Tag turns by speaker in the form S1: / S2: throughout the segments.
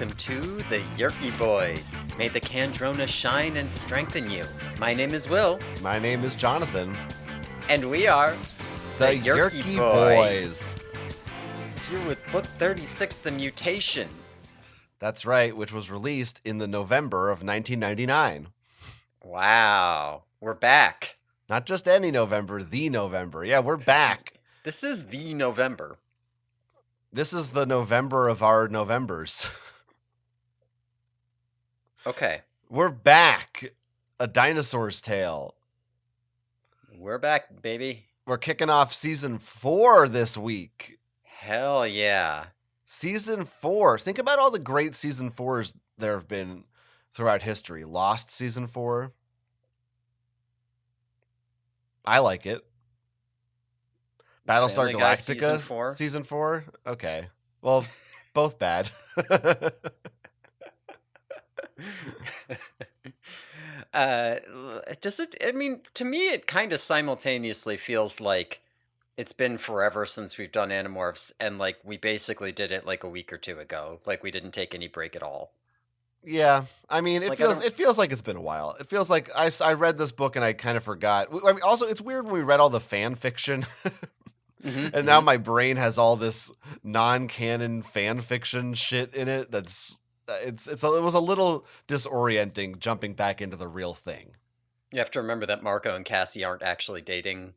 S1: welcome to the Yerky Boys. May the Kandrona shine and strengthen you. My name is Will.
S2: My name is Jonathan.
S1: And we are
S2: the Yerky Boys.
S1: Here with Book 36, The Mutation.
S2: That's right, which was released in the November of 1999.
S1: Wow, we're back.
S2: Not just any November, the November. Yeah, we're back.
S1: This is the November.
S2: This is the November of our Novembers.
S1: Okay.
S2: We're back. A Dinosaur's Tale.
S1: We're back, baby.
S2: We're kicking off season 4 this week.
S1: Hell yeah.
S2: Season 4. Think about all the great season 4s there have been throughout history. Lost season 4. I like it. Battlestar Galactica season 4. Okay. Well, both bad.
S1: To me, it kind of simultaneously feels like it's been forever since we've done Animorphs, and like we basically did it like a week or two ago. Like we didn't take any break at all.
S2: Yeah, I mean, it feels like it's been a while. It feels like I read this book and I kind of forgot. I mean, also, it's weird when we read all the fan fiction. And now my brain has all this non-canon fan fiction shit in it. It was a little disorienting jumping back into the real thing.
S1: You have to remember that Marco and Cassie aren't actually dating.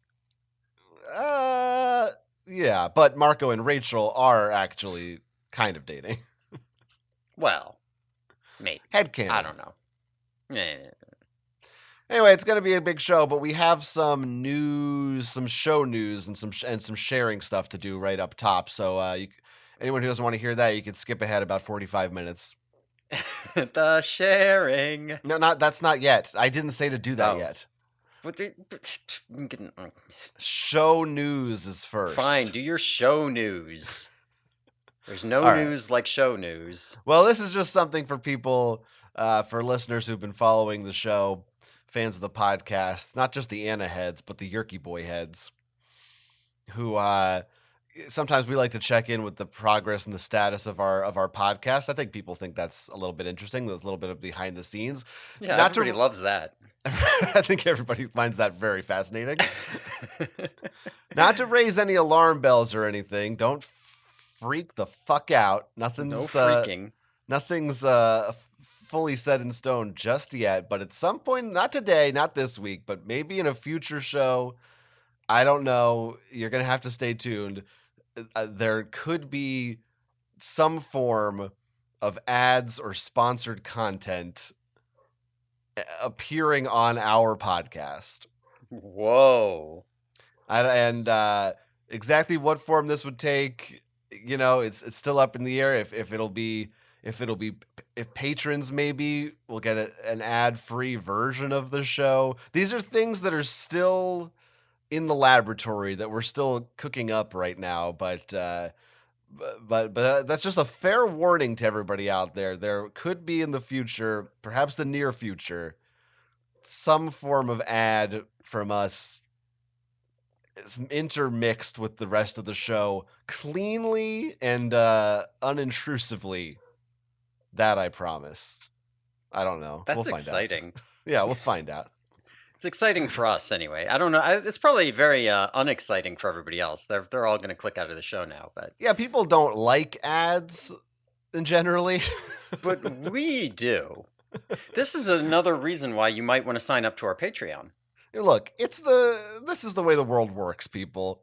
S2: Yeah, but Marco and Rachel are actually kind of dating.
S1: Well, maybe.
S2: Headcanon.
S1: I don't know.
S2: Anyway, it's going to be a big show, but we have some news, some show news, and some sharing stuff to do right up top. So anyone who doesn't want to hear that, you can skip ahead about 45 minutes.
S1: The sharing.
S2: No, that's not yet. I didn't say to do that yet. Show news is first.
S1: Fine, do your show news. There's no news like show news.
S2: Well, this is just something for people, for listeners who've been following the show. Fans of the podcast, not just the Anna heads, but the Yerky Boy heads, who sometimes we like to check in with the progress and the status of our podcast. I think people think that's a little bit interesting. There's a little bit of behind the scenes.
S1: Yeah, everybody loves that.
S2: I think everybody finds that very fascinating. Not to raise any alarm bells or anything. Don't freak the fuck out. Nothing's fully set in stone just yet, but at some point, not today, not this week, but maybe in a future show, I don't know, you're going to have to stay tuned. There could be some form of ads or sponsored content appearing on our podcast.
S1: Whoa.
S2: And exactly what form this would take, it's still up in the air. If patrons maybe will get an ad-free version of the show. These are things that are still in the laboratory that we're still cooking up right now. But that's just a fair warning to everybody out there. There could be in the future, perhaps the near future, some form of ad from us intermixed with the rest of the show cleanly and unintrusively. That I promise. I don't know.
S1: That's exciting.
S2: Yeah, we'll find out.
S1: It's exciting for us anyway. I don't know. It's probably very unexciting for everybody else. They're all going to click out of the show now. But
S2: yeah, people don't like ads generally.
S1: But we do. This is another reason why you might want to sign up to our Patreon.
S2: Look, this is the way the world works, people.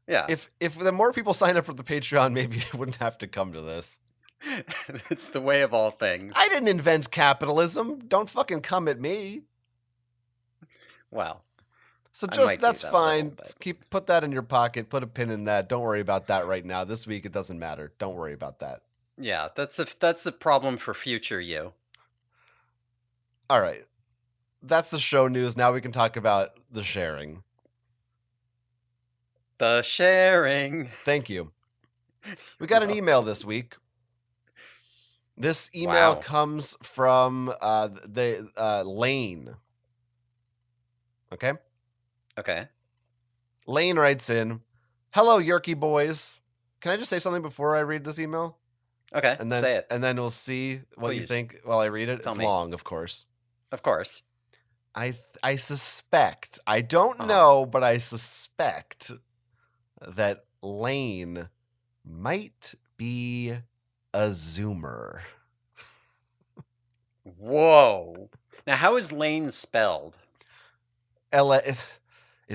S1: Yeah.
S2: If the more people sign up for the Patreon, maybe it wouldn't have to come to this.
S1: It's the way of all things.
S2: I didn't invent capitalism. Don't fucking come at me.
S1: Well,
S2: so that's fine. Put that in your pocket. Put a pin in that. Don't worry about that right now. This week it doesn't matter. Don't worry about that.
S1: Yeah, that's a problem for future you.
S2: All right, that's the show news. Now we can talk about the sharing.
S1: The sharing.
S2: Thank you. We got an email this week. This email comes from Lane. Okay?
S1: Okay.
S2: Lane writes in, "Hello, Yerky Boys. Can I just say something before I read this email?
S1: Okay, say it.
S2: and then we'll see what you
S1: Please.
S2: think while I read it.
S1: Tell
S2: It's
S1: me.
S2: long, of course.
S1: Of course.
S2: I suspect, I don't
S1: Uh-huh.
S2: know, but I suspect that Lane might be a Zoomer.
S1: Whoa. Now, how is Lane spelled?
S2: It's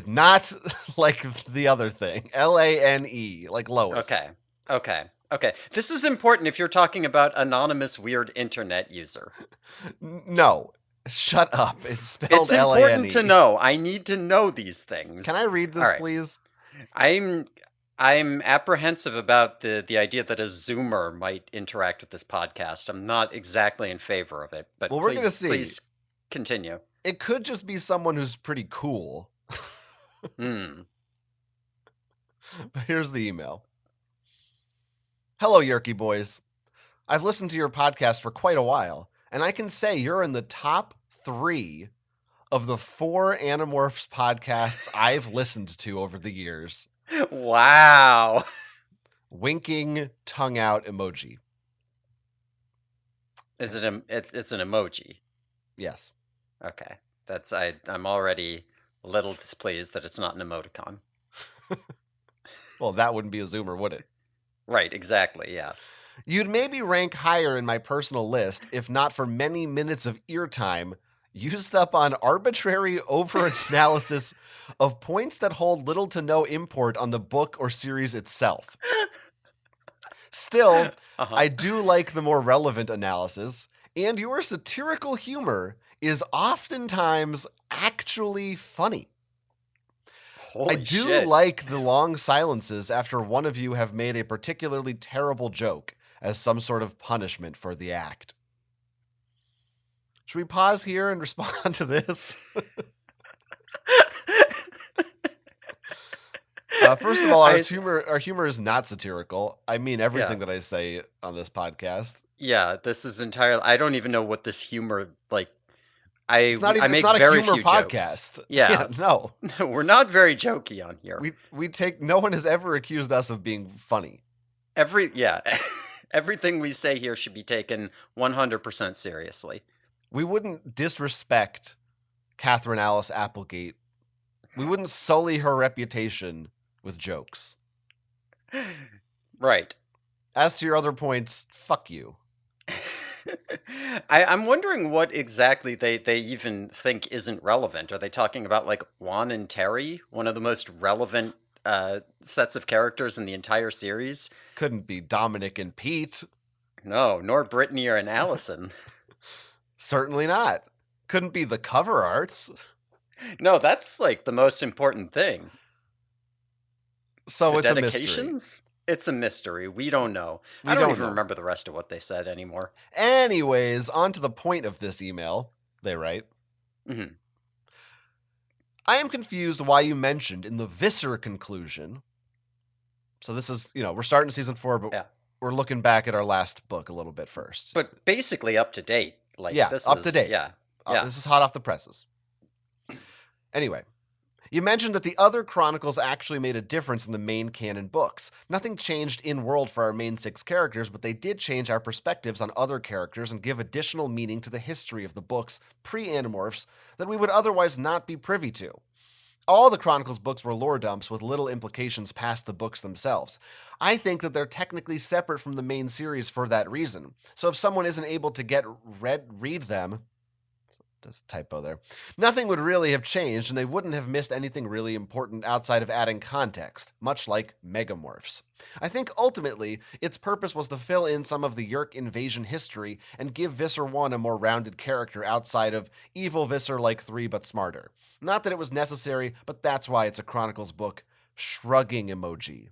S2: not like the other thing. Lane, like Lois.
S1: Okay. This is important if you're talking about anonymous weird internet user.
S2: No. Shut up. It's spelled
S1: It's important to
S2: Lane.
S1: know. I need to know these things.
S2: Can I read this,
S1: All right.
S2: please?
S1: I'm apprehensive about the idea that a Zoomer might interact with this podcast. I'm not exactly in favor of it, but
S2: Well, we're going to see.
S1: Please continue.
S2: It could just be someone who's pretty cool.
S1: Hmm.
S2: But here's the email. Hello, Yerky boys. I've listened to your podcast for quite a while, and I can say you're in the top 3 of the 4 Animorphs podcasts I've listened to over the years.
S1: Wow.
S2: Winking tongue out emoji.
S1: Is it it's an emoji?
S2: Yes.
S1: Okay. I'm already a little displeased that it's not an emoticon.
S2: Well, that wouldn't be a Zoomer, would it?
S1: Right, exactly, yeah.
S2: You'd maybe rank higher in my personal list if not for many minutes of ear time used up on arbitrary over-analysis of points that hold little to no import on the book or series itself. Still, I do like the more relevant analysis, and your satirical humor is oftentimes actually funny.
S1: Holy
S2: I do
S1: shit.
S2: like the long silences after one of you have made a particularly terrible joke as some sort of punishment for the act. Should we pause here and respond to this? First of all, our humor is not satirical. I mean everything that I say on this podcast.
S1: Yeah, this is entirely. I don't even know what this humor like.
S2: It's not
S1: I make
S2: a
S1: very
S2: humor
S1: few
S2: podcast.
S1: Jokes. Yeah,
S2: no,
S1: we're not very jokey on here.
S2: We take. No one has ever accused us of being funny.
S1: Everything we say here should be taken 100% seriously.
S2: We wouldn't disrespect Catherine Alice Applegate. We wouldn't sully her reputation with jokes.
S1: Right.
S2: As to your other points, fuck you.
S1: I'm wondering what exactly they even think isn't relevant. Are they talking about like Juan and Terry, one of the most relevant sets of characters in the entire series?
S2: Couldn't be Dominic and Pete.
S1: No, nor Brittany or Allison.
S2: Certainly not. Couldn't be the cover arts.
S1: No, that's like the most important thing.
S2: So
S1: the
S2: it's
S1: dedications?
S2: A mystery.
S1: It's a mystery. We don't know. I don't even remember the rest of what they said anymore.
S2: Anyways, on to the point of this email. They write.
S1: Mm-hmm.
S2: I am confused why you mentioned in the Visser conclusion. So this is, we're starting season 4, but we're looking back at our last book a little bit first.
S1: But basically up to date. Like,
S2: this up to date.
S1: Yeah.
S2: This is hot off the presses. Anyway. You mentioned that the other chronicles actually made a difference in the main canon books. Nothing changed in-world for our main 6 characters, but they did change our perspectives on other characters and give additional meaning to the history of the books pre-Animorphs that we would otherwise not be privy to. All the Chronicles books were lore dumps with little implications past the books themselves. I think that they're technically separate from the main series for that reason. So if someone isn't able to read them... There's a typo there. Nothing would really have changed, and they wouldn't have missed anything really important outside of adding context, much like Megamorphs. I think ultimately, its purpose was to fill in some of the Yeerk invasion history and give Visser 1 a more rounded character outside of evil Visser like 3 but smarter. Not that it was necessary, but that's why it's a Chronicles book. Shrugging emoji.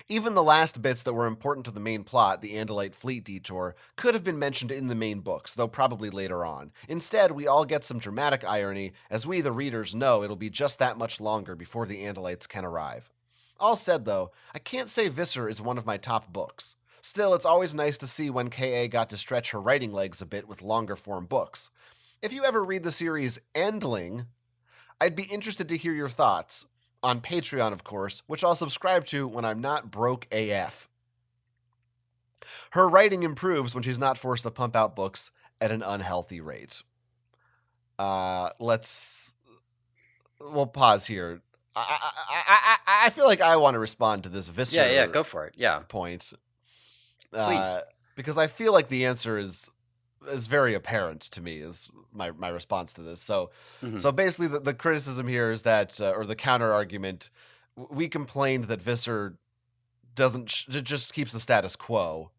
S2: Even the last bits that were important to the main plot, the Andalite fleet detour, could have been mentioned in the main books, though probably later on. Instead, we all get some dramatic irony, as we, the readers, know it'll be just that much longer before the Andalites can arrive. All said, though, I can't say Visser is one of my top books. Still, it's always nice to see when K.A. got to stretch her writing legs a bit with longer-form books. If you ever read the series Endling, I'd be interested to hear your thoughts. On Patreon, of course, which I'll subscribe to when I'm not broke AF. Her writing improves when she's not forced to pump out books at an unhealthy rate. We'll pause here. I feel like I want to respond to this Visser.
S1: Yeah, go for it. Yeah,
S2: point.
S1: Please.
S2: Because I feel like the answer is very apparent to me. Is my response to this. So basically, the criticism here is that, or the counter argument, we complained that Visser just keeps the status quo,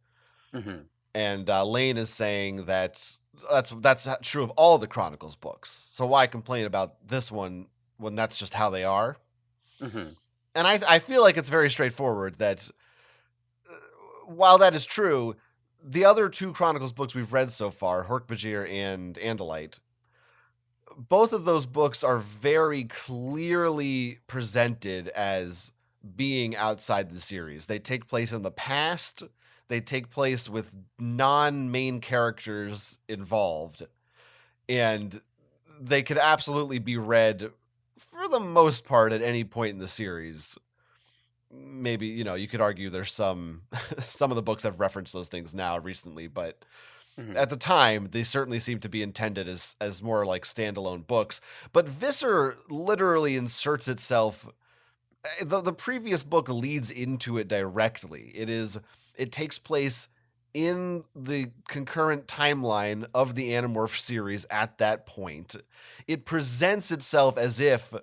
S2: and Lane is saying that that's true of all the Chronicles books. So why complain about this one when that's just how they are? And I feel like it's very straightforward that while that is true, the other two Chronicles books we've read so far, Hork-Bajir and Andalite, both of those books are very clearly presented as being outside the series. They take place in the past. They take place with non-main characters involved. And they could absolutely be read, for the most part, at any point in the series. Maybe, you could argue there's some of the books have referenced those things now recently, but at the time they certainly seem to be intended as more like standalone books. But Visser literally inserts itself. The previous book leads into it directly. It takes place in the concurrent timeline of the Animorphs series at that point. It presents itself as if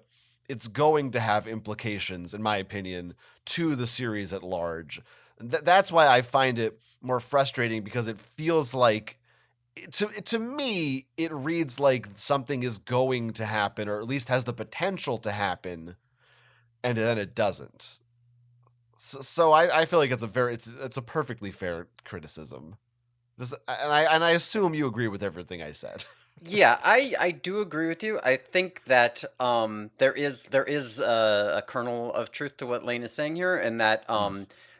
S2: it's going to have implications, in my opinion, to the series at large. That's why I find it more frustrating, because it feels like, to me, it reads like something is going to happen, or at least has the potential to happen, and then it doesn't. So I feel like it's a perfectly fair criticism. And I assume you agree with everything I said.
S1: Yeah, I do agree with you. I think that there is a kernel of truth to what Lane is saying here, and that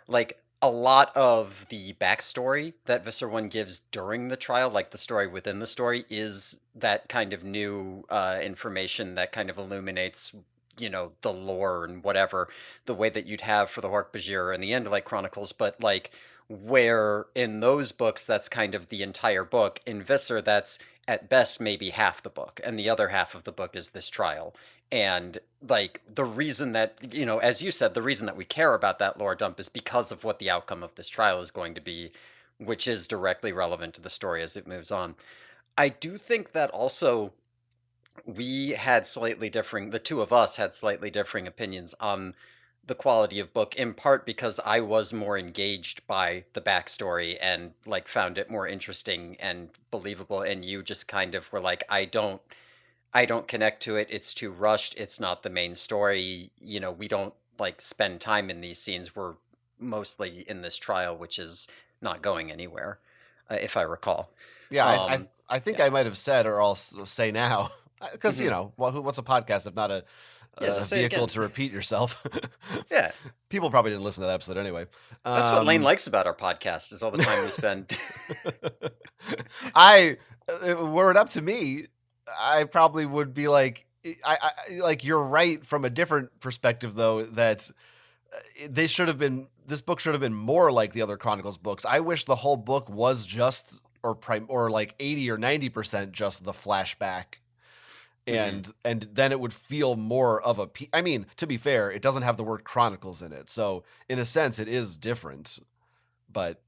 S1: like a lot of the backstory that Visser 1 gives during the trial, like the story within the story, is that kind of new information that kind of illuminates, the lore and whatever, the way that you'd have for the Hork-Bajir and the Andalite Chronicles, but like where in those books that's kind of the entire book, in Visser that's at best maybe half the book, and the other half of the book is this trial. And like the reason that, as you said, the reason that we care about that lore dump is because of what the outcome of this trial is going to be, which is directly relevant to the story as it moves on. I do think that also the two of us had slightly differing opinions on the quality of book, in part because I was more engaged by the backstory and like found it more interesting and believable, and you just kind of were like, I don't connect to it. It's too rushed. It's not the main story. We don't like spend time in these scenes. We're mostly in this trial, which is not going anywhere, if I recall.
S2: Yeah, I think I might have said, or I'll say now, because what's a podcast if not a vehicle to repeat yourself?
S1: Yeah,
S2: people probably didn't listen to that episode anyway.
S1: That's what Lane likes about our podcast, is all the time we spend.
S2: Were it up to me, I probably would be like, like you're right from a different perspective, though, that this book should have been more like the other Chronicles books. I wish the whole book was just or like 80 or 90% just the flashback. And then it would feel more of I mean, to be fair, it doesn't have the word Chronicles in it. So in a sense, it is different. But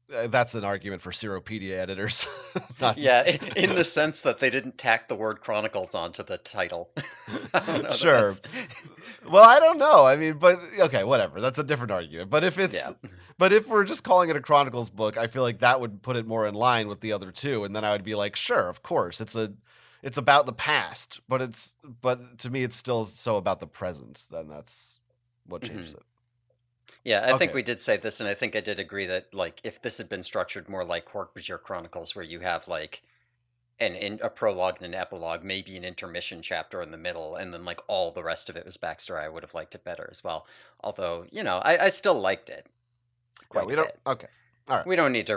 S2: that's an argument for Seropedia editors.
S1: Yeah, in the sense that they didn't tack the word Chronicles onto the title.
S2: Sure. Well, I don't know. I mean, but okay, whatever. That's a different argument. But if we're just calling it a Chronicles book, I feel like that would put it more in line with the other two, and then I would be like, sure, of course, it's about the past, but to me, it's still so about the present. Then that's what changes it.
S1: Yeah, I think we did say this, and I think I did agree that like if this had been structured more like Hork-Bajir Chronicles, where you have like a prologue and an epilogue, maybe an intermission chapter in the middle, and then like all the rest of it was backstory, I would have liked it better as well. Although, I still liked it.
S2: Yeah, we don't. Okay, all right.
S1: We don't need to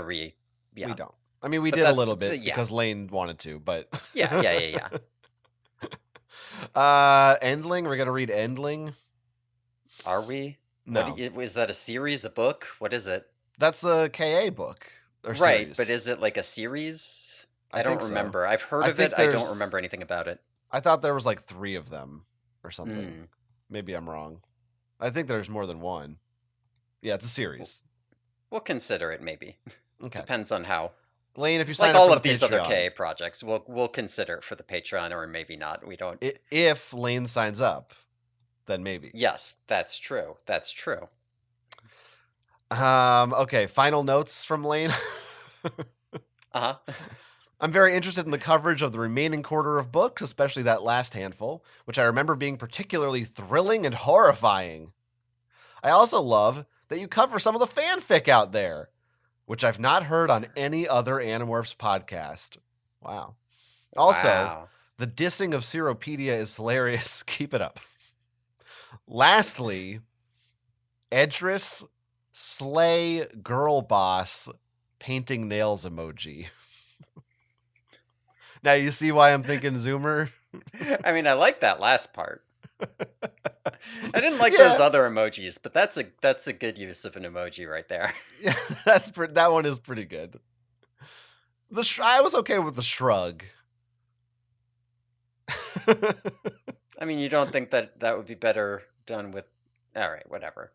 S2: Yeah. We don't. I mean, we did a little bit because Lane wanted to, but
S1: yeah.
S2: Endling. We're gonna read Endling.
S1: Are we?
S2: No.
S1: Is that a series, a book? What is it?
S2: That's the KA book or
S1: Right, but
S2: series.
S1: is it like a series?
S2: I
S1: I don't
S2: think so.
S1: remember. I've heard
S2: I
S1: of it.
S2: think
S1: I don't remember anything about it.
S2: I thought there was like 3 of them or something.
S1: Hmm.
S2: Maybe I'm wrong. I think there's more than one. Yeah, it's a
S1: We'll,
S2: series.
S1: we'll consider it maybe.
S2: Okay.
S1: Depends on how.
S2: Lane, if you
S1: Like
S2: sign up
S1: all
S2: for the
S1: of these other
S2: Patreon,
S1: KA projects, we'll consider it for the Patreon or maybe not. We don't.
S2: if Lane signs up, then maybe.
S1: Yes, that's true. That's true.
S2: Okay, final notes from Lane.
S1: Uh-huh.
S2: I'm very interested in the coverage of the remaining quarter of books, especially that last handful, which I remember being particularly thrilling and horrifying. I also love that you cover some of the fanfic out there, which I've not heard on any other Animorphs podcast. Wow. Also,
S1: Wow.
S2: the dissing of Seropedia is hilarious. Keep it up. Lastly, Edris Slay Girl Boss painting nails emoji. Now you see why I'm thinking Zoomer?
S1: I mean, I like that last part. I didn't like those
S2: Yeah.
S1: other emojis, but that's a good use of an emoji right there.
S2: Yeah, that one is pretty good. I was okay with the shrug.
S1: I mean, you don't think that would be better done with? All right, whatever.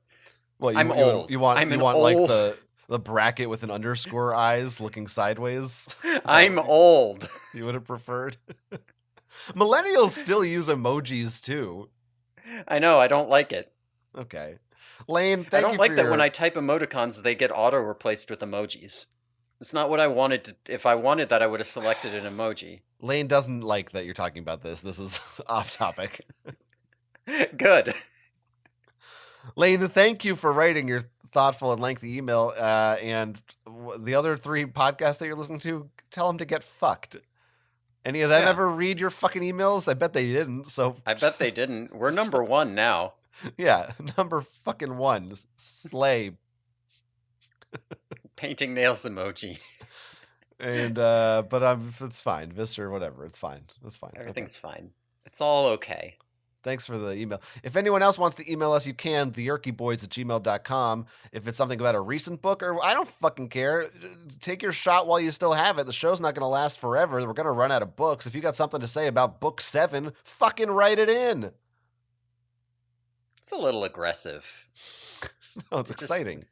S2: Well,
S1: I'm old. I'm
S2: you
S1: an
S2: want like
S1: old.
S2: the bracket with an underscore eyes looking sideways?
S1: I'm old.
S2: You would have preferred? Millennials still use emojis too.
S1: I know. I don't like it.
S2: Okay. Lane,
S1: I
S2: thank
S1: don't
S2: you for
S1: like that
S2: your...
S1: when I type emoticons, they get auto replaced with emojis. It's not what I wanted to. If I wanted that, I would have selected an emoji.
S2: Lane doesn't like that you're talking about this. This is off topic.
S1: Good.
S2: Lane, thank you for writing your thoughtful and lengthy email. And the other 3 podcasts that you're listening to, tell them to get fucked. Any of them ever read your fucking emails? I bet they didn't. So
S1: I bet they didn't. We're number 1 now.
S2: Yeah, number fucking 1, Slay.
S1: Painting nails emoji.
S2: And but it's fine, Vista or whatever. It's fine. It's fine.
S1: Everything's fine. It's all okay.
S2: Thanks for the email. If anyone else wants to email us, you can, theyerkyboys@gmail.com. If it's something about a recent book, or I don't fucking care. Take your shot while you still have it. The show's not going to last forever. We're going to run out of books. If you got something to say about book 7, fucking write it in.
S1: It's a little aggressive.
S2: No, it's exciting.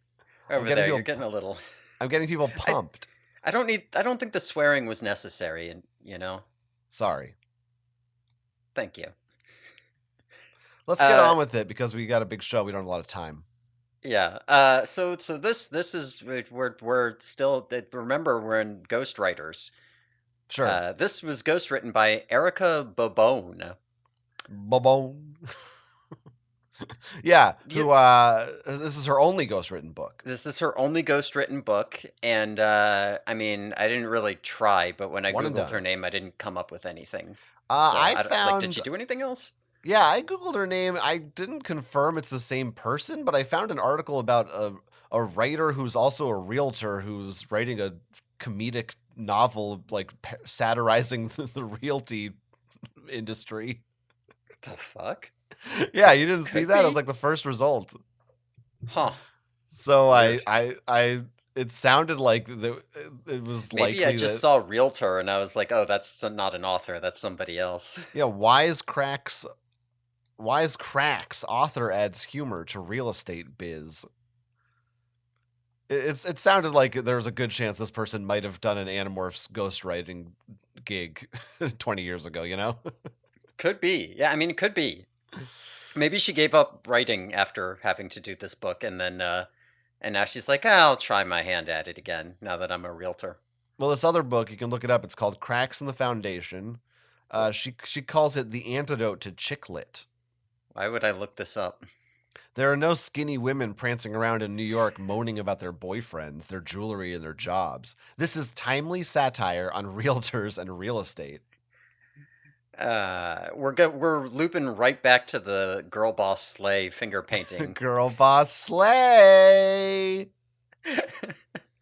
S1: Over there, you're getting a little...
S2: I'm getting people pumped.
S1: I don't think the swearing was necessary, and
S2: Sorry.
S1: Thank you.
S2: Let's get on with it because we got a big show. We don't have a lot of time.
S1: Yeah. So this is we're still, remember, we're in Ghostwriters.
S2: Sure.
S1: This was ghostwritten by Erica Bobone.
S2: Bobone. Yeah. This is her only ghostwritten book.
S1: This is her only ghostwritten book, and I mean, I didn't really try, but when I googled her name, I didn't come up with anything.
S2: I found.
S1: Did she do anything else?
S2: Yeah, I googled her name. I didn't confirm it's the same person, but I found an article about a writer who's also a realtor who's writing a comedic novel, like satirizing the realty industry.
S1: The fuck?
S2: Yeah, you didn't see that? It was like the first result.
S1: Huh.
S2: So it sounded like it was
S1: maybe I just saw realtor and I was like, oh, that's not an author, that's somebody else.
S2: Yeah, Wisecracks, author adds humor to real estate biz. It sounded like there was a good chance this person might have done an Animorphs ghostwriting gig 20 years ago, you know?
S1: Could be. Yeah, I mean, it could be. Maybe she gave up writing after having to do this book, and then and now she's like, I'll try my hand at it again now that I'm a realtor.
S2: Well, this other book, you can look it up. It's called Cracks in the Foundation. She calls it the antidote to chicklit.
S1: Why would I look this up?
S2: There are no skinny women prancing around in New York moaning about their boyfriends, their jewelry, and their jobs. This is timely satire on realtors and real estate.
S1: We're looping right back to the girl boss slay finger painting.
S2: Girl boss slay.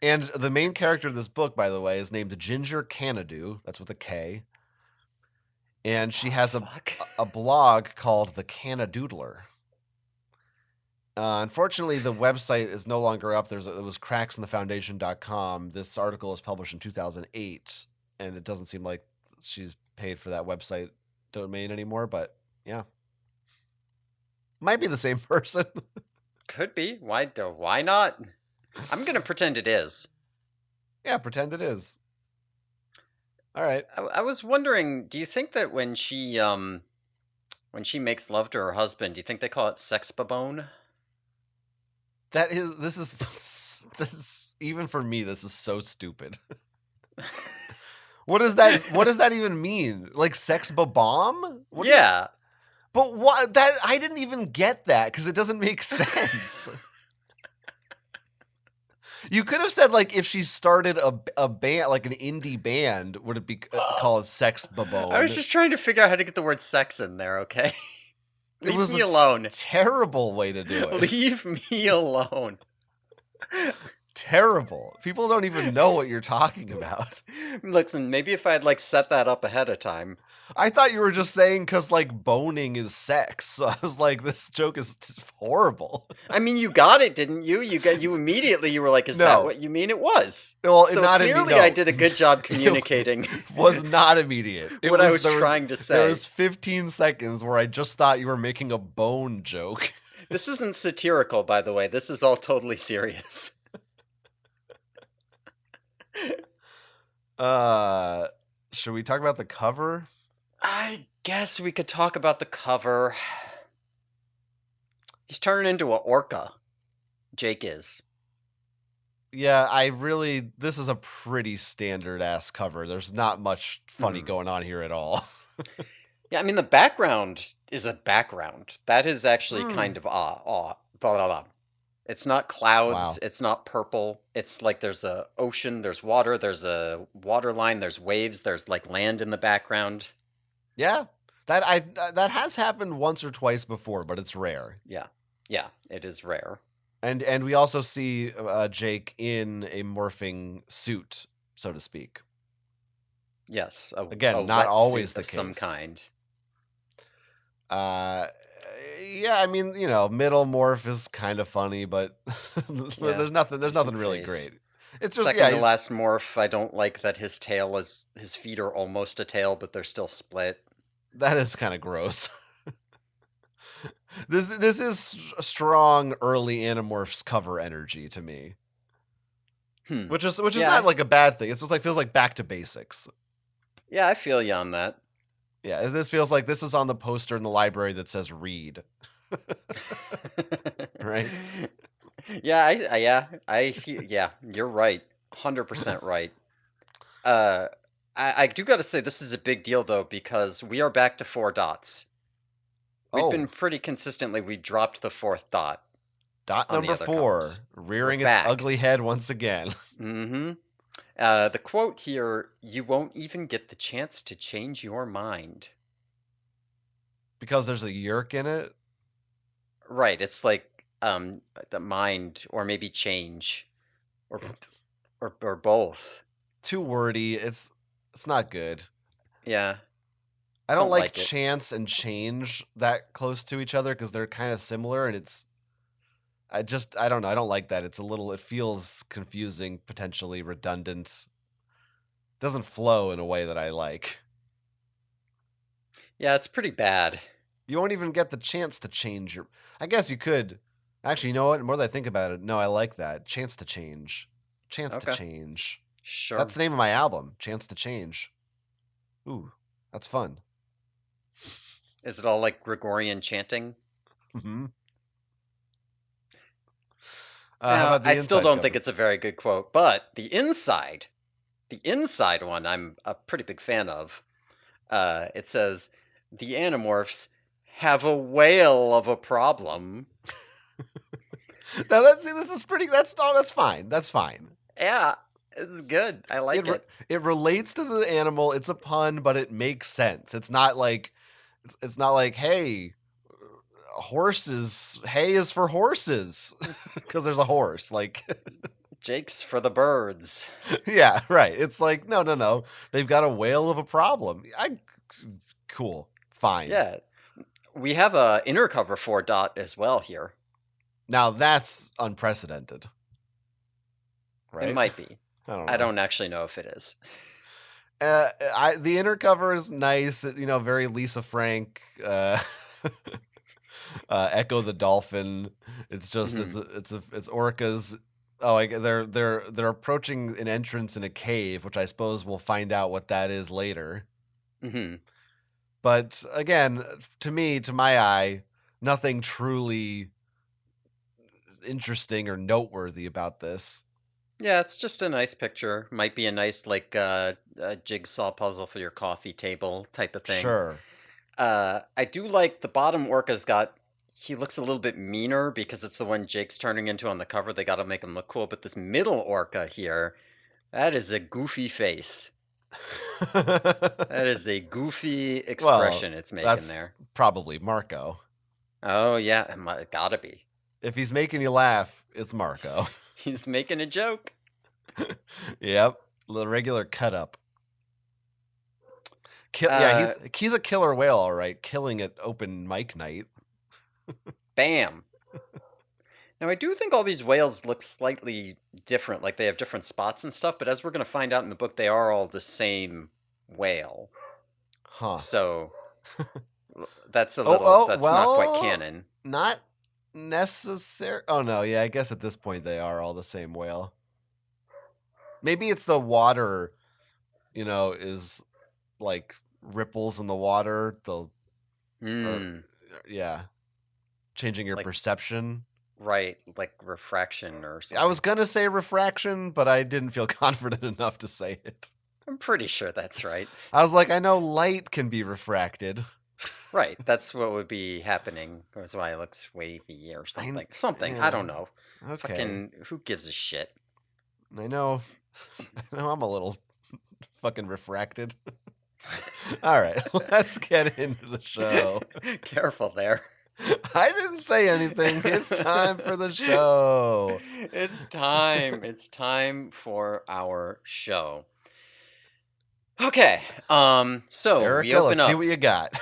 S2: And the main character of this book, by the way, is named Ginger Canadu. That's with a K. And she has a blog called The Canadoodler. Unfortunately, the website is no longer up. It was cracksinthefoundation.com. This article was published in 2008, and it doesn't seem like she's paid for that website domain anymore, but yeah. Might be the same person.
S1: Could be. Why not? I'm going to pretend it is.
S2: Yeah, pretend it is. All right.
S1: I was wondering, do you think that when she makes love to her husband, do you think they call it sex babone?
S2: This is even for me, this is so stupid. What does that even mean? Like sex bomb?
S1: Yeah.
S2: But what that I didn't even get that because it doesn't make sense. You could have said like if she started a band, like an indie band, would it be called Sex Babone?
S1: I was just trying to figure out how to get the word sex in there, okay? Leave me alone.
S2: Terrible way to do it.
S1: Leave me alone.
S2: Terrible. People don't even know what you're talking about.
S1: Listen, maybe if I had like set that up ahead of time.
S2: I thought you were just saying because like boning is sex. So I was like, this joke is horrible.
S1: I mean, you got it, didn't you? You immediately you were like, is that what you mean? It was.
S2: Well,
S1: so
S2: not
S1: clearly, I did a good job communicating.
S2: It was not immediate.
S1: What I was trying to say.
S2: There was 15 seconds where I just thought you were making a bone joke.
S1: This isn't satirical, by the way. This is all totally serious.
S2: Should we talk about the cover?
S1: I guess we could talk about the cover. He's turning into an orca. Jake is.
S2: Yeah, this is a pretty standard ass cover. There's not much funny going on here at all.
S1: Yeah, I mean, the background is a background. That is actually kind of blah, blah, blah. It's not clouds. Wow. It's not purple. It's like there's a ocean, there's water, there's a water line, there's waves, there's like land in the background.
S2: Yeah, that has happened once or twice before, but it's rare.
S1: Yeah, it is rare.
S2: And we also see Jake in a morphing suit, so to speak.
S1: Yes,
S2: again, not always the case.
S1: Some kind.
S2: Yeah, I mean, middle morph is kind of funny, but there's nothing really great. It's just
S1: second to last morph. I don't like that his feet are almost a tail, but they're still split.
S2: That is kind of gross. This is strong early Animorphs cover energy to me, which is not like a bad thing. It's just like feels like back to basics.
S1: Yeah, I feel you on that.
S2: Yeah, this feels like this is on the poster in the library that says "read." Right?
S1: I feel, you're right, 100% right. I do got to say this is a big deal though because we are back to 4 dots. We've been pretty consistently. We dropped the 4th dot.
S2: Dot number 4, covers. Rearing its ugly head once again.
S1: Mm-hmm. The quote here, you won't even get the chance to change your mind.
S2: Because there's a yerk in it?
S1: Right, it's like the mind, or maybe change, or both.
S2: Too wordy, it's not good.
S1: Yeah.
S2: I don't like chance and change that close to each other because they're kind of similar, and I don't know. I don't like that. It feels confusing, potentially redundant. Doesn't flow in a way that I like.
S1: Yeah, it's pretty bad.
S2: You won't even get the chance to change I guess you could. Actually, you know what? The more that I think about it, no, I like that. Chance to change. Chance to change.
S1: Sure.
S2: That's the name of my album. Chance to change. Ooh, that's fun.
S1: Is it all like Gregorian chanting?
S2: Mm-hmm.
S1: I still don't think it's a very good quote, but the inside one I'm a pretty big fan of. It says, the Animorphs have a whale of a problem.
S2: Now that's fine. That's fine.
S1: Yeah, it's good. I like it.
S2: It relates to the animal. It's a pun, but it makes sense. It's not like hey, horses, hay is for horses because there's a horse, like
S1: Jake's for the birds.
S2: Yeah, right. It's like no, they've got a whale of a problem. Cool, fine.
S1: Yeah, we have a inner cover 4 dot as well here.
S2: Now that's unprecedented,
S1: It
S2: right?
S1: might be.
S2: I don't
S1: I
S2: know.
S1: don't actually know if it is.
S2: The inner cover is nice, very Lisa Frank, Echo the Dolphin. It's just
S1: Hmm.
S2: it's orcas. Oh, they're approaching an entrance in a cave, which I suppose we'll find out what that is later.
S1: Hmm.
S2: But again, to my eye, nothing truly interesting or noteworthy about this.
S1: Yeah, it's just a nice picture. Might be a nice like jigsaw puzzle for your coffee table type of thing.
S2: Sure.
S1: I do like the bottom orca's got. He looks a little bit meaner because it's the one Jake's turning into on the cover. They got to make him look cool. But this middle orca here, that is a goofy face. That is a goofy
S2: Well,
S1: expression it's making
S2: that's
S1: there.
S2: probably Marco.
S1: Oh yeah, gotta be.
S2: If he's making you laugh, it's Marco.
S1: He's making a joke.
S2: Yep, the regular cut up. Yeah,
S1: Uh,
S2: he's a killer whale, all right. Killing at open mic night.
S1: Bam. Now I do think all these whales look slightly different, like they have different spots and stuff. But as we're gonna find out in the book, they are all the same whale.
S2: Huh.
S1: So that's a
S2: Oh,
S1: little.
S2: oh,
S1: That's not quite
S2: well,
S1: canon.
S2: not necessary. Oh no, yeah, I guess at this point they are all the same whale. Maybe it's the water, is like ripples in the water. Or
S1: Hmm.
S2: yeah, changing your
S1: Like
S2: perception.
S1: right, like refraction or
S2: I was
S1: something.
S2: gonna say refraction, but I didn't feel confident enough to say it.
S1: I'm pretty sure that's right.
S2: I was like, I know light can be refracted.
S1: Right, that's what would be happening. That's why it looks wavy or
S2: I
S1: something. Something. I
S2: yeah,
S1: don't know.
S2: okay.
S1: Fucking who gives a shit?
S2: I know. I know I'm a little fucking refracted. All right, let's get into the show.
S1: Careful there.
S2: I didn't say anything. It's time for the show.
S1: It's time. It's time for our show. Okay. So we
S2: Erica,
S1: open
S2: let's see
S1: up.
S2: what you got.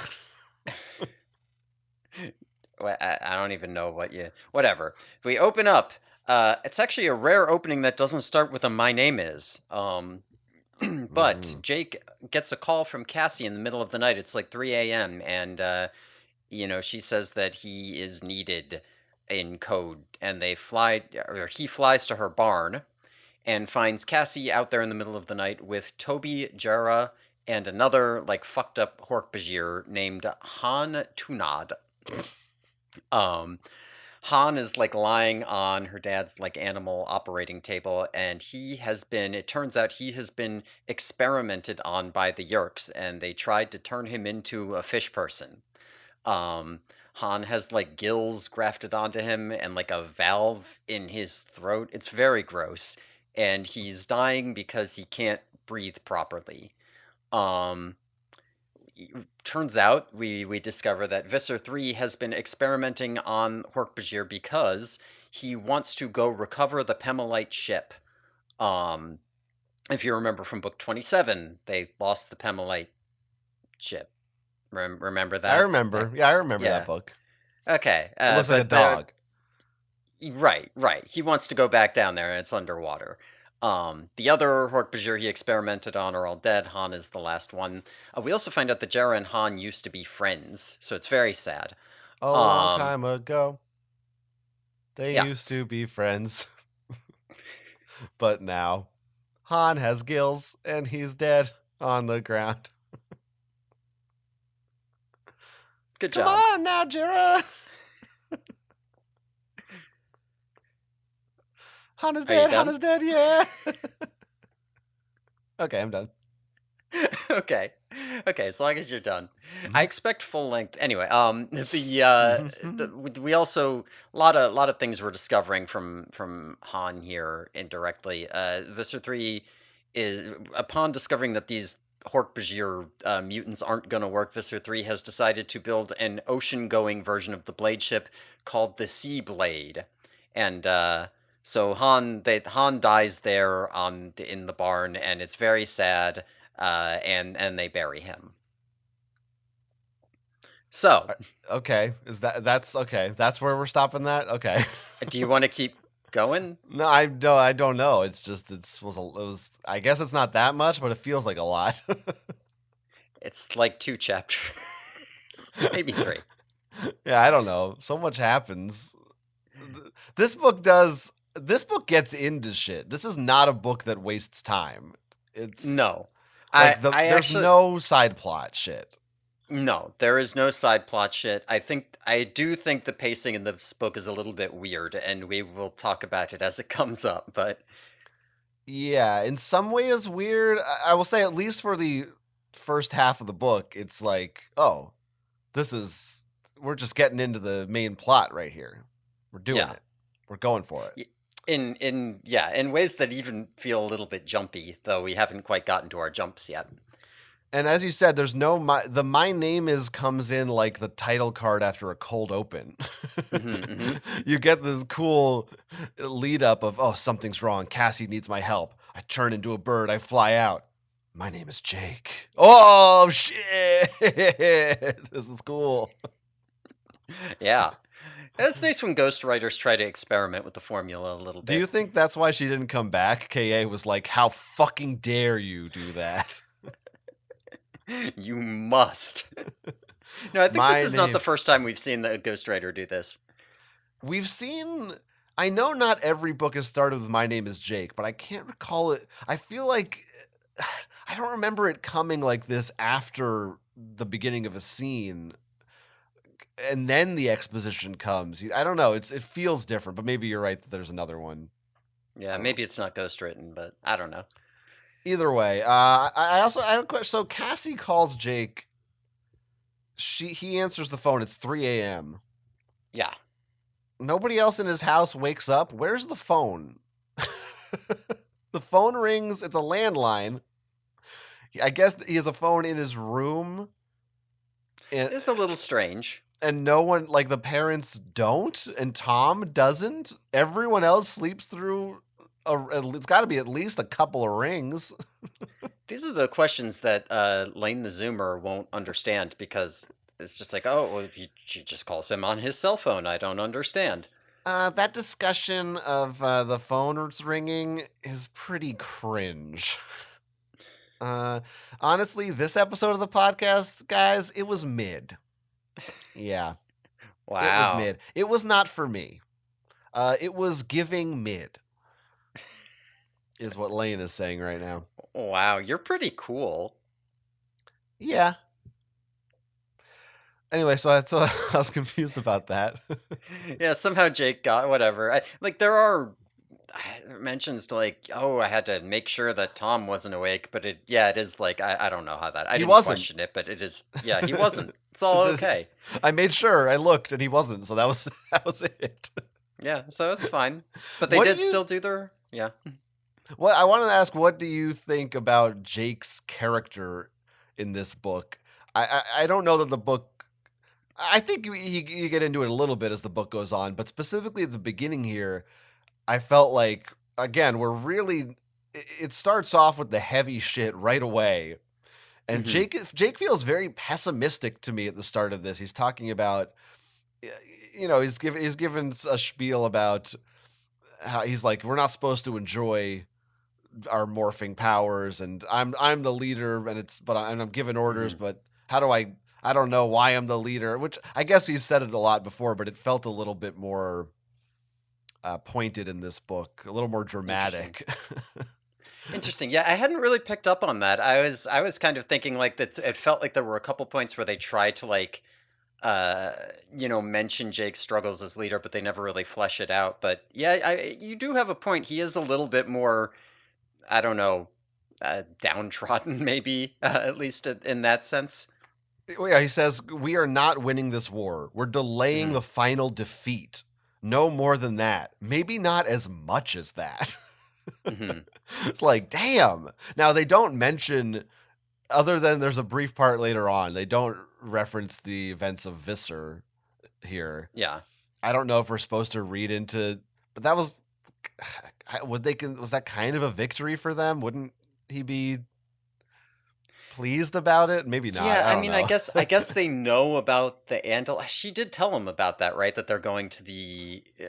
S1: I don't even know what you. Whatever. We open up. It's actually a rare opening that doesn't start with a "My name is." But
S2: Mhm.
S1: Jake gets a call from Cassie in the middle of the night. It's like 3 a.m. and she says that he is needed in code, and they fly, or he flies to her barn and finds Cassie out there in the middle of the night with Toby, Jera, and another like fucked up Hork-Bajir named Han Tunad. Um, Han is like lying on her dad's like animal operating table, and it turns out he has been experimented on by the Yerks, and they tried to turn him into a fish person. Um, Han has like gills grafted onto him and like a valve in his throat. It's very gross, and he's dying because he can't breathe properly. Um, Turns out we discover that Visser 3 has been experimenting on Hork-Bajir because he wants to go recover the Pemelite ship. Um, if you remember from book 27, they lost the Pemelite ship. Remember
S2: I
S1: that?
S2: remember. Yeah, I remember that
S1: Yeah.
S2: book.
S1: Okay.
S2: It looks like a
S1: But they're
S2: dog.
S1: right. He wants to go back down there, and it's underwater. The other Hork-Bajir he experimented on are all dead. Han is the last one. We also find out that Jera and Han used to be friends, so it's very sad.
S2: A long
S1: Um,
S2: time ago, they
S1: yeah,
S2: used to be friends. But now, Han has gills and he's dead on the ground.
S1: good
S2: Come
S1: job.
S2: on now, Jira. Han is
S1: Are you
S2: dead. Han
S1: done?
S2: is dead. Yeah. Okay, I'm done.
S1: Okay. Okay, as long as you're done. I
S2: Mhm.
S1: expect full length. Anyway, we also lot of things we're discovering from Han here indirectly. Visser 3 is upon discovering that these Hork-Bajir mutants aren't going to work, Visser 3 has decided to build an ocean-going version of the blade ship called the Sea Blade. And so Han dies there in the barn, and it's very sad, and they bury him. So,
S2: Okay, that's okay? That's where we're stopping that. Okay.
S1: do you want to keep going?
S2: No, I don't know. It's just it was. I guess it's not that much, but it feels like a lot.
S1: It's like 2 chapters, maybe 3.
S2: Yeah, I don't know. So much happens. This book does. This book gets into shit. This is not a book that wastes time. It's
S1: No.
S2: like
S1: I
S2: there's
S1: actually
S2: no side plot shit.
S1: no, there is no side plot shit. I do think the pacing in this book is a little bit weird, and we will talk about it as it comes up, but
S2: Yeah, in some ways weird. I will say at least for the first half of the book, it's like, oh, this is we're just getting into the main plot right here. We're doing
S1: yeah.
S2: it. We're going for it.
S1: Y- in ways that even feel a little bit jumpy, though we haven't quite gotten to our jumps yet.
S2: And as you said, there's no my name is comes in like the title card after a cold open.
S1: Hmm.
S2: You get this cool lead up of, oh, something's wrong. Cassie needs my help. I turn into a bird. I fly out. My name is Jake. Oh shit! This is cool.
S1: Yeah. It's nice when ghostwriters try to experiment with the formula a little
S2: Do you
S1: bit.
S2: think that's why she didn't come back? KA was like, "How fucking dare you do that?"
S1: You must. No, I think this
S2: My
S1: is not the
S2: name.
S1: first time we've seen the ghostwriter do this.
S2: We've seen. I know not every book has started with "My name is Jake," but I can't recall it. I feel like I don't remember it coming like this after the beginning of a scene, and then the exposition comes. I don't know. It feels different, but maybe you're right that there's another one. I
S1: Yeah,
S2: don't know.
S1: maybe it's not ghostwritten, but I don't know.
S2: Either way, I have a question. So Cassie calls Jake. He answers the phone. It's 3 a.m.
S1: Yeah.
S2: Nobody else in his house wakes up. Where's the phone? The phone rings. It's a landline. I guess he has a phone in his room, and
S1: It's a little strange.
S2: no one, like the parents don't, and Tom doesn't. Everyone else sleeps through. It's got to be at least a couple of rings.
S1: These are the questions that Lane the Zoomer won't understand because it's just like, oh, well, she just calls him on his cell phone. I don't understand.
S2: That discussion of the phone's ringing is pretty cringe. Honestly, this episode of the podcast, guys, it was mid. Yeah, it was
S1: Wow.
S2: mid. It was not for me. It was giving mid, is what Lane is saying right now.
S1: Wow, you're pretty cool.
S2: Yeah. Anyway, so I was confused about that.
S1: Yeah, somehow Jake got whatever. Like there are mentions to like, oh, I had to make sure that Tom wasn't awake, but it is like I don't know how that. I
S2: He
S1: didn't
S2: wasn't.
S1: question it, but it is yeah, he wasn't. It's all okay.
S2: I made sure I looked, and he wasn't. So that was it.
S1: Yeah, so it's fine. But they
S2: What do
S1: did
S2: you?
S1: still do their yeah.
S2: What I want to ask, what do you think about Jake's character in this book? I don't know that the book. I think you get into it a little bit as the book goes on, but specifically at the beginning here, I felt like again we're really. It starts off with the heavy shit right away, and
S1: Hmm.
S2: Jake feels very pessimistic to me at the start of this. He's talking about, he's given a spiel about how he's like, we're not supposed to enjoy our morphing powers, and I'm the leader, and I'm giving orders,
S1: Hmm.
S2: but how do I don't know why I'm the leader, which I guess he's said it a lot before, but it felt a little bit more pointed in this book, a little more
S1: Interesting.
S2: dramatic.
S1: Interesting. Yeah, I hadn't really picked up on that. I was kind of thinking like that it felt like there were a couple points where they tried to like uh mention Jake's struggles as leader, but they never really flesh it out. But yeah, you do have a point. He is a little bit more, I don't know, downtrodden maybe, at least in that sense.
S2: Yeah, he says, we are not winning this war. We're delaying
S1: Hmm.
S2: the final defeat. No more than that. Maybe not as much as that.
S1: Hmm.
S2: It's like, damn. Now, they don't mention, other than there's a brief part later on, they don't reference the events of Visser here.
S1: Yeah.
S2: I don't know if we're supposed to read into, but that was, was that kind of a victory for them? Wouldn't he be pleased about it. Maybe not.
S1: Yeah,
S2: I
S1: I
S2: don't
S1: mean,
S2: know.
S1: I guess they know about the Andal. She did tell them about that, right? That they're going to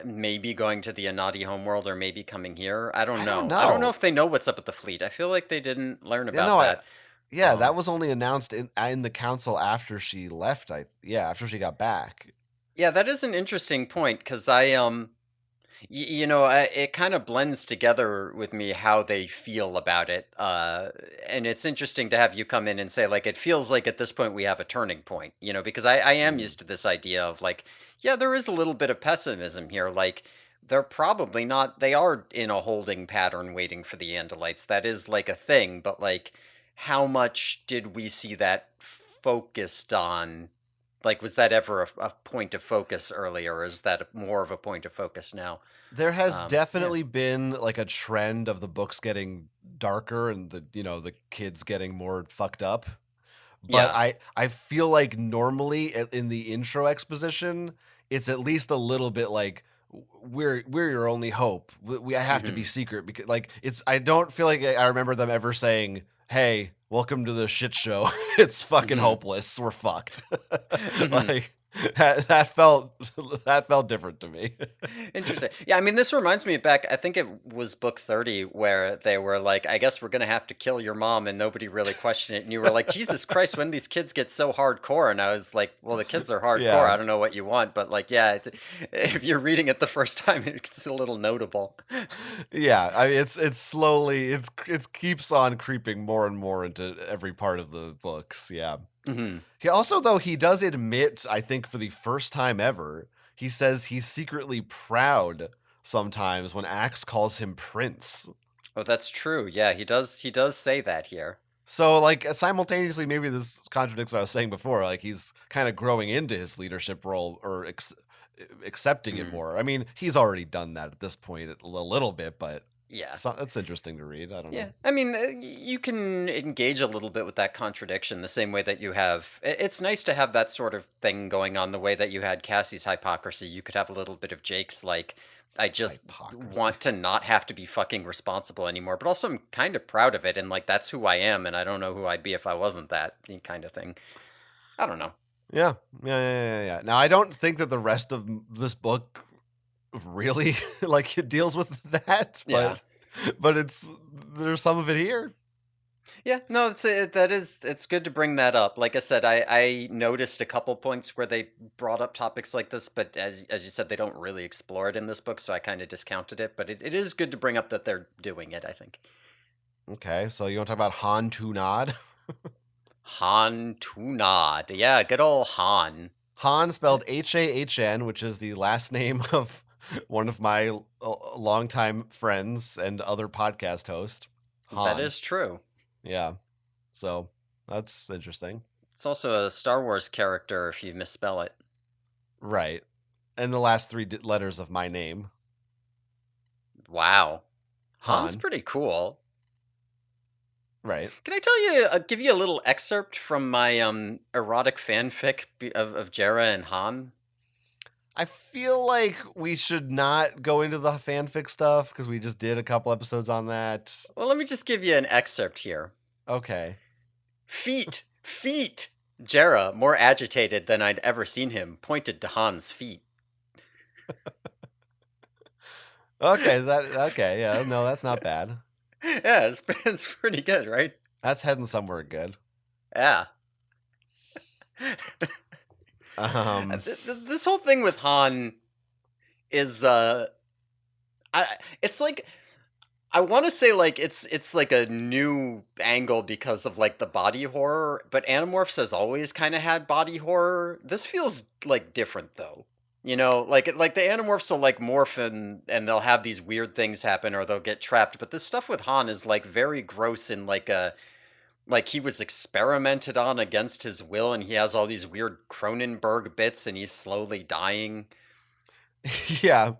S1: maybe going to the Anati homeworld or maybe coming here. I don't
S2: I don't
S1: know. I don't know
S2: know.
S1: if they know what's up with the fleet. I feel like they didn't learn
S2: Yeah,
S1: about
S2: no,
S1: that.
S2: yeah, that was only announced in the council after she left. After she got back.
S1: Yeah, that is an interesting point because it kind of blends together with me how they feel about it. And it's interesting to have you come in and say, like, it feels like at this point we have a turning point, because I am
S2: Mm.
S1: used to this idea of, like, yeah, there is a little bit of pessimism here. Like, they're probably not, they are in a holding pattern waiting for the Andalites. That is, like, a thing. But, like, how much did we see that focused on? Like, was that ever a point of focus earlier, or is that more of a point of focus now?
S2: There has
S1: Yeah.
S2: definitely been like a trend of the books getting darker and the kids getting more fucked up. But
S1: Yeah.
S2: I feel like normally in the intro exposition, it's at least a little bit like we're your only hope. We have to be
S1: Mhm.
S2: secret because like it's I don't feel like I remember them ever saying, "Hey, welcome to the shit show. It's fucking
S1: Mhm.
S2: hopeless. We're fucked."
S1: Mhm.
S2: Like that felt different to me.
S1: Interesting. Yeah, I mean, this reminds me back, I think it was book 30 where they were like, I guess we're going to have to kill your mom, and nobody really questioned it. And you were like, Jesus Christ, when these kids get so hardcore? And I was like, well, the kids are hardcore.
S2: Yeah.
S1: I don't know what you want. But, like, yeah, if you're reading it the first time, it's a little notable.
S2: Yeah, I mean, it's slowly it keeps on creeping more and more into every part of the books. Yeah.
S1: Hmm.
S2: He also, though, he does admit, I think for the first time ever, he says he's secretly proud sometimes when Axe calls him Prince.
S1: Oh, that's true. Yeah, he does say that here.
S2: So, like, simultaneously, maybe this contradicts what I was saying before. Like, he's kind of growing into his leadership role or accepting it
S1: Mhm.
S2: more. I mean, he's already done that at this point a little bit, but
S1: Yeah.
S2: it's interesting to read. I don't know.
S1: Yeah, I mean, you can engage a little bit with that contradiction the same way that you have. It's nice to have that sort of thing going on the way that you had Cassie's hypocrisy. You could have a little bit of Jake's, like, I just
S2: Hypocrisy.
S1: want to not have to be fucking responsible anymore, but also I'm kind of proud of it, and, like, that's who I am, and I don't know who I'd be if I wasn't that kind of thing. I don't know.
S2: Yeah, yeah. Now, I don't think that the rest of this book really like it deals with that,
S1: Yeah.
S2: but there's some of it here.
S1: Yeah, no, it's good to bring that up. Like I said, I noticed a couple points where they brought up topics like this, but as you said, they don't really explore it in this book, so I kind of discounted it. But it is good to bring up that they're doing it, I think.
S2: Okay, so you want to talk about Han Tunad?
S1: Han Tunad. Yeah, good old Han.
S2: Han spelled Hahn, which is the last name of one of my longtime friends and other podcast host.
S1: That
S2: Han.
S1: is true.
S2: Yeah. So that's interesting.
S1: It's also a Star Wars character if you misspell it.
S2: Right. And the last three letters of my name.
S1: Wow. Han's
S2: Han.
S1: pretty cool.
S2: Right.
S1: Can I tell you, give you a little excerpt from my erotic fanfic of Jera and Han?
S2: I feel like we should not go into the fanfic stuff because we just did a couple episodes on that.
S1: Well, let me just give you an excerpt here.
S2: Okay.
S1: Feet! Feet! Jera, more agitated than I'd ever seen him, pointed to Han's feet.
S2: Okay, yeah, no, that's not bad.
S1: Yeah, it's pretty good, right?
S2: That's heading somewhere good.
S1: Yeah.
S2: Um,
S1: This whole thing with Han is it's like, I want to say, like, it's like a new angle because of, like, the body horror, but Animorphs has always kind of had body horror. This feels like different though. Like the Animorphs will, like, morph and they'll have these weird things happen or they'll get trapped, but this stuff with Han is, like, very gross in, like he was experimented on against his will and he has all these weird Cronenberg bits and he's slowly dying.
S2: yeah,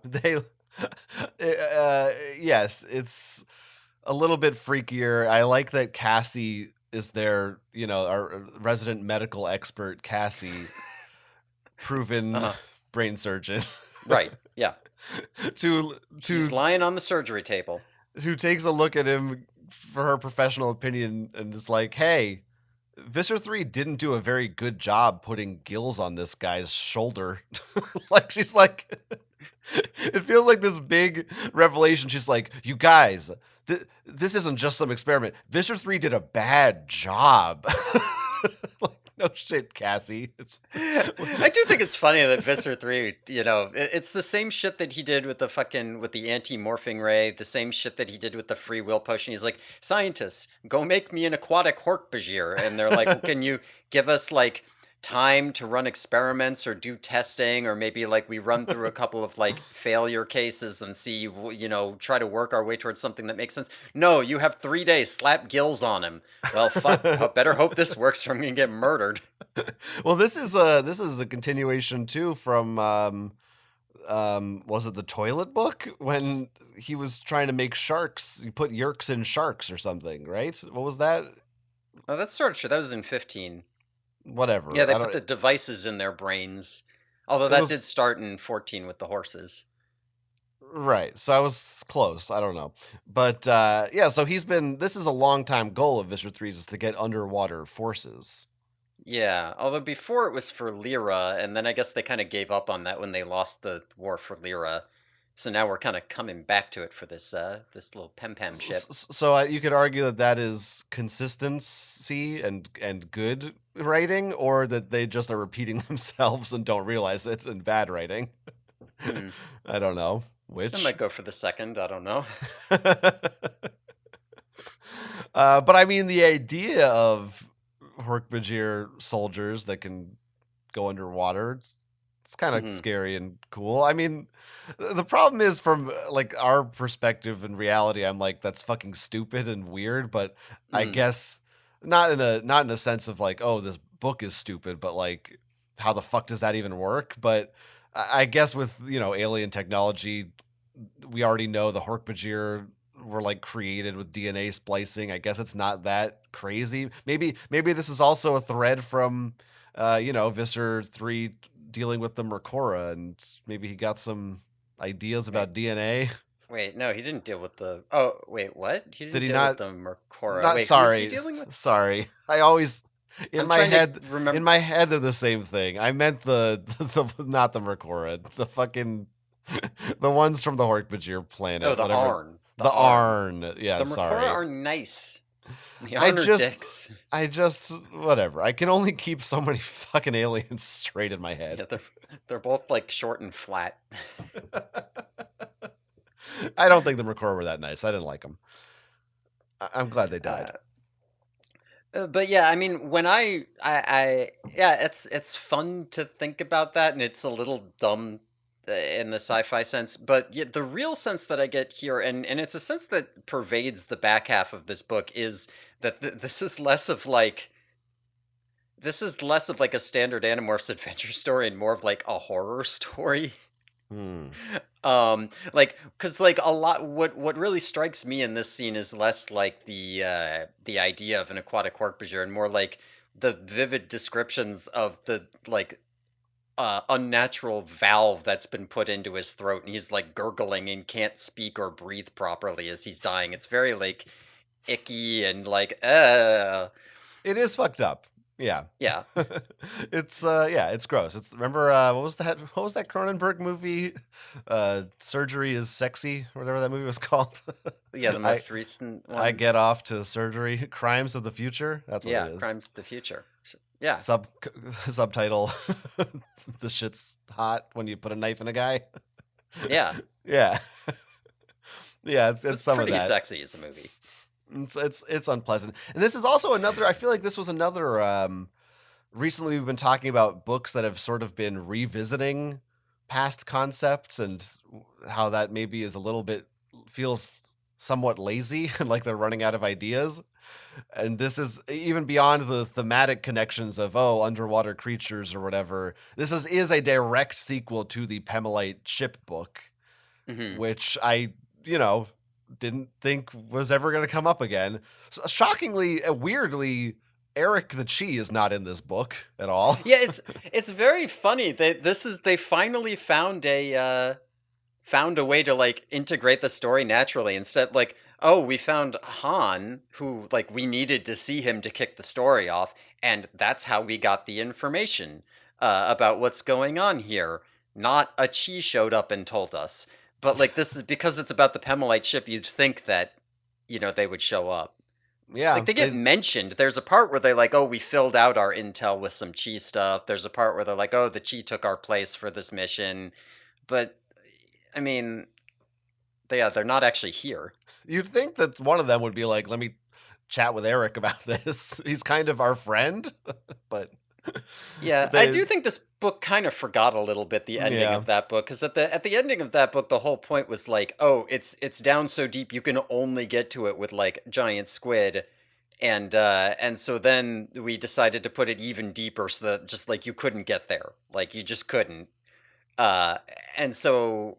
S2: yes, it's a little bit freakier. I like that Cassie is there, our resident medical expert, Cassie, proven
S1: Uh-huh.
S2: brain surgeon.
S1: Right. Yeah.
S2: to
S1: He's lying on the surgery table.
S2: who takes a look at him for her professional opinion and is like, "Hey, Visser 3 didn't do a very good job putting gills on this guy's shoulder. Like, she's like, it feels like this big revelation. She's like, you guys, this isn't just some experiment. Visser 3 did a bad job. Like, no shit, Cassie.
S1: I do think it's funny that Visser 3, it's the same shit that he did with the anti-morphing ray, the same shit that he did with the free will potion. He's like, scientists, go make me an aquatic Hork-Bajir. And they're like, well, can you give us like time to run experiments or do testing, or maybe like we run through a couple of like failure cases and see, try to work our way towards something that makes sense. No, you have 3 days, slap gills on him. Well, fuck, I better hope this works or I'm gonna get murdered.
S2: Well, this is a continuation too from was it the toilet book when he was trying to make sharks? He put yerks in sharks or something, right? What was that?
S1: Oh, that's sort of true. That was in 15.
S2: Whatever.
S1: Yeah, they put the devices in their brains. Although that did start in 14 with the horses.
S2: Right. So I was close. I don't know. But yeah, so this is a long time goal of Visser 3's is to get underwater forces.
S1: Yeah, although before it was for Lyra, and then I guess they kind of gave up on that when they lost the war for Lyra. So now we're kind of coming back to it for this little Pem ship.
S2: So you could argue that is consistency and good writing, or that they just are repeating themselves and don't realize it, and bad writing. I don't know which.
S1: I might go for the second. I don't know.
S2: But I mean, the idea of Hork-Bajir soldiers that can go underwater, it's kind of scary and cool. I mean, the problem is from like our perspective in reality, I'm like, that's fucking stupid and weird. But I guess not in a sense of like, oh, this book is stupid, but like, how the fuck does that even work? But I guess with alien technology, we already know the Hork-Bajir were like created with DNA splicing. I guess it's not that crazy. Maybe this is also a thread from Visser 3 dealing with the Mercora, and maybe he got some ideas about DNA.
S1: Wait, no, he didn't deal with the. Oh, wait, what? He didn't
S2: Did he
S1: deal
S2: not?
S1: With the Mercora.
S2: Not
S1: Wait,
S2: sorry.
S1: Who is he dealing with?
S2: Sorry, I always in my head.
S1: Remember...
S2: In my head, they're the same thing. I meant the not the Mercora, the fucking the ones from the Hork-Bajir planet.
S1: Oh, the Arn.
S2: The Arn. Yeah,
S1: the
S2: sorry.
S1: Mercora are nice. The Arn are dicks.
S2: I just whatever. I can only keep so many fucking aliens straight in my head.
S1: Yeah, they're both like short and flat.
S2: I don't think the Mercora were that nice. I didn't like them. I'm glad they died.
S1: But yeah, I mean, when it's fun to think about that, and it's a little dumb in the sci-fi sense, but yet the real sense that I get here, and it's a sense that pervades the back half of this book, is that this is less of like a standard Animorphs adventure story and more of like a horror story. Like, because like a lot, what really strikes me in this scene is less like the idea of an aquatic Hork-Bajir and more like the vivid descriptions of the like unnatural valve that's been put into his throat, and he's like gurgling and can't speak or breathe properly as he's dying. It's very like icky and like it
S2: is fucked up. Yeah. It's it's gross. It's remember what was that Cronenberg movie? Surgery is Sexy, or whatever that movie was called.
S1: Yeah, the most recent one.
S2: I Get Off to Surgery. Crimes of the Future. That's what it is.
S1: Crimes of the Future. Yeah.
S2: Subtitle this shit's hot when you put a knife in a guy.
S1: Yeah.
S2: Yeah. Yeah, it's some of that.
S1: Pretty sexy as a movie.
S2: It's unpleasant. And this is also another, I feel like this was another recently we've been talking about books that have sort of been revisiting past concepts and how that maybe is a little bit feels somewhat lazy and like they're running out of ideas. And this is even beyond the thematic connections of underwater creatures or whatever. This is a direct sequel to the Pemelite ship book, which I didn't think was ever going to come up again. So, shockingly, weirdly, Eric the Chi is not in this book at all.
S1: Yeah, it's very funny. They finally found a way to like integrate the story naturally instead. Like, oh, we found Han, who like we needed to see him to kick the story off, and that's how we got the information about what's going on here. Not a Chi showed up and told us. But like this is because it's about the Pemelite ship, you'd think that, they would show up.
S2: Yeah,
S1: Like they get mentioned. There's a part where they like, oh, we filled out our intel with some Chi stuff. There's a part where they're like, oh, the Chi took our place for this mission. But I mean, they're not actually here.
S2: You'd think that one of them would be like, let me chat with Eric about this. He's kind of our friend, but
S1: yeah, I do think this book kind of forgot a little bit the ending of that book, because at the ending of that book, the whole point was like, oh, it's down so deep you can only get to it with like giant squid, and so then we decided to put it even deeper so that just like you couldn't get there, like you just couldn't, uh, and so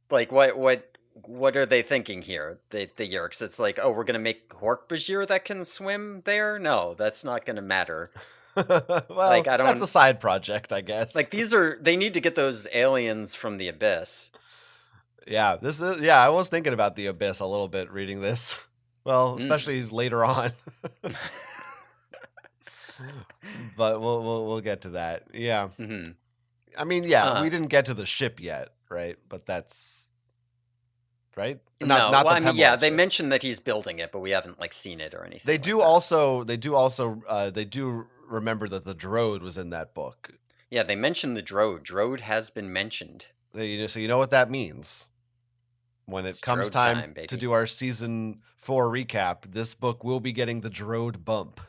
S1: like what are they thinking here? The Yerks. It's like, oh, we're gonna make Hork-Bajir that can swim there? No, that's not gonna matter.
S2: Well,
S1: like I don't.
S2: That's a side project, I guess.
S1: Like they need to get those aliens from the abyss.
S2: Yeah, I was thinking about the abyss a little bit reading this. Well, especially later on. But we'll get to that. Yeah.
S1: Mm-hmm.
S2: I mean, yeah, we didn't get to the ship yet, right? But that's right. Not
S1: well,
S2: the Pemelite ship.
S1: They mentioned that he's building it, but we haven't like seen it or anything.
S2: They do also remember that the Drode was in that book.
S1: Yeah, they mentioned the Drode. Drode has been mentioned.
S2: So you know what that means. When it comes time to do our season 4 recap, this book will be getting the Drode bump.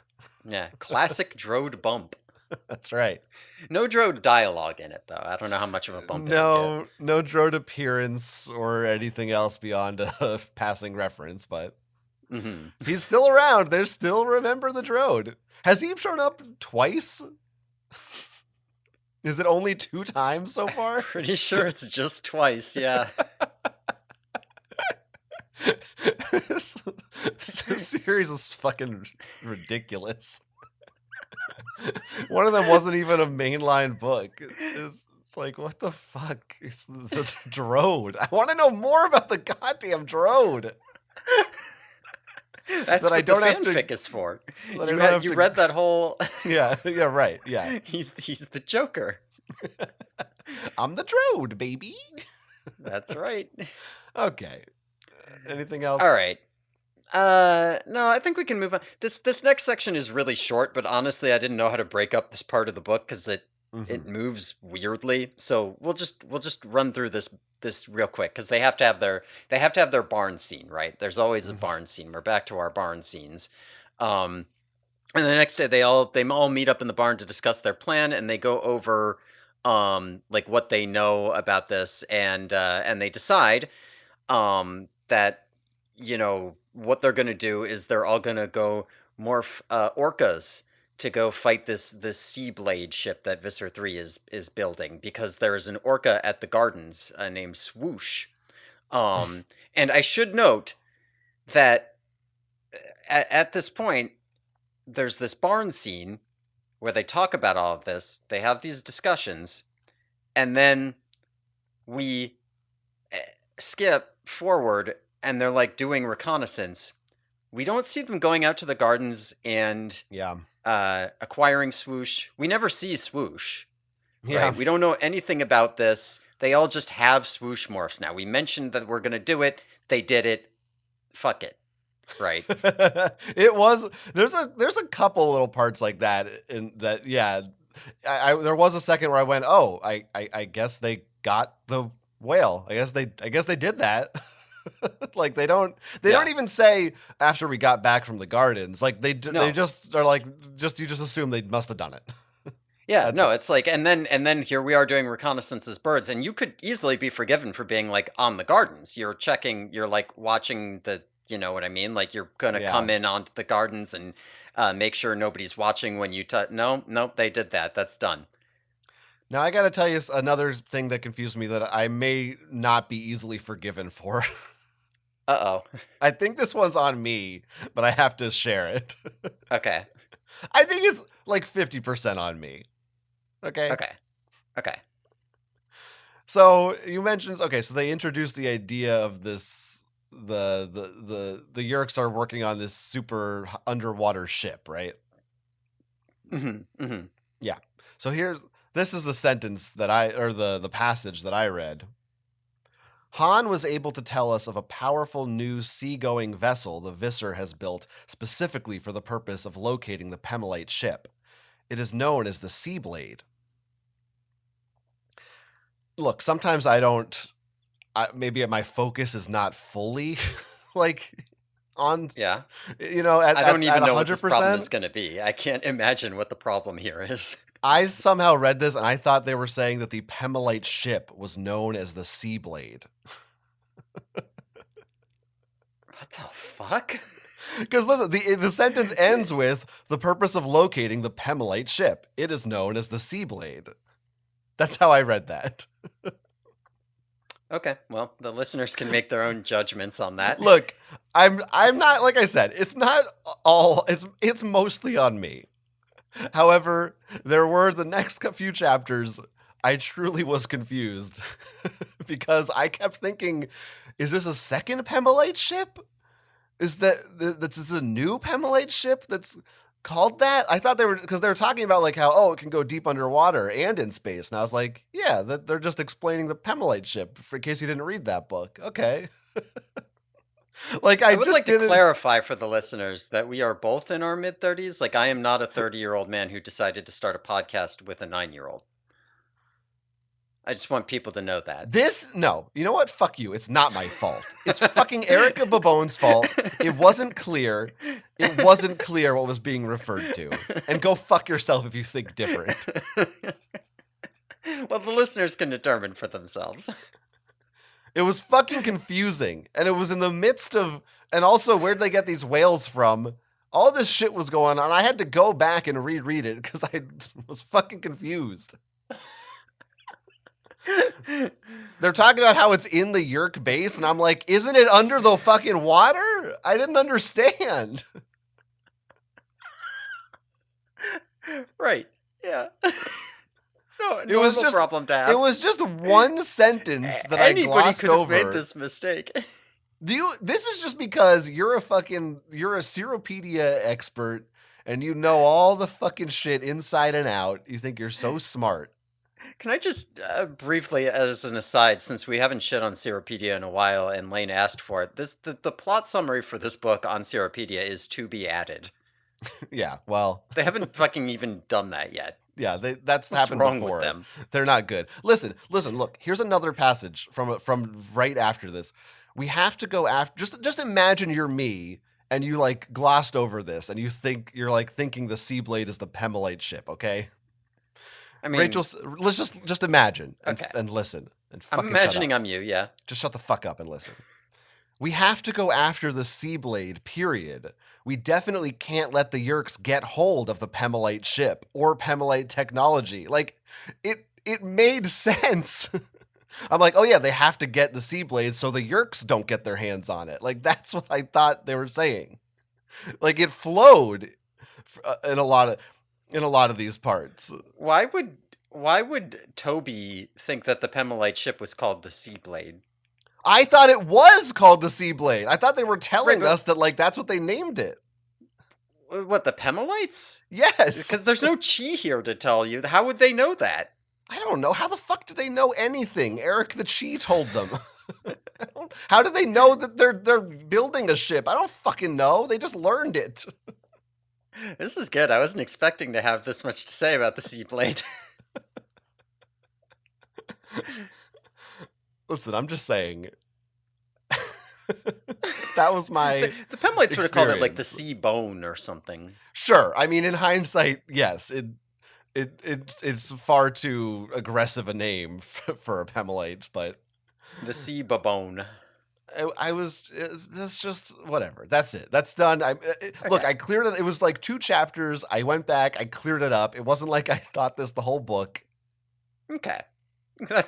S1: Yeah, classic Drode bump.
S2: That's right.
S1: No Drode dialogue in it, though. I don't know how much of a bump.
S2: No Drode appearance or anything else beyond a passing reference, but he's still around. They still remember the Drode. Has he shown up twice? Is it only 2 times so far?
S1: Pretty sure it's just twice, yeah.
S2: This series is fucking ridiculous. One of them wasn't even a mainline book. It's like, what the fuck? It's the Drode. I want to know more about the goddamn Drode.
S1: That's what the fanfic is for. You read that whole...
S2: yeah, right, yeah.
S1: He's the Joker.
S2: I'm the Drode, baby.
S1: That's right.
S2: Okay. Anything else?
S1: All right. No, I think we can move on. This next section is really short, but honestly, I didn't know how to break up this part of the book because it moves weirdly. So we'll just run through this real quick because they have to have their barn scene, right? There's always a barn scene. We're back to our barn scenes. And the next day they all meet up in the barn to discuss their plan, and they go over like what they know about this, and they decide that what they're going to do is they're all going to go morph orcas to go fight this sea blade ship that Visser 3 is building, because there is an orca at the gardens named Swoosh. And I should note that at this point there's this barn scene where they talk about all of this, they have these discussions, and then we skip forward and they're like doing reconnaissance. We don't see them going out to the gardens and acquiring Swoosh. We never see Swoosh.
S2: Yeah.
S1: Right? We don't know anything about this. They all just have Swoosh morphs now. We mentioned that we're gonna do it. They did it. Fuck it. Right.
S2: It was there's a couple little parts like that in that. Yeah. There was a second where I went, oh, I guess they got the whale. I guess they did that. Like they don't even say after we got back from the gardens. Like they just are like, you just assume they must have done it.
S1: Yeah, no, it's like, and then here we are doing reconnaissance as birds, and you could easily be forgiven for being like on the gardens. You're checking, you're like watching the, you know what I mean? Like you're gonna come in onto the gardens and make sure nobody's watching when you nope, they did that. That's done.
S2: Now I gotta tell you another thing that confused me that I may not be easily forgiven for.
S1: Uh-oh.
S2: I think this one's on me, but I have to share it.
S1: Okay.
S2: I think it's like 50% on me. Okay?
S1: Okay.
S2: So you mentioned, so they introduced the idea of this, the Yeerks are working on this super underwater ship, right? Yeah. So this is the sentence that the passage that I read. Han was able to tell us of a powerful new seagoing vessel the Visser has built specifically for the purpose of locating the Pemelite ship. It is known as the Seablade. Look, sometimes maybe my focus is not fully on,
S1: yeah.
S2: At
S1: I don't even know
S2: 100%.
S1: what this problem is going to be. I can't imagine what the problem here is.
S2: I somehow read this and I thought they were saying that the Pemelite ship was known as the Seablade.
S1: What the fuck?
S2: Because listen, the sentence ends with the purpose of locating the Pemelite ship. It is known as the Seablade. That's how I read that.
S1: Okay, well, the listeners can make their own judgments on that.
S2: Look, I'm not, like I said, it's not all, it's mostly on me. However, there were the next few chapters, I truly was confused because I kept thinking, is this a second Pemelite ship? Is this a new Pemelite ship that's called that? I thought they were talking about like how, it can go deep underwater and in space. And I was like, yeah, they're just explaining the Pemelite ship in case you didn't read that book. Okay.
S1: I would like to clarify for the listeners that we are both in our mid-30s. Like, I am not a 30-year-old man who decided to start a podcast with a 9-year-old. I just want people to know that.
S2: No. You know what? Fuck you. It's not my fault. It's fucking Erica Babone's fault. It wasn't clear. It wasn't clear what was being referred to. And go fuck yourself if you think different.
S1: Well, the listeners can determine for themselves.
S2: It was fucking confusing. And it was in the midst of... And also, where'd they get these whales from? All this shit was going on. I had to go back and reread it because I was fucking confused. They're talking about how it's in the Yerk base, and I'm like, isn't it under the fucking water? I didn't understand.
S1: Right. Yeah. No,
S2: it was just
S1: problem to have.
S2: It was just one sentence that I glossed over.
S1: Anybody could have made this mistake.
S2: This is just because you're a Seropedia expert and you know all the fucking shit inside and out. You think you're so smart.
S1: Can I just briefly, as an aside, since we haven't shit on Seropedia in a while and Lane asked for it, the plot summary for this book on Seropedia is to be added.
S2: Yeah, well...
S1: They haven't fucking even done that yet.
S2: Yeah, that's happened
S1: wrong
S2: before.
S1: With them?
S2: They're not good. Listen, look, here's another passage from right after this. We have to go after... Just imagine you're me, and you, like, glossed over this, and you're, like, thinking the Seablade is the Pemelite ship, okay?
S1: I mean,
S2: Rachel, let's just imagine
S1: and
S2: listen. And
S1: I'm imagining I'm you, yeah.
S2: Just shut the fuck up and listen. We have to go after the Seablade, period. We definitely can't let the Yerks get hold of the Pemelite ship or Pemelite technology. Like, it made sense. I'm like, oh yeah, they have to get the Seablade so the Yerks don't get their hands on it. Like, that's what I thought they were saying. Like, it flowed in a lot of these parts.
S1: Why would Toby think that the Pemelite ship was called the Seablade?
S2: I thought it was called the Seablade. I thought they were telling us that, like, that's what they named it.
S1: What, the Pemelites?
S2: Yes.
S1: Because there's no Chi here to tell you. How would they know that?
S2: I don't know. How the fuck do they know anything? Eric the Chi told them. How do they know that they're building a ship? I don't fucking know. They just learned it.
S1: This is good. I wasn't expecting to have this much to say about the Seablade.
S2: Listen, I'm just saying. That was my
S1: the Pemelites would have called it like the Sea Bone or something.
S2: Sure. I mean, in hindsight, yes, it's far too aggressive a name for a Pemelite, but
S1: the Sea Babone.
S2: It's just whatever. That's it. That's done. Look, I cleared it. It was like 2 chapters. I went back. I cleared it up. It wasn't like I thought this the whole book.
S1: Okay.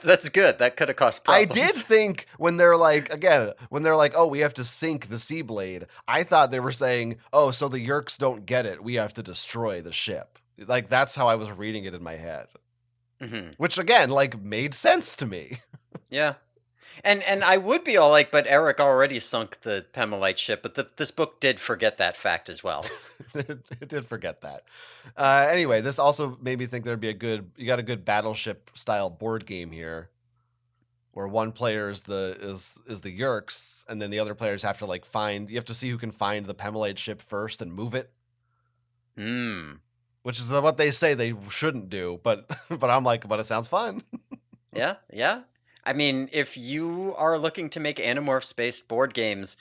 S1: That's good. That could have caused problems.
S2: I did think when they're like, oh, we have to sink the Seablade. I thought they were saying, oh, so the Yerks don't get it. We have to destroy the ship. Like, that's how I was reading it in my head. Mm-hmm. Which, again, like, made sense to me.
S1: Yeah. And I would be all like, but Eric already sunk the Pemelite ship, but this book did forget that fact as well.
S2: It did forget that. Anyway, this also made me think there'd be you got a good battleship style board game here, where one player is the Yerks, and then the other players have to you have to see who can find the Pemelite ship first and move it. Which is what they say they shouldn't do, but I'm like, but it sounds fun.
S1: Yeah, yeah. I mean, if you are looking to make Animorphs-based board games,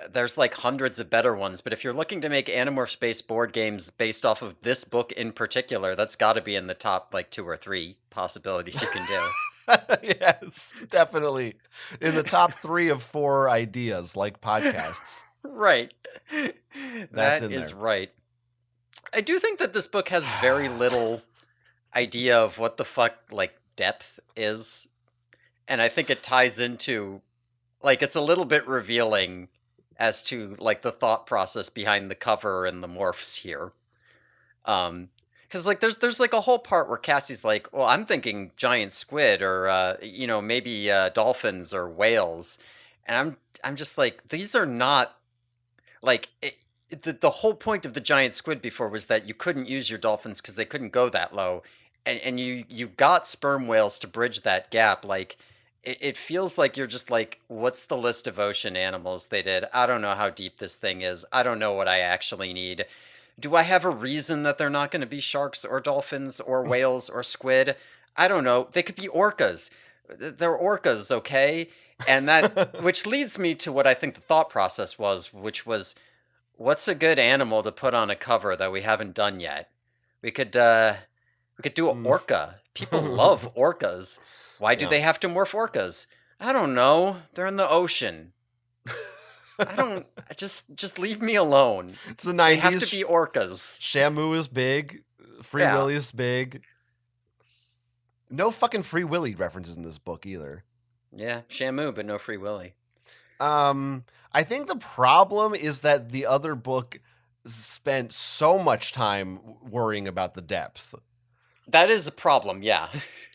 S1: there's like hundreds of better ones, but if you're looking to make Animorphs-based board games based off of this book in particular, that's got to be in the top like 2 or 3 possibilities you can do.
S2: Yes, definitely. In the top 3 of 4 ideas, like podcasts.
S1: Right.
S2: That's
S1: That
S2: in
S1: is
S2: there.
S1: right. I do think that this book has very little idea of what the fuck, like, depth is. And I think it ties into, like, it's a little bit revealing as to, like, the thought process behind the cover and the morphs here. Because, like, there's, like, a whole part where Cassie's like, well, I'm thinking giant squid or, maybe dolphins or whales. And I'm just like, these are not, like, the whole point of the giant squid before was that you couldn't use your dolphins because they couldn't go that low, and you got sperm whales to bridge that gap. Like it feels like you're just like, what's the list of ocean animals they did? I don't know how deep this thing is. I don't know what I actually need. Do I have a reason that they're not going to be sharks or dolphins or whales or squid? I don't know. They could be orcas. They're orcas, okay? And that, which leads me to what I think the thought process was, which was, what's a good animal to put on a cover that we haven't done yet? We could do an orca. People love orcas. Why do
S2: Yeah.
S1: they have to morph orcas? I don't know. They're in the ocean. I don't. Just leave me alone.
S2: It's the 90s.
S1: They have to be orcas.
S2: Shamu is big. Free Willy is big. No fucking Free Willy references in this book either.
S1: Yeah, Shamu, but no Free Willy.
S2: I think the problem is that the other book spent so much time worrying about the depth.
S1: That is a problem, yeah.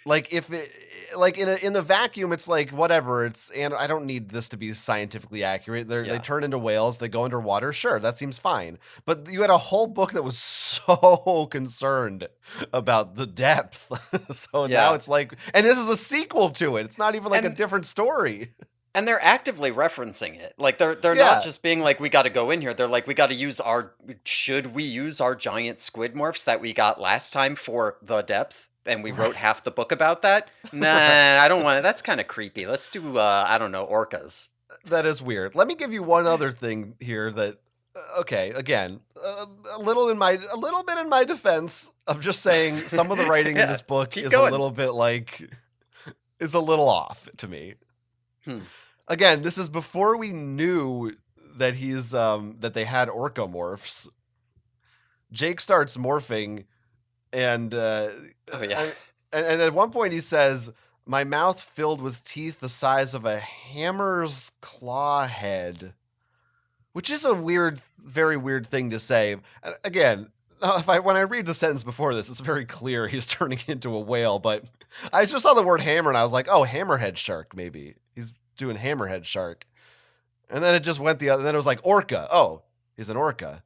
S2: Like if it, like in a vacuum, it's like whatever. And I don't need this to be scientifically accurate. They turn into whales. They go underwater. Sure, that seems fine. But you had a whole book that was so concerned about the depth. So now it's like, and this is a sequel to it. It's not even like a different story.
S1: And they're actively referencing it. Like they're not just being like, we got to go in here. They're like, should we use our giant squid morphs that we got last time for the depth? And we wrote half the book about that. Nah, I don't want it. That's kind of creepy. Let's do, I don't know, orcas.
S2: That is weird. Let me give you one other thing here that, okay, again, a little bit in my defense of just saying some of the writing in this book is a little bit is a little off to me. Again, this is before we knew that that they had orcomorphs. Jake starts morphing. And and at one point he says, "My mouth filled with teeth the size of a hammer's claw head," which is a very weird thing to say. Again, when I read the sentence before this, it's very clear he's turning into a whale. But I just saw the word hammer and I was like, "Oh, hammerhead shark, maybe he's doing hammerhead shark." And then it just went the other. Then it was like orca. Oh, he's an orca.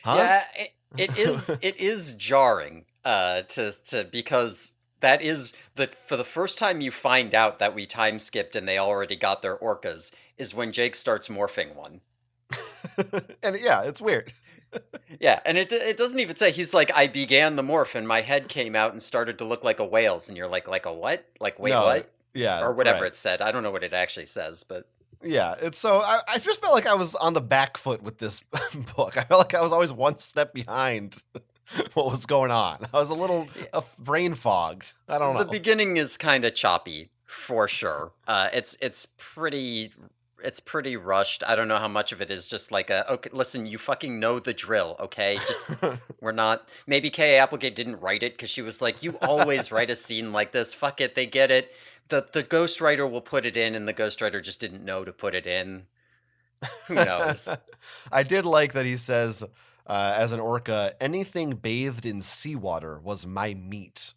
S2: Huh?
S1: Yeah, it is jarring. Because that is for the first time you find out that we time skipped and they already got their orcas is when Jake starts morphing one.
S2: And yeah, it's weird.
S1: Yeah, and it doesn't even say, he's like, I began the morph and my head came out and started to look like a whale's, and you're like a what? Like, wait, what?
S2: Yeah.
S1: Or whatever it said. I don't know what it actually says, but
S2: yeah, it's so I just felt like I was on the back foot with this book. I felt like I was always one step behind what was going on. I was a little brain fogged. I don't know.
S1: The beginning is kind of choppy for sure. It's pretty rushed. I don't know how much of it is just like okay, listen, you fucking know the drill, okay? Just we're not. Maybe K.A. Applegate didn't write it because she was like, you always write a scene like this. Fuck it, they get it. The ghostwriter will put it in, and the ghostwriter just didn't know to put it in. Who knows?
S2: I did like that he says, as an orca, anything bathed in seawater was my meat.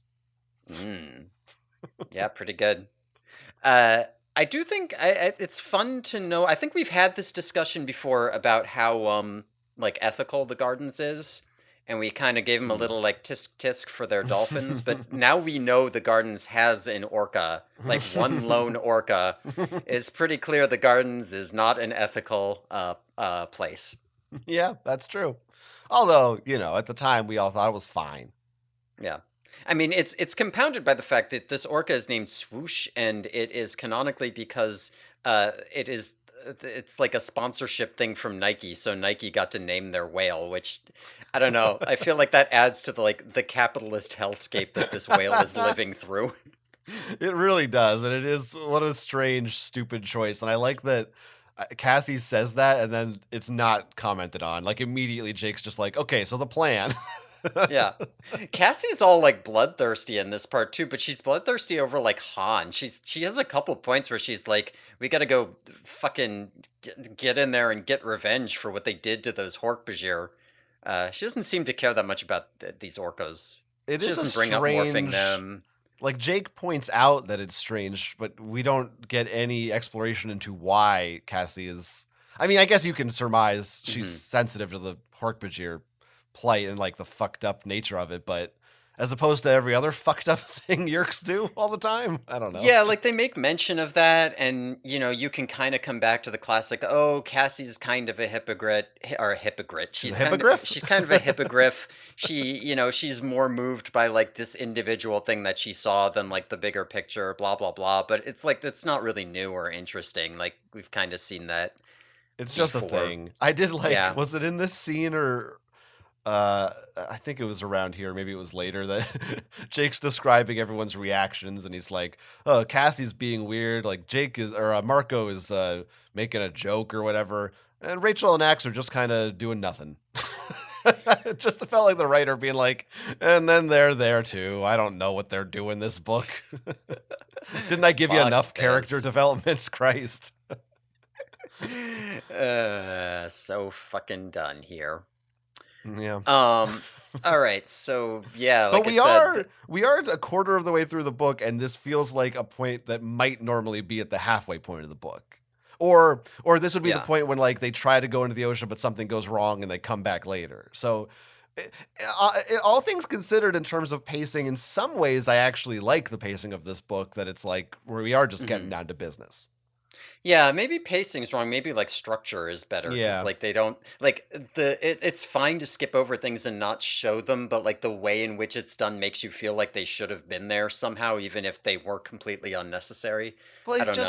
S1: Yeah, pretty good. I I do think it's fun to know. I think we've had this discussion before about how like ethical the Gardens is, and we kind of gave them a
S2: Hmm.
S1: little like tisk tisk for their dolphins. But now we know the Gardens has an orca, like one lone orca. It's pretty clear the Gardens is not an ethical place.
S2: Yeah, that's true. Although, at the time we all thought it was fine.
S1: Yeah. I mean, it's compounded by the fact that this orca is named Swoosh, and it is canonically because it's like a sponsorship thing from Nike, so Nike got to name their whale, which I don't know. I feel like that adds to the capitalist hellscape that this whale is living through.
S2: It really does, and it is what a strange, stupid choice. And I like that Cassie says that, and then it's not commented on. Like immediately, Jake's just like, "Okay, so the plan."
S1: Yeah. Cassie's all like bloodthirsty in this part too, but she's bloodthirsty over like Han. She has a couple points where she's like, we gotta go fucking get in there and get revenge for what they did to those Hork-Bajir. She doesn't seem to care that much about these orcos.
S2: It
S1: She
S2: is a
S1: doesn't bring up morphing
S2: strange.
S1: them.
S2: Like Jake points out that it's strange, but we don't get any exploration into why Cassie is. I mean, I guess you can surmise she's
S1: Hmm.
S2: sensitive to the Hork-Bajir plight and like the fucked up nature of it, but as opposed to every other fucked up thing Yerks do all the time, I don't know.
S1: Yeah, like they make mention of that, and you can kind of come back to the classic. Oh, Cassie's kind of a hypocrite, or a hypocrite.
S2: She's a
S1: She's
S2: hippogriff.
S1: kind of a hippogriff. She's more moved by like this individual thing that she saw than like the bigger picture. Blah blah blah. But it's like that's not really new or interesting. Like we've kind of seen that
S2: It's just a
S1: before.
S2: thing. I did like.
S1: Yeah.
S2: Was it in this scene or I think it was around here, maybe it was later that Jake's describing everyone's reactions and he's like, "Oh, Cassie's being weird, like Jake is or Marco is making a joke or whatever." And Rachel and Axe are just kind of doing nothing. It just felt like the writer being like, and then they're there too. I don't know what they're doing this book. Didn't I give you
S1: Fuck
S2: enough character
S1: this.
S2: development? Christ.
S1: So fucking done here.
S2: Yeah.
S1: All right. So yeah,
S2: But
S1: like I said,
S2: we are a quarter of the way through the book, and this feels like a point that might normally be at the halfway point of the book. Or this would be the
S1: yeah.
S2: point when like they try to go into the ocean, but something goes wrong and they come back later. So all things considered in terms of pacing, in some ways, I actually like the pacing of this book, that it's like where we are just getting
S1: Mhm.
S2: down to business.
S1: Yeah, maybe pacing's wrong. Maybe like structure is better because
S2: Yeah.
S1: like they don't like it's fine to skip over things and not show them, but like the way in which it's done makes you feel like they should have been there somehow, even if they were completely unnecessary.
S2: Well,
S1: I don't know.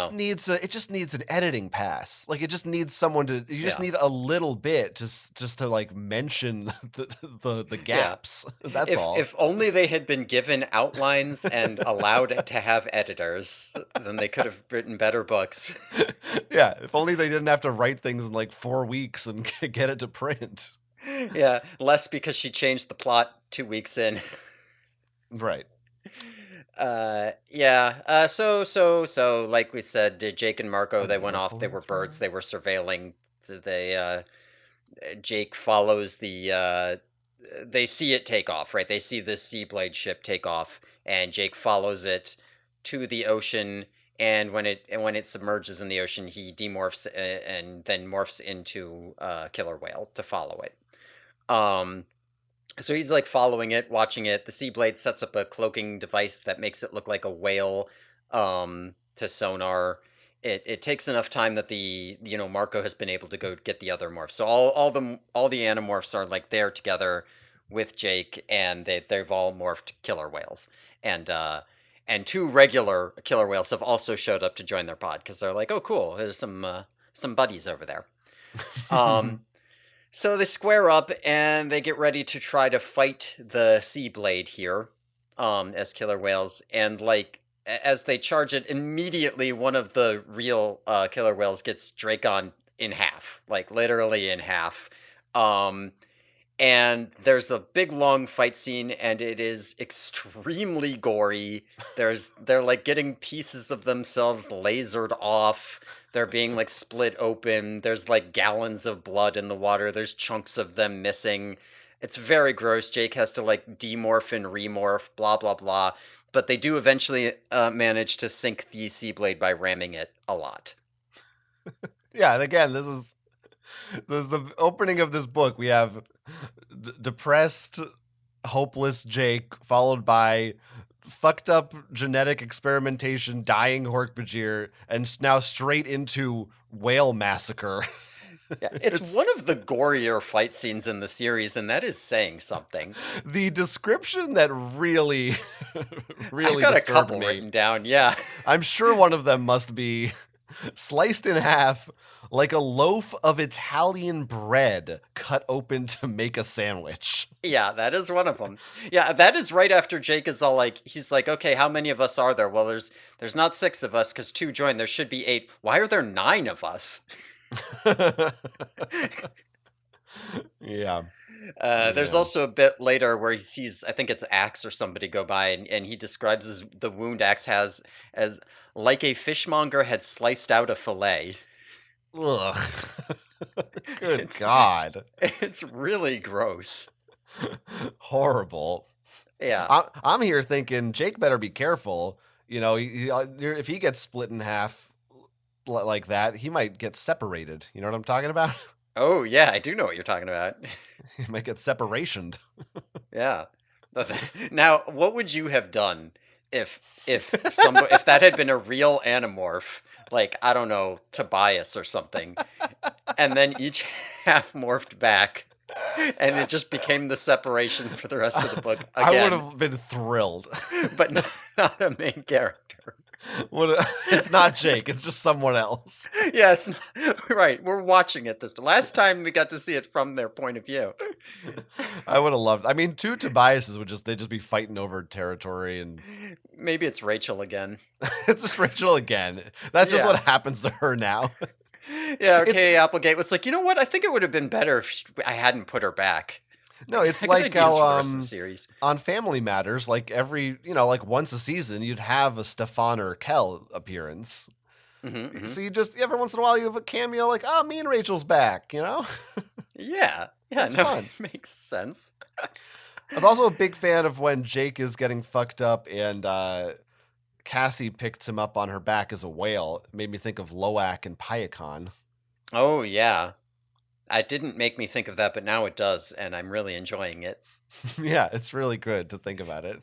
S2: it just needs an editing pass. Like it just needs someone to. You just
S1: Yeah,
S2: need a little bit just to like mention the
S1: yeah.
S2: gaps. That's all.
S1: If only they had been given outlines and allowed to have editors, then they could have written better books.
S2: Yeah, if only they didn't have to write things in like 4 weeks and get it to print.
S1: Yeah, less because she changed the plot 2 weeks in.
S2: Right.
S1: Yeah. So like we said, Jake and Marco,
S2: And
S1: they
S2: they
S1: went
S2: were
S1: off. They were
S2: both
S1: birds.
S2: right.
S1: They were surveilling. They Jake follows they see it take off, right? They see this Seablade ship take off, and Jake follows it to the ocean. And when it submerges in the ocean, he demorphs and then morphs into killer whale to follow it. Um, so he's like following it, watching it. The Seablade sets up a cloaking device that makes it look like a whale to sonar. It takes enough time that the Marco has been able to go get the other morphs. So all the Animorphs are like there together with Jake, and they've all morphed killer whales. And two regular killer whales have also showed up to join their pod because they're like, oh cool, there's some buddies over there. Um, so they square up and they get ready to try to fight the Sea Blade here, as killer whales. And like as they charge it, immediately one of the real killer whales gets Dracon in half, like literally in half. Um, and there's a big long fight scene, and it is extremely gory. They're like getting pieces of themselves lasered off. They're being like split open. There's like gallons of blood in the water. There's chunks of them missing. It's very gross. Jake has to like demorph and remorph, blah blah blah. but they do eventually manage to sink the Sea Blade by ramming it a lot.
S2: Yeah, and again, this is the opening of this book. We have depressed, hopeless Jake, followed by fucked up genetic experimentation, dying Hork-Bajir, and now straight into whale massacre.
S1: Yeah, it's one of the gorier fight scenes in the series, and that is saying something.
S2: The description that really,
S1: I've
S2: really
S1: got a
S2: disturbed
S1: couple
S2: me.
S1: written down, yeah.
S2: I'm sure one of them must be sliced in half like a loaf of Italian bread cut open to make a sandwich.
S1: Yeah, that is one of them. Yeah, that is right after Jake is all like, he's like, okay, how many of us are there? Well, there's not 6 of us because 2 joined. There should be 8. Why are there 9 of us?
S2: Yeah.
S1: There's also a bit later where he sees, I think it's Axe or somebody go by, and he describes the wound Axe has as like a fishmonger had sliced out a fillet.
S2: Ugh. Good God.
S1: It's really gross.
S2: Horrible.
S1: Yeah.
S2: I'm here thinking Jake better be careful. You know, if he gets split in half like that, he might get separated. You know what I'm talking about?
S1: Oh, yeah, I do know what you're talking about.
S2: He might get separationed.
S1: Yeah. Now, what would you have done if that had been a real Animorph, like, I don't know, Tobias or something, and then each half morphed back, and it just became the separation for the rest of the book again.
S2: I would have been thrilled.
S1: But not a main character.
S2: It's not Jake. It's just someone else.
S1: Yeah, it's not, right. We're watching it this last time we got to see it from their point of view.
S2: I would have loved. I mean, 2 Tobiases would just be fighting over territory, and
S1: maybe it's Rachel again.
S2: It's just Rachel again. That's just what happens to her now.
S1: Yeah, okay. Applegate was like, you know what? I think it would have been better if I hadn't put her back.
S2: No, it's like how on Family Matters, like like once a season, you'd have a Stefan or Kel appearance.
S1: Mm-hmm.
S2: So you just every once in a while you have a cameo, like, oh, me and Rachel's back, you know?
S1: Yeah, it's fun. Makes sense.
S2: I was also a big fan of when Jake is getting fucked up and Cassie picked him up on her back as a whale. It made me think of Loak and Pyakon.
S1: Oh yeah. It didn't make me think of that, but now it does, and I'm really enjoying it.
S2: Yeah, it's really good to think about it.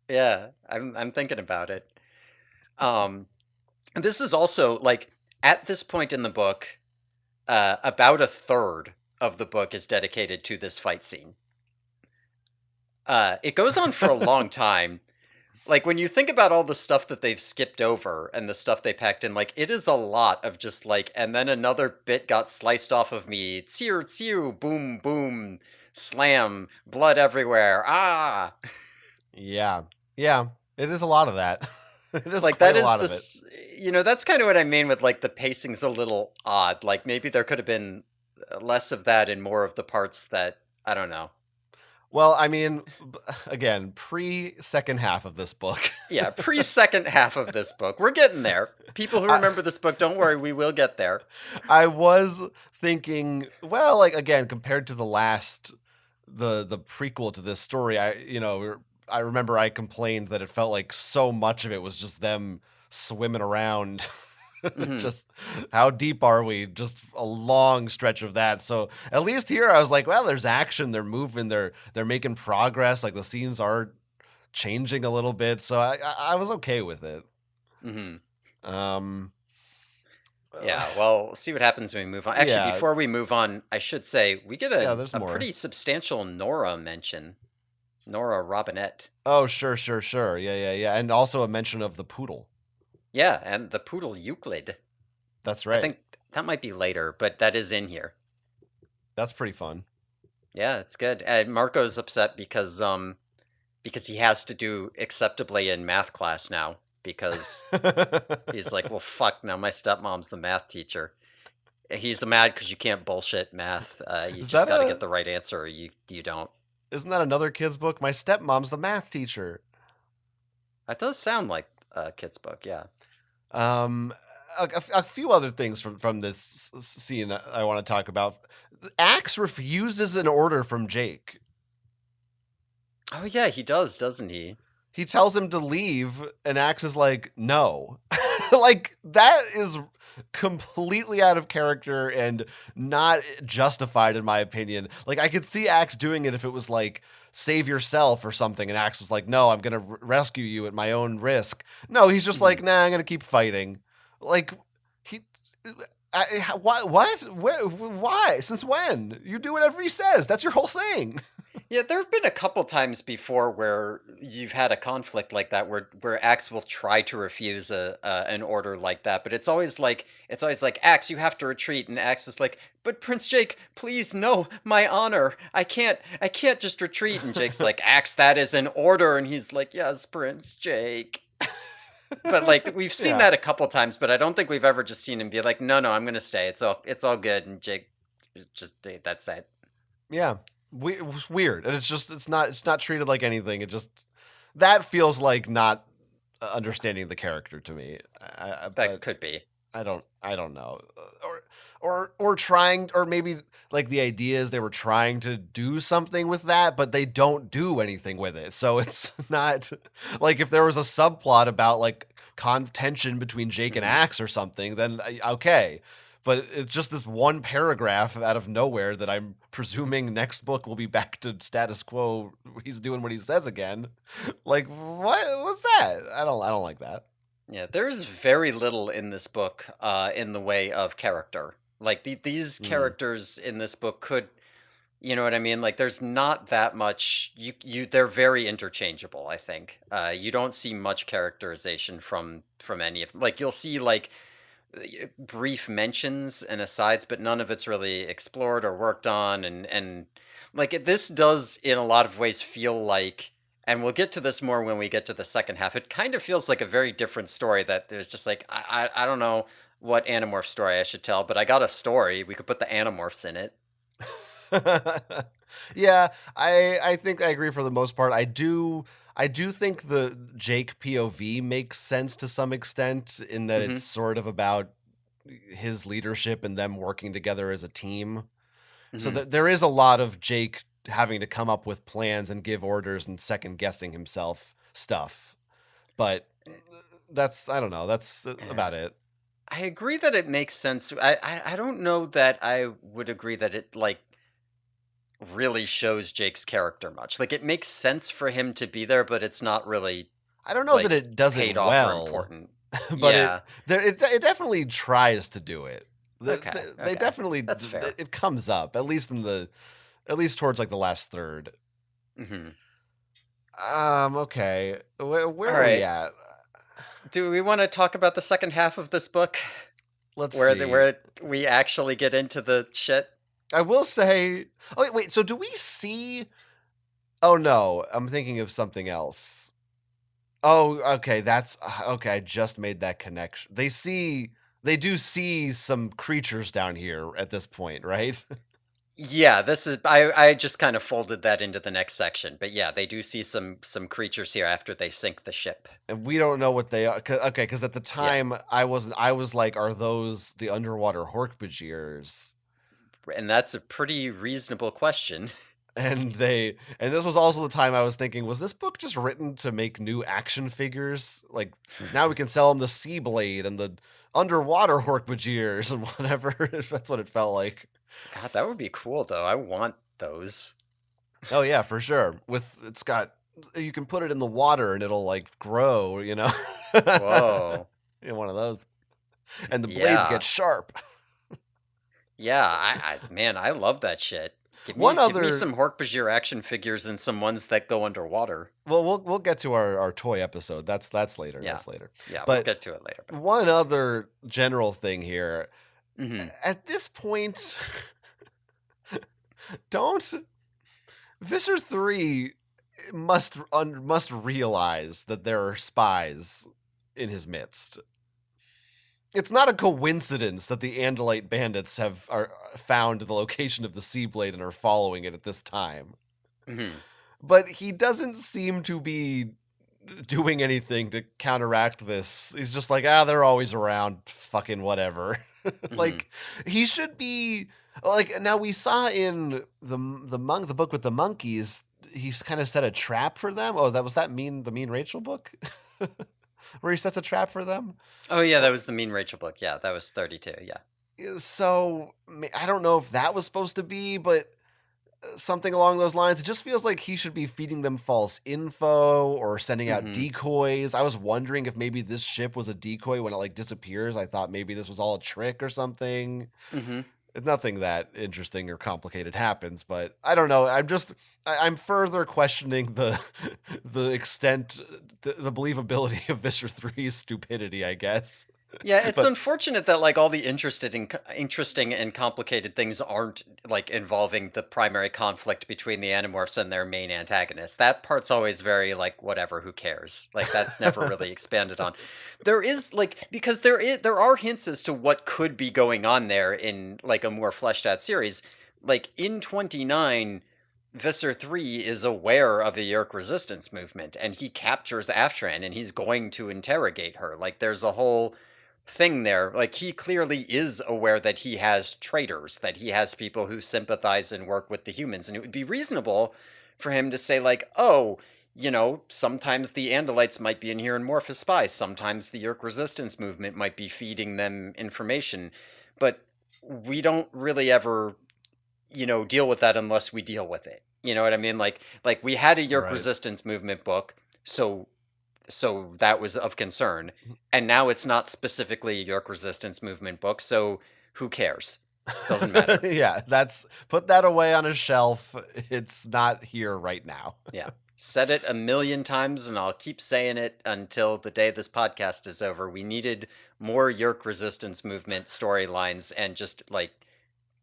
S1: Yeah, I'm thinking about it. This is also like at this point in the book, about a third of the book is dedicated to this fight scene. It goes on for a long time. Like, when you think about all the stuff that they've skipped over and the stuff they packed in, like, it is a lot of just, like, and then another bit got sliced off of me. Tsew, tsew, boom, boom, slam, blood everywhere. Ah!
S2: Yeah. Yeah. It is a lot of that. It is
S1: like,
S2: quite
S1: that
S2: a
S1: is
S2: lot of it.
S1: You know, that's kind of what I mean with, like, the pacing's a little odd. Like, maybe there could have been less of that and more of the parts that, I don't know.
S2: Well, I mean, again, pre-second half of this book.
S1: Yeah, pre-second half of this book. We're getting there. People who remember this book, don't worry, we will get there.
S2: I was thinking, well, like, again, compared to the prequel to this story, I remember I complained that it felt like so much of it was just them swimming around. Mm-hmm. Just how deep are we? Just a long stretch of that. So at least here I was like, well, there's action. They're moving. They're making progress. Like the scenes are changing a little bit. So I was okay with it.
S1: Mm-hmm. Yeah. Well, see what happens when we move on. Actually, before we move on, I should say we get a pretty substantial Nora mention. Nora Robinette.
S2: Oh, sure. Yeah. And also a mention of the poodle.
S1: Yeah, and the poodle Euclid.
S2: That's right.
S1: I think that might be later, but that is in here.
S2: That's pretty fun.
S1: Yeah, it's good. Marco's upset because he has to do acceptably in math class now because he's like, well, fuck, now my stepmom's the math teacher. He's mad because you can't bullshit math. You just got to get the right answer or you don't.
S2: Isn't that another kid's book? My stepmom's the math teacher.
S1: That does sound like a kid's book, yeah.
S2: A few other things from this scene I want to talk about. Axe refuses an order from Jake.
S1: Oh yeah, he does, doesn't he?
S2: he tells him to leave, and Axe is like, no. Like, that is completely out of character and not justified, in my opinion. Like, I could see Axe doing it if it was like, save yourself or something, and Axe was like, no, I'm gonna rescue you at my own risk. No, he's just like,
S1: Mhm.
S2: nah, I'm gonna keep fighting. Like, he. What? Why? Since when? You do whatever he says. That's your whole thing.
S1: Yeah, there have been a couple times before where you've had a conflict like that, where Axe will try to refuse an order like that, but it's always like Axe, you have to retreat, and Axe is like, but Prince Jake, please, no, my honor, I can't just retreat, and Jake's like, Axe, that is an order, and he's like, yes, Prince Jake. But like we've seen
S2: Yeah.
S1: that a couple times, but I don't think we've ever just seen him be like, no, no, I'm gonna stay. It's all good, and Jake just that's it.
S2: Yeah. It's weird. And it's not treated like anything. It just that feels like not understanding the character to me.
S1: That
S2: But
S1: could be.
S2: I don't know. Or trying, or maybe like the idea is they were trying to do something with that, but they don't do anything with it. So it's not like if there was a subplot about like contention between Jake and
S1: Hmm.
S2: Axe or something, then okay. But it's just this one paragraph out of nowhere that I'm presuming next book will be back to status quo. He's doing what he says again. Like what was that? I don't like that.
S1: Yeah, there's very little in this book, in the way of character. Like these
S2: Mm.
S1: characters in this book could, you know what I mean? Like there's not that much. They're very interchangeable. I think. You don't see much characterization from any of. Like you'll see like brief mentions and asides, but none of it's really explored or worked on. And like this does in a lot of ways feel like, and we'll get to this more when we get to the second half. It kind of feels like a very different story. That there's just like I don't know what Animorph story I should tell, but I got a story. We could put the Animorphs in it.
S2: Yeah, I think I agree for the most part. I do think the Jake POV makes sense to some extent in that
S1: Hmm.
S2: it's sort of about his leadership and them working together as a team. So
S1: Hmm.
S2: that there is a lot of Jake having to come up with plans and give orders and second guessing himself stuff. But that's I don't know, that's
S1: Yeah.
S2: about it.
S1: I agree that it makes sense. I don't know that I would agree that it like really shows Jake's character much. Like it makes sense for him to be there, but it's not really
S2: I don't know that
S1: like
S2: it does it
S1: paid off or
S2: well,
S1: important.
S2: but it
S1: Yeah.
S2: there it definitely tries to do it.
S1: Okay.
S2: They
S1: Okay.
S2: definitely
S1: That's fair.
S2: it comes up at least towards like the last third.
S1: Hmm.
S2: Okay. Where
S1: All
S2: are we
S1: right.
S2: at?
S1: Do we want to talk about the second half of this book,
S2: Let's
S1: where
S2: see.
S1: where we actually get into the shit?
S2: I will say. Oh wait. So do we see? Oh no, I'm thinking of something else. Oh, okay. That's okay. I just made that connection. They do see some creatures down here at this point, right?
S1: Yeah, this is I just kind of folded that into the next section. But yeah, they do see some creatures here after they sink the ship.
S2: And we don't know what they are. Okay, because at the
S1: Yeah.
S2: time I was like, are those the underwater Hork-Bajirs?
S1: And that's a pretty reasonable question.
S2: And this was also the time I was thinking, was this book just written to make new action figures? Like now we can sell them the Sea Blade and the underwater Hork-Bajirs and whatever. That's what it felt like.
S1: God, that would be cool though. I want those.
S2: Oh yeah, for sure. With it's got you can put it in the water and it'll like grow,
S1: Whoa.
S2: in one of those. And the blades get
S1: Yeah.
S2: sharp.
S1: Yeah, I man, I love that shit. Give me
S2: One
S1: give me
S2: other
S1: some Hork-Bajir action figures and some ones that go underwater.
S2: well, we'll get to our toy episode. That's later.
S1: Yeah.
S2: That's later.
S1: Yeah, we'll
S2: But
S1: get to it later. But
S2: one other general thing here.
S1: hmm.
S2: At this point, don't Visser 3 must realize that there are spies in his midst. It's not a coincidence that the Andalite bandits have are found the location of the Seablade and are following it at this time.
S1: Hmm.
S2: But he doesn't seem to be doing anything to counteract this. He's just like, they're always around, fucking whatever.
S1: Hmm.
S2: Like he should be like now we saw in the book with the monkeys he's kind of set a trap for them. Oh, that was the Mean Rachel book, where he sets a trap for them.
S1: Oh yeah, that was the Mean Rachel book. Yeah, that was 32. Yeah.
S2: So I don't know if that was supposed to be, but something along those lines. It just feels like he should be feeding them false info or sending out
S1: Mm-hmm.
S2: decoys. I was wondering if maybe this ship was a decoy when it like disappears. I thought maybe this was all a trick or something.
S1: Mm-hmm.
S2: Nothing that interesting or complicated happens, but I don't know. I'm further questioning the the extent, the believability of Visser 3's stupidity, I guess.
S1: Yeah, it's
S2: But
S1: unfortunate that like all the interesting and complicated things aren't like involving the primary conflict between the Animorphs and their main antagonist. That part's always very like whatever, who cares? Like that's never really expanded on. There is like because there are hints as to what could be going on there in like a more fleshed out series. Like in 29, Visser 3 is aware of the Yerk resistance movement and he captures Aftran and he's going to interrogate her. Like there's a whole thing there. Like he clearly is aware that he has traitors, that he has people who sympathize and work with the humans, and it would be reasonable for him to say like, "Oh, sometimes the Andalites might be in here and morph as spies. Sometimes the Yerk resistance movement might be feeding them information." But we don't really ever, deal with that unless we deal with it. You know what I mean? Like we had a Yerk
S2: right.
S1: resistance movement book, so that was of concern. And now it's not specifically a York resistance movement book, so who cares? Doesn't matter.
S2: Yeah, that's put that away on a shelf. It's not here right now.
S1: Yeah. Said it a million times, and I'll keep saying it until the day this podcast is over. We needed more York resistance movement storylines and just like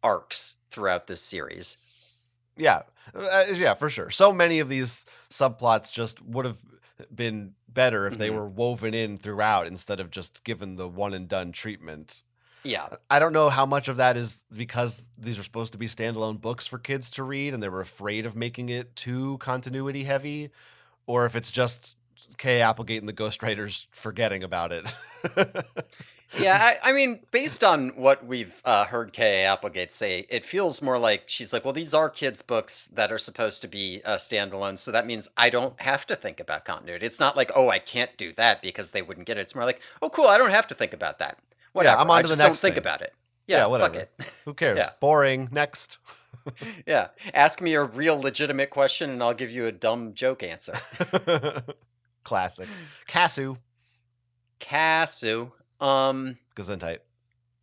S1: arcs throughout this series.
S2: Yeah, yeah, for sure. So many of these subplots just would have been better if they
S1: Mm-hmm.
S2: were woven in throughout instead of just given the one and done treatment.
S1: Yeah.
S2: I don't know how much of that is because these are supposed to be standalone books for kids to read and they were afraid of making it too continuity heavy, or if it's just Kay Applegate and the ghostwriters forgetting about it.
S1: Yeah, I mean, based on what we've heard K.A. Applegate say, it feels more like she's like, well, these are kids' books that are supposed to be standalone, so that means I don't have to think about continuity. It's not like, oh, I can't do that because they wouldn't get it. It's more like, oh, cool, I don't have to think about that.
S2: Yeah, I'm
S1: Whatever, I
S2: on to the
S1: just don't
S2: next
S1: think
S2: thing.
S1: about it.
S2: Yeah,
S1: Yeah, fuck
S2: whatever.
S1: it.
S2: Who cares?
S1: Yeah,
S2: Boring. Next.
S1: yeah. Ask me a real legitimate question and I'll give you a dumb joke answer.
S2: Classic. Casu.
S1: Casu.
S2: Gesundheit.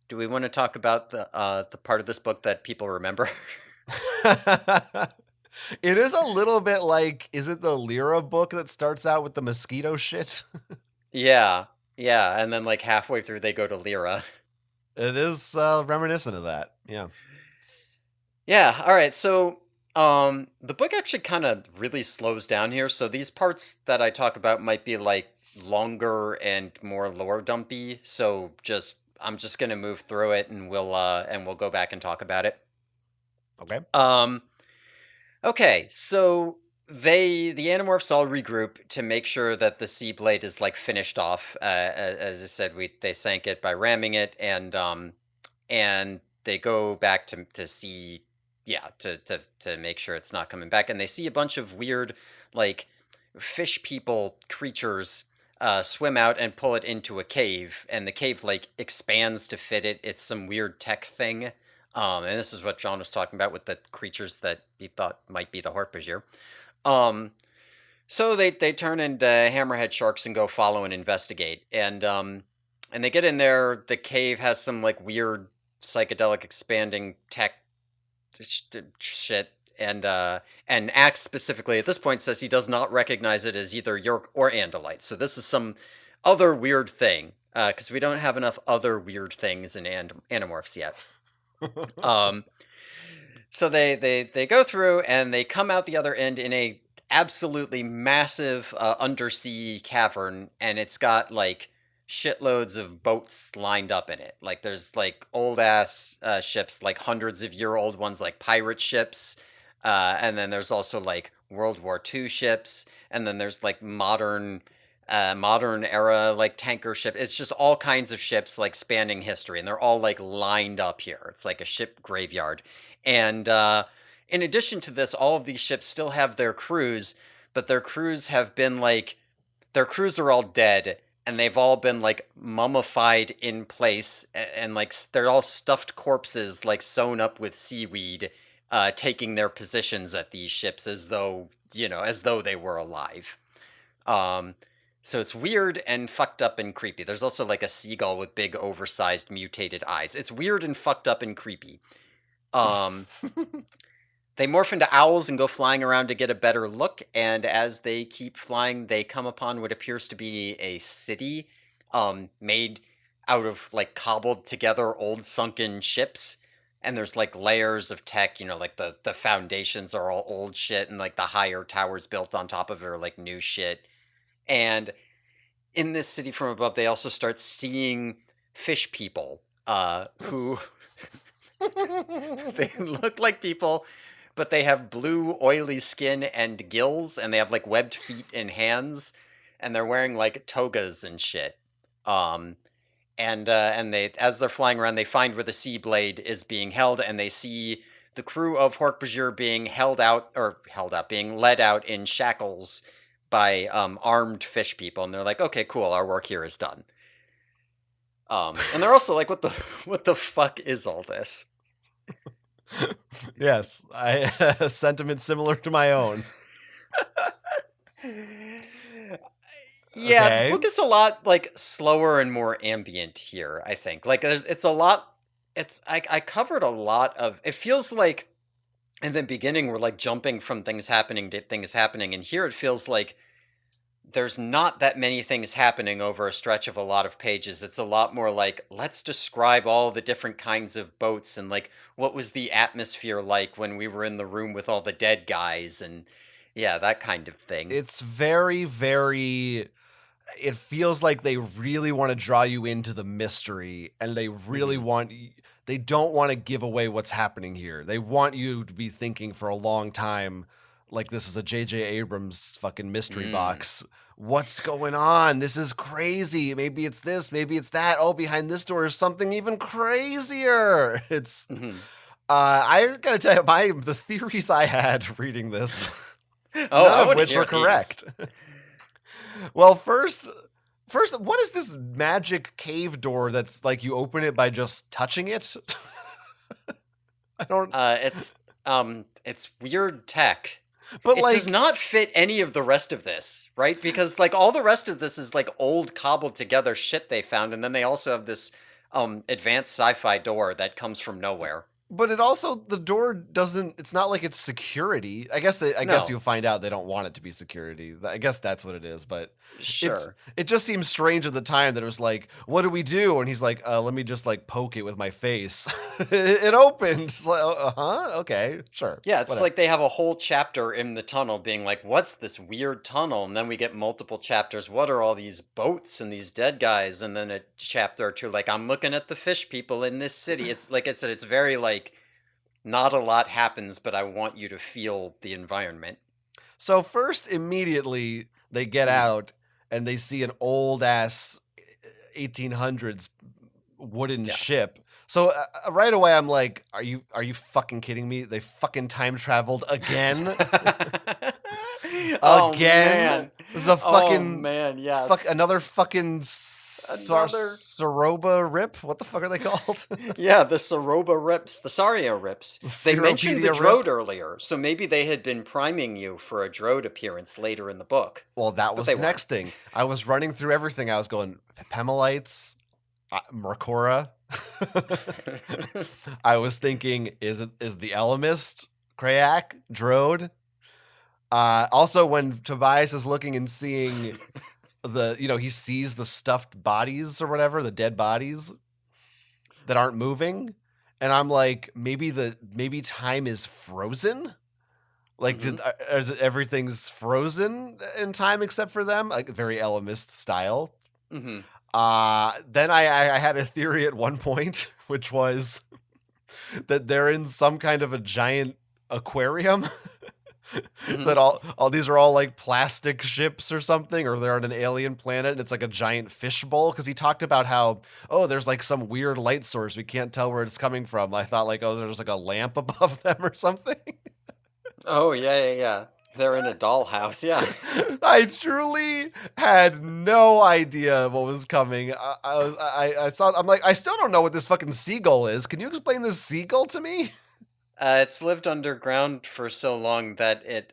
S1: Do we want to talk about the part of this book that people remember?
S2: It is a little bit like, is it the Lyra book that starts out with the mosquito shit?
S1: Yeah, yeah, and then like halfway through they go to Lyra.
S2: It is reminiscent of that. Yeah.
S1: Yeah, all right. So, the book actually kind of really slows down here. So these parts that I talk about might be like longer and more lore dumpy. So just I'm just gonna move through it and we'll go back and talk about it.
S2: Okay.
S1: Okay, so the Animorphs all regroup to make sure that the Sea Blade is like finished off. As I said, they sank it by ramming it, and they go back to see, yeah, to make sure it's not coming back, and they see a bunch of weird like fish people creatures swim out and pull it into a cave, and the cave like expands to fit it. It's some weird tech thing. And this is what John was talking about with the creatures that he thought might be the Hork-Bajir. Um, so they turn into hammerhead sharks and go follow and investigate. And they get in there. The cave has some like weird psychedelic expanding tech shit. And Axe specifically at this point says he does not recognize it as either York or Andalite. So this is some other weird thing because we don't have enough other weird things in Animorphs yet. Um, so they go through and they come out the other end in a absolutely massive undersea cavern, and it's got like shitloads of boats lined up in it. Like there's like old ass ships, like hundreds of year old ones, like pirate ships, and then there's also like World War II ships, and then there's like modern era like tanker ship. It's just all kinds of ships like spanning history, and they're all like lined up here. It's like a ship graveyard, and in addition to this, all of these ships still have their crews, but their crews have been like their crews are all dead and they've all been like mummified in place and like they're all stuffed corpses like sewn up with seaweed taking their positions at these ships as though as though they were alive. um so it's weird and fucked up and creepy. There's also like a seagull with big oversized mutated eyes. It's weird and fucked up and creepy. um They morph into owls and go flying around to get a better look, and as they keep flying, they come upon what appears to be a city made out of like cobbled together old sunken ships. And there's like layers of tech, like the foundations are all old shit, and like the higher towers built on top of it are like new shit. And in this city from above, they also start seeing fish people who they look like people, but they have blue, oily skin and gills, and they have like webbed feet and hands, and they're wearing like togas and shit. Um, and they, as they're flying around, they find where the Sea Blade is being held, and they see the crew of Hork-Bajir being being led out in shackles by armed fish people, and they're like, okay, cool, our work here is done. And they're also like, what the fuck is all this?
S2: Yes, I a sentiment similar to my own.
S1: Yeah,
S2: okay.
S1: The book is a lot like slower and more ambient here, I think. Like it's a lot I covered a lot of it. Feels like in the beginning we're like jumping from things happening to things happening, and here it feels like there's not that many things happening over a stretch of a lot of pages. It's a lot more like, let's describe all the different kinds of boats and like what was the atmosphere like when we were in the room with all the dead guys, and yeah, that kind of thing.
S2: It's very, very, it feels like they really want to draw you into the mystery, and they really they don't want to give away what's happening here. They want you to be thinking for a long time, like this is a J.J. Abrams fucking mystery box. What's going on? This is crazy. Maybe it's this, maybe it's that. Oh, behind this door is something even crazier. It's I gotta tell you, the theories I had reading this, none of which were correct. Well, first, what is this magic cave door that's like you open it by just touching it? I don't.
S1: It's weird tech.
S2: But
S1: it
S2: like,
S1: does not fit any of the rest of this, right? Because like all the rest of this is like old cobbled together shit they found, and then they also have this advanced sci-fi door that comes from nowhere.
S2: But it also, the door doesn't, it's not like it's security. I guess you'll find out they don't want it to be security. I guess that's what it is, but
S1: sure.
S2: It just seems strange at the time that it was like, what do we do? And he's like, let me just like poke it with my face. It opened. It's like, okay, sure.
S1: Yeah, it's like they have a whole chapter in the tunnel being like, what's this weird tunnel? And then we get multiple chapters. What are all these boats and these dead guys? And then a chapter or two, like, I'm looking at the fish people in this city. It's like I said, it's very like, not a lot happens, but I want you to feel the environment.
S2: So first, immediately, they get out and they see an old-ass 1800s wooden ship. So right away, I'm like, are you fucking kidding me? They fucking time traveled again? Again? This is a fucking another fucking Saroba rip. What the fuck are they called?
S1: Yeah, the Saroba rips, the Saria rips. They mentioned the Drode earlier, so maybe they had been priming you for a Drode appearance later in the book.
S2: Well, that was the next thing. I was running through everything. I was going Pemalites, Mercora. I was thinking, is the Elemist, Krayak, Drode? Also, when Tobias is looking and seeing he sees the stuffed bodies or whatever, the dead bodies that aren't moving, and I'm like, maybe time is frozen. Like, everything's frozen in time except for them, like very Elemist style. Then I had a theory at one point, which was that they're in some kind of a giant aquarium. That all these are all like plastic ships or something, or they're on an alien planet and it's like a giant fishbowl. Because he talked about how, there's like some weird light source we can't tell where it's coming from. I thought like, there's like a lamp above them or something.
S1: Oh yeah. They're in a dollhouse. Yeah.
S2: I truly had no idea what was coming. I saw. I'm like, I still don't know what this fucking seagull is. Can you explain this seagull to me?
S1: It's lived underground for so long that it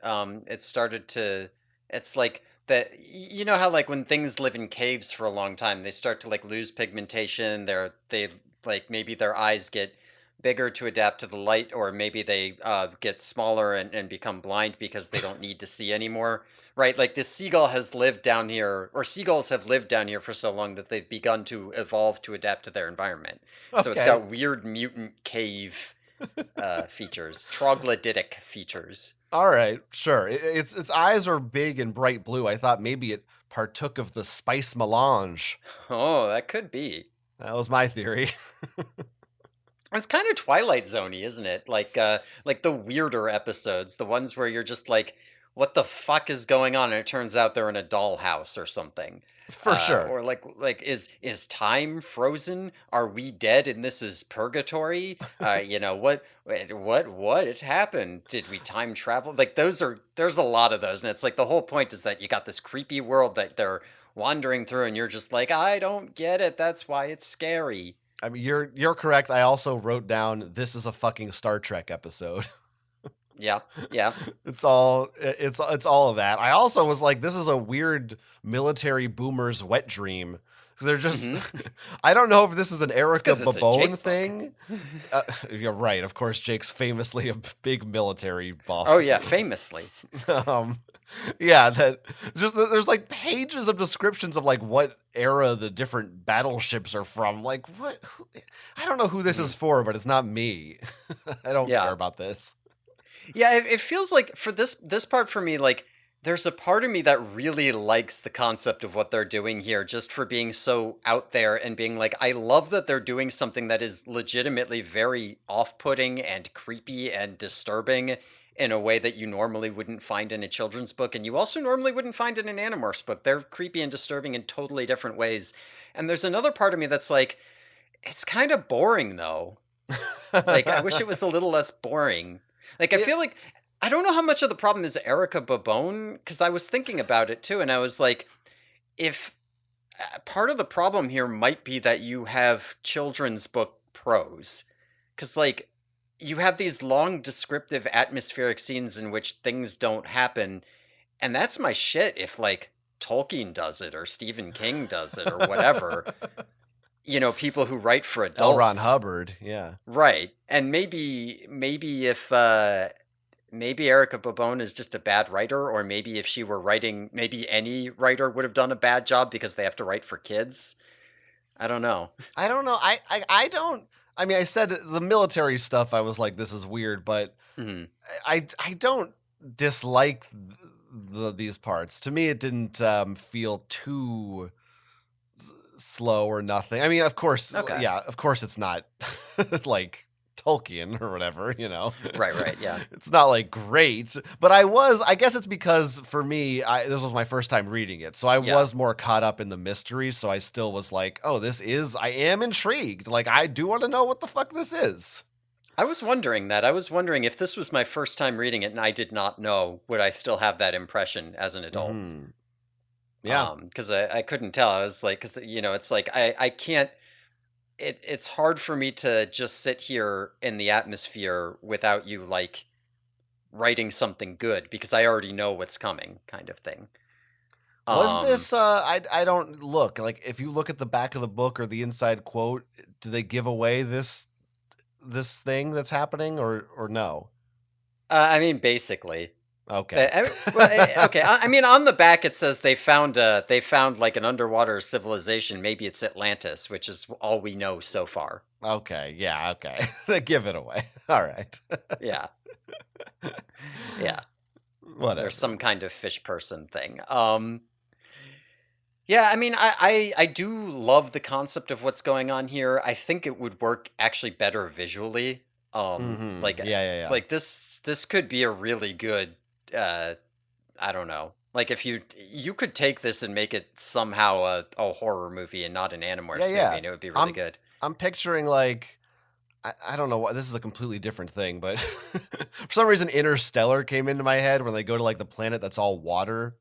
S1: started to. It's like that. You know how like when things live in caves for a long time, they start to like lose pigmentation. They like maybe their eyes get bigger to adapt to the light, or maybe they get smaller and become blind because they don't need to see anymore. Right? Like this seagull has lived down here, or seagulls have lived down here for so long that they've begun to evolve to adapt to their environment. So it's
S2: Okay.
S1: got weird mutant cave features, troglodytic features.
S2: All right, sure. Its eyes are big and bright blue. I thought maybe it partook of the spice melange.
S1: Oh, that could be.
S2: That was my theory.
S1: It's kind of Twilight Zoney, isn't it? Like the weirder episodes, the ones where you're just like, what the fuck is going on? And it turns out they're in a dollhouse or something.
S2: For sure.
S1: Or like is time frozen? Are we dead and this is purgatory? What had happened? Did we time travel? Like there's a lot of those, and it's like the whole point is that you got this creepy world that they're wandering through, and you're just like, I don't get it. That's why it's scary.
S2: I mean, you're correct. I also wrote down this is a fucking Star Trek episode.
S1: Yeah, yeah.
S2: It's all of that. I also was like, this is a weird military boomer's wet dream because they're just.
S1: Hmm.
S2: I don't know if this is an
S1: It's
S2: Erica
S1: because it's a Jake
S2: Babone
S1: book.
S2: thing. You're right. Of course, Jake's famously a big military
S1: Oh
S2: buff.
S1: yeah, famously.
S2: um, yeah, that just there's like pages of descriptions of like what era the different battleships are from. Like what? I don't know who this
S1: Hmm.
S2: is for, but it's not me. I don't care
S1: Yeah,
S2: about this.
S1: yeah. It feels like for this part for me, like there's a part of me that really likes the concept of what they're doing here, just for being so out there and being like, I love that they're doing something that is legitimately very off-putting and creepy and disturbing in a way that you normally wouldn't find in a children's book, and you also normally wouldn't find in an Animorphs book. They're creepy and disturbing in totally different ways. And there's another part of me that's like, it's kind of boring though. Like, I wish it was a little less boring. Like, I
S2: it,
S1: feel like I don't know how much of the problem is Erica Babone, because I was thinking about it too, and I was like, if part of the problem here might be that you have children's book prose, because like you have these long descriptive atmospheric scenes in which things don't happen, and that's my shit if like Tolkien does it or Stephen King does it or whatever. People who write for
S2: L. Ron
S1: adults.
S2: Hubbard, yeah.
S1: Right. And maybe if maybe Erica Babone is just a bad writer, or maybe if she were writing, maybe any writer would have done a bad job because they have to write for kids. I don't know.
S2: I don't know. I don't. I mean, I said the military stuff. I was like, this is weird, but
S1: Mhm.
S2: I don't dislike these parts. To me, it didn't feel too slow or nothing. I mean, of course,
S1: Okay.
S2: yeah, of course, it's not like Tolkien or whatever, you know.
S1: Right, yeah.
S2: It's not like great, but I guess it's because for me, this was my first time reading it. So I
S1: Yeah.
S2: was more caught up in the mystery, so I still was like, "Oh, I am intrigued. Like I do want to know what the fuck this is."
S1: I was wondering that. I was wondering if this was my first time reading it and I did not know, would I still have that impression as an adult?
S2: Mhm. Yeah.
S1: Because I couldn't tell. I was like, because it's like I can't. It's hard for me to just sit here in the atmosphere without you like writing something good because I already know what's coming, kind of thing.
S2: Was
S1: Um,
S2: this I don't look. Like if you look at the back of the book or the inside quote, do they give away this thing that's happening or no?
S1: I mean, basically,
S2: Okay.
S1: okay. I mean, on the back it says they found like an underwater civilization. Maybe it's Atlantis, which is all we know so far.
S2: Okay. Yeah, okay. They give it away. All right.
S1: Yeah, yeah. There's
S2: Whatever.
S1: some kind of fish person thing. Yeah, I mean, I do love the concept of what's going on here. I think it would work actually better visually.
S2: Mhm.
S1: Like
S2: Yeah, yeah, yeah.
S1: like this could be a really good uh I don't know. Like if you could take this and make it somehow a horror movie and not an
S2: Yeah,
S1: Animorphs movie,
S2: yeah.
S1: and it would be really
S2: I'm
S1: good.
S2: I'm picturing like I don't know why this is a completely different thing, but for some reason Interstellar came into my head when they go to like the planet that's all water.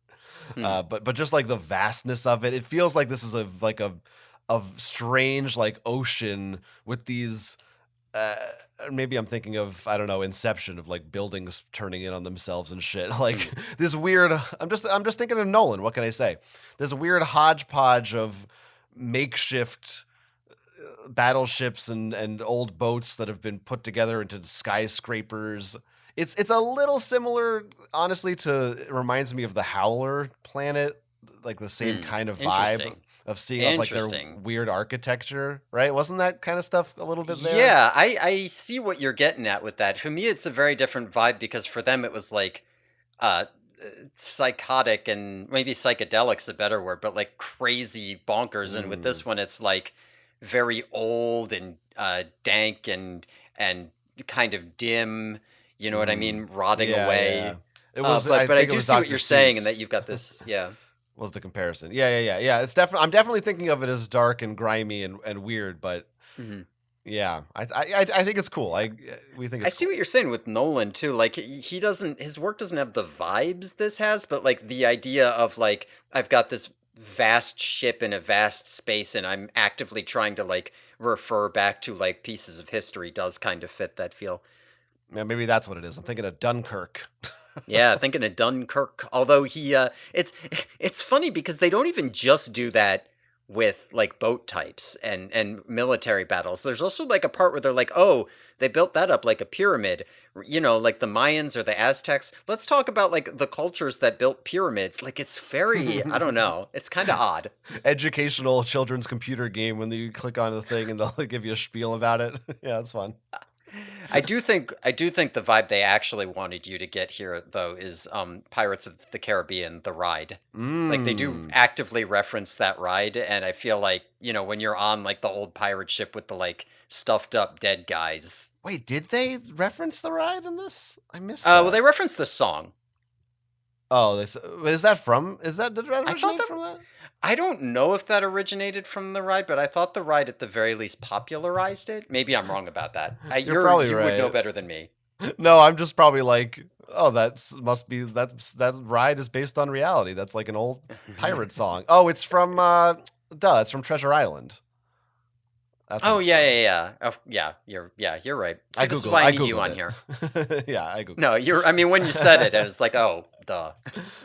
S1: Hmm.
S2: But just like the vastness of it, it feels like this is a strange like ocean with these. Uh, Maybe I'm thinking of, I don't know, Inception, of like buildings turning in on themselves and shit. Like
S1: Hmm.
S2: this weird. I'm just thinking of Nolan. What can I say? This weird hodgepodge of makeshift battleships and old boats that have been put together into skyscrapers. It's a little similar, honestly, to, it reminds me of the Howler planet, like the same
S1: Hmm.
S2: kind of vibe
S1: Interesting.
S2: of seeing off like their
S1: Interesting.
S2: weird architecture, right? Wasn't that kind of stuff a little bit there?
S1: Yeah, I see what you're getting at with that. For me, it's a very different vibe because for them it was like uh psychotic and maybe psychedelic's a better word, but like crazy bonkers. And with
S2: Mm,
S1: this one, it's like very old and dank and kind of dim. You know what I
S2: mm.
S1: mean? Rotting
S2: Yeah,
S1: away.
S2: yeah. It was. I
S1: But I
S2: think it
S1: do
S2: was
S1: see what
S2: Dr.
S1: you're saying, and that
S2: Seuss.
S1: you've got this. Yeah.
S2: Was the comparison? Yeah, yeah, yeah, yeah. It's definitely. I'm definitely thinking of it as dark and grimy and weird, but
S1: Mm-hmm.
S2: yeah, I think it's cool. We think
S1: I
S2: it's
S1: see
S2: cool.
S1: what you're saying with Nolan too. Like he doesn't his work doesn't have the vibes this has, but like the idea of like I've got this vast ship in a vast space and I'm actively trying to like refer back to like pieces of history does kind of fit that feel.
S2: Yeah, maybe that's what it is. I'm thinking of Dunkirk.
S1: Yeah, thinking of Dunkirk. Although he it's funny because they don't even just do that with like boat types and military battles. There's also like a part where they're like, "Oh, they built that up like a pyramid." You know, like the Mayans or the Aztecs. Let's talk about like the cultures that built pyramids. Like it's very, I don't know. It's kind of odd.
S2: Educational children's computer game when you click on the thing and they'll like, give you a spiel about it. Yeah, it's fun.
S1: I do think the vibe they actually wanted you to get here though is Pirates of the Caribbean, the ride. Like they do
S2: Mm.
S1: actively reference that ride and I feel like, when you're on like the old pirate ship with the like stuffed up dead guys.
S2: Wait, did they reference the ride in this? I missed
S1: Well
S2: that.
S1: they reference the song.
S2: Oh, is that from? Did that
S1: I thought
S2: originate
S1: that
S2: from that?
S1: I don't know if that originated from the ride, but I thought the ride at the very least popularized it. Maybe I'm wrong about that.
S2: You're probably
S1: You would know
S2: right.
S1: better than me.
S2: No, I'm just probably like, oh, must be that ride is based on reality. That's like an old pirate song. Oh, it's from it's from Treasure Island. That's what
S1: Oh
S2: it's
S1: yeah,
S2: from.
S1: yeah, yeah. Oh, you're right. See, this is why I
S2: I
S1: need you
S2: googled
S1: on here.
S2: it. Yeah, I googled
S1: No, I mean when you said it, I was like, "Oh, duh."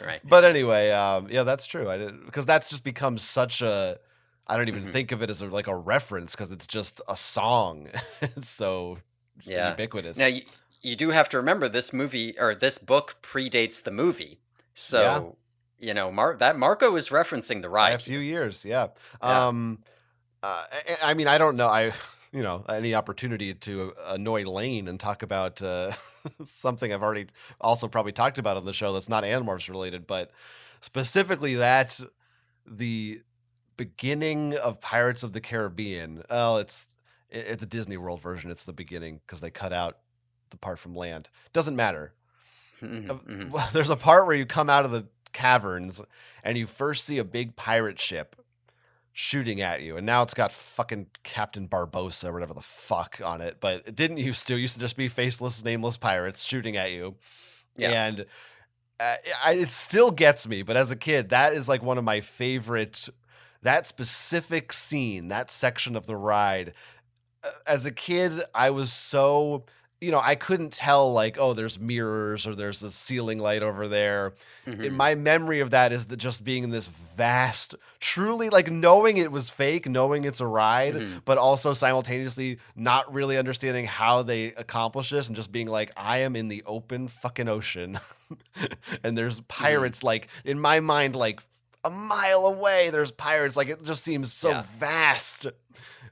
S1: Right.
S2: But anyway, yeah, that's true. I didn't, because that's just become such a. I don't even
S1: Hmm.
S2: think of it as like a reference because it's just a song. It's so
S1: Yeah. Now
S2: ubiquitous.
S1: you do have to remember this movie or this book predates the movie,
S2: Yeah,
S1: so that Marco is referencing the
S2: by a
S1: ride
S2: few
S1: here.
S2: years. Yeah.
S1: Yeah.
S2: Um. I mean, I don't know. Any opportunity to annoy Lane and talk about something I've already also probably talked about on the show that's not Animorphs related, but specifically that the beginning of Pirates of the Caribbean. Oh, it's the Disney World version. It's the beginning because they cut out the part from land. Doesn't matter.
S1: Hmm. Hmm.
S2: There's a part where you come out of the caverns and you first see a big pirate ship shooting at you, and now it's got fucking Captain Barbosa or whatever the fuck on it. But it didn't used to. It used to just be faceless, nameless pirates shooting at you,
S1: Yeah.
S2: and it still gets me. But as a kid, that is like one of my favorite. That specific scene, that section of the ride. As a kid, I was so. I couldn't tell like, oh, there's mirrors or there's a ceiling light over there.
S1: Hmm.
S2: My memory of that is that just being in this vast, truly like knowing it was fake, knowing it's a ride,
S1: Hmm.
S2: but also simultaneously not really understanding how they accomplish this and just being like, I am in the open fucking ocean. And there's
S1: Hmm.
S2: pirates like in my mind, like a mile away, there's pirates. Like it just seems so
S1: Yeah.
S2: vast.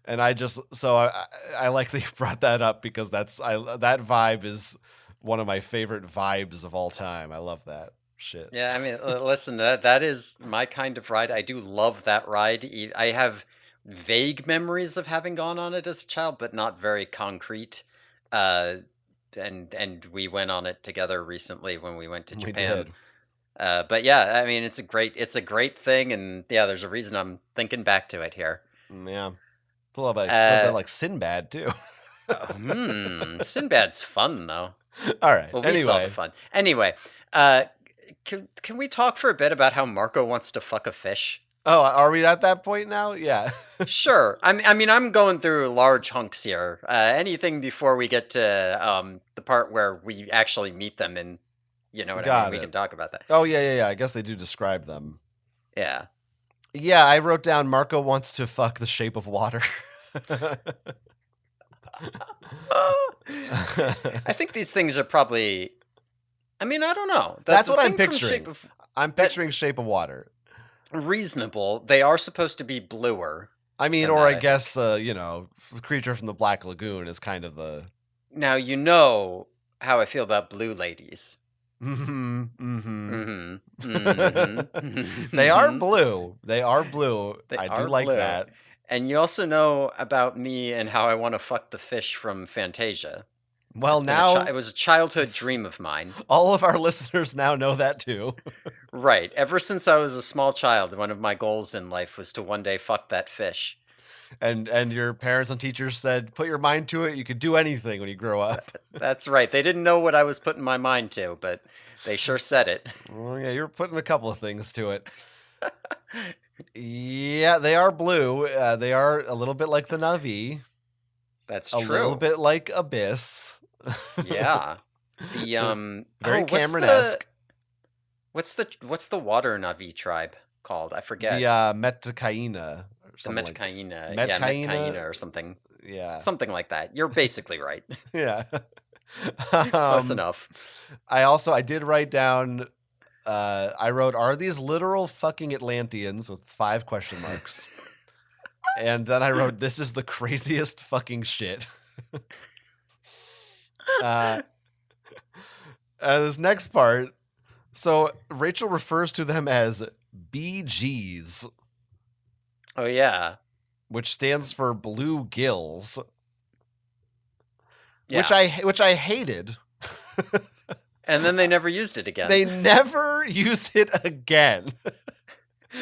S2: And I like that you brought that up because that vibe is one of my favorite vibes of all time. I love that shit.
S1: Yeah, I mean, listen, that is my kind of ride. I do love that ride. I have vague memories of having gone on it as a child, but not very concrete. Uh, and we went on it together recently when we went to
S2: We
S1: Japan.
S2: did.
S1: But yeah, I mean, it's a great thing, and yeah, there's a reason I'm thinking back to it here.
S2: Yeah. Pull up a little bit
S1: Uh,
S2: like Sinbad too.
S1: Sinbad's fun though.
S2: All right.
S1: Well, we saw the
S2: Anyway.
S1: fun. Anyway, uh, can we talk for a bit about how Marco wants to fuck a fish?
S2: Oh, are we at that point now? Yeah.
S1: Sure. I mean, I'm going through large hunks here. Anything before we get to the part where we actually meet them, and you know what I mean.
S2: Got
S1: We
S2: it.
S1: can talk about that.
S2: Oh, yeah. I guess they do describe them.
S1: Yeah.
S2: Yeah, I wrote down Marco wants to fuck the shape of water.
S1: I think these things are probably. I mean, I don't know.
S2: That's
S1: The
S2: what I'm
S1: thing from
S2: picturing. I'm picturing Shape of Water.
S1: Reasonable. They are supposed to be bluer.
S2: I mean,
S1: than
S2: or
S1: that,
S2: I guess, the creature from the Black Lagoon is kind of the.
S1: Now you know how I feel about blue ladies.
S2: Mm-hmm. They are
S1: Mm-hmm.
S2: blue. They are blue.
S1: They
S2: I do
S1: are
S2: like
S1: blue.
S2: that.
S1: And you also know about me and how I want to fuck the fish from Fantasia.
S2: Well, now
S1: it was a childhood dream of mine.
S2: All of our listeners now know that too.
S1: Right. Ever since I was a small child, one of my goals in life was to one day fuck that fish.
S2: And your parents and teachers said, put your mind to it. You could do anything when you grow up.
S1: That's right. They didn't know what I was putting my mind to, but they sure said it.
S2: Well, yeah, you're putting a couple of things to it. Yeah, they are blue. They are a little bit like the Na'vi.
S1: That's
S2: true. A little bit like Abyss.
S1: Yeah. The
S2: very Cameron-esque.
S1: What's the water Na'vi tribe called? I forget.
S2: The Metakaina.
S1: The Metakaina.
S2: Metkaina?
S1: Yeah, Metkaina or something.
S2: Yeah.
S1: Something like that. You're basically right.
S2: Yeah.
S1: Close enough.
S2: I did write down, I wrote, are these literal fucking Atlanteans with 5 question marks? And then I wrote, this is the craziest fucking shit. This next part, so Rachel refers to them as BGs.
S1: Oh, yeah.
S2: Which stands for blue gills.
S1: Yeah.
S2: Which I hated.
S1: And then they never used it again.
S2: They never used it again.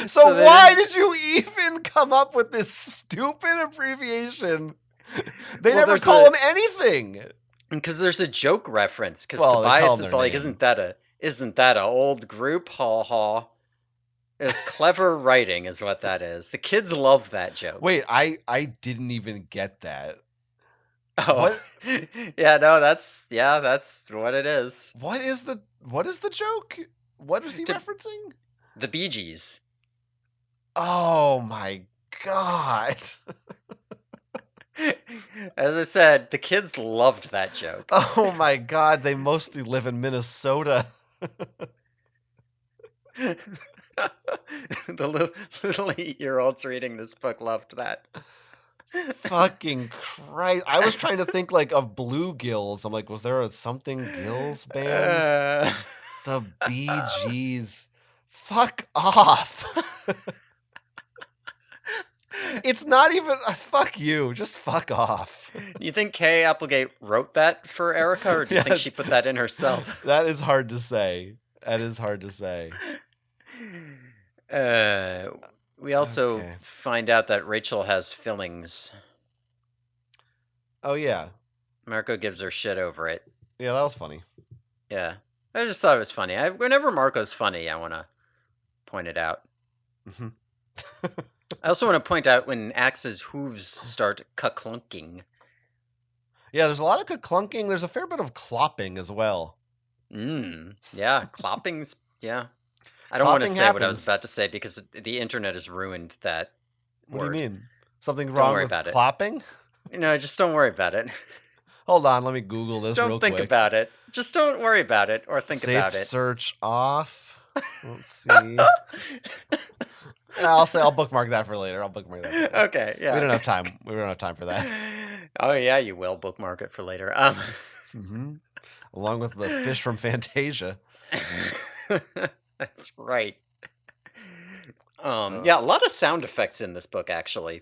S2: So why did you even come up with this stupid abbreviation? They never call them anything.
S1: Because there's a joke reference. Because Tobias is like,
S2: name.
S1: isn't that a old group? Ha ha. It's clever writing is what that is. The kids love that joke.
S2: Wait, I didn't even get that.
S1: Oh. What? Yeah, no, that's what it is.
S2: What is the joke? What is he referencing?
S1: The Bee Gees.
S2: Oh my god.
S1: As I said, the kids loved that joke.
S2: Oh my god, they mostly live in Minnesota.
S1: The little 8-year-olds reading this book loved that.
S2: Fucking Christ. I was trying to think of Blue Gills. I'm like, was there a something Gills band? The Bee Gees. Fuck off. It's not even fuck you. Just fuck off.
S1: You think Kay Applegate wrote that for Erica, or do you think she put that in herself?
S2: That is hard to say.
S1: We also find out that Rachel has fillings.
S2: Oh, yeah.
S1: Marco gives her shit over it.
S2: Yeah, that was funny.
S1: Yeah. I just thought it was funny. Whenever Marco's funny, I want to point it out.
S2: Mm-hmm.
S1: I also want to point out when Axe's hooves start ka-clunking.
S2: Yeah, there's a lot of ka-clunking. There's a fair bit of clopping as well.
S1: Yeah, clopping's... Yeah. I don't want to say what I was about to say because the internet has ruined that
S2: word.
S1: What
S2: do you mean? Something wrong with clopping?
S1: No, just don't worry about it.
S2: Hold on, let me Google this real quick.
S1: Don't think about it. Just don't worry about it or think about it.
S2: Safe search off. Let's see. I'll bookmark that for later.
S1: Okay, yeah.
S2: We don't have time. We don't have time for that.
S1: Oh, yeah, you will bookmark it for later.
S2: Mm-hmm. Along with the fish from Fantasia.
S1: That's right. Yeah, a lot of sound effects in this book, actually.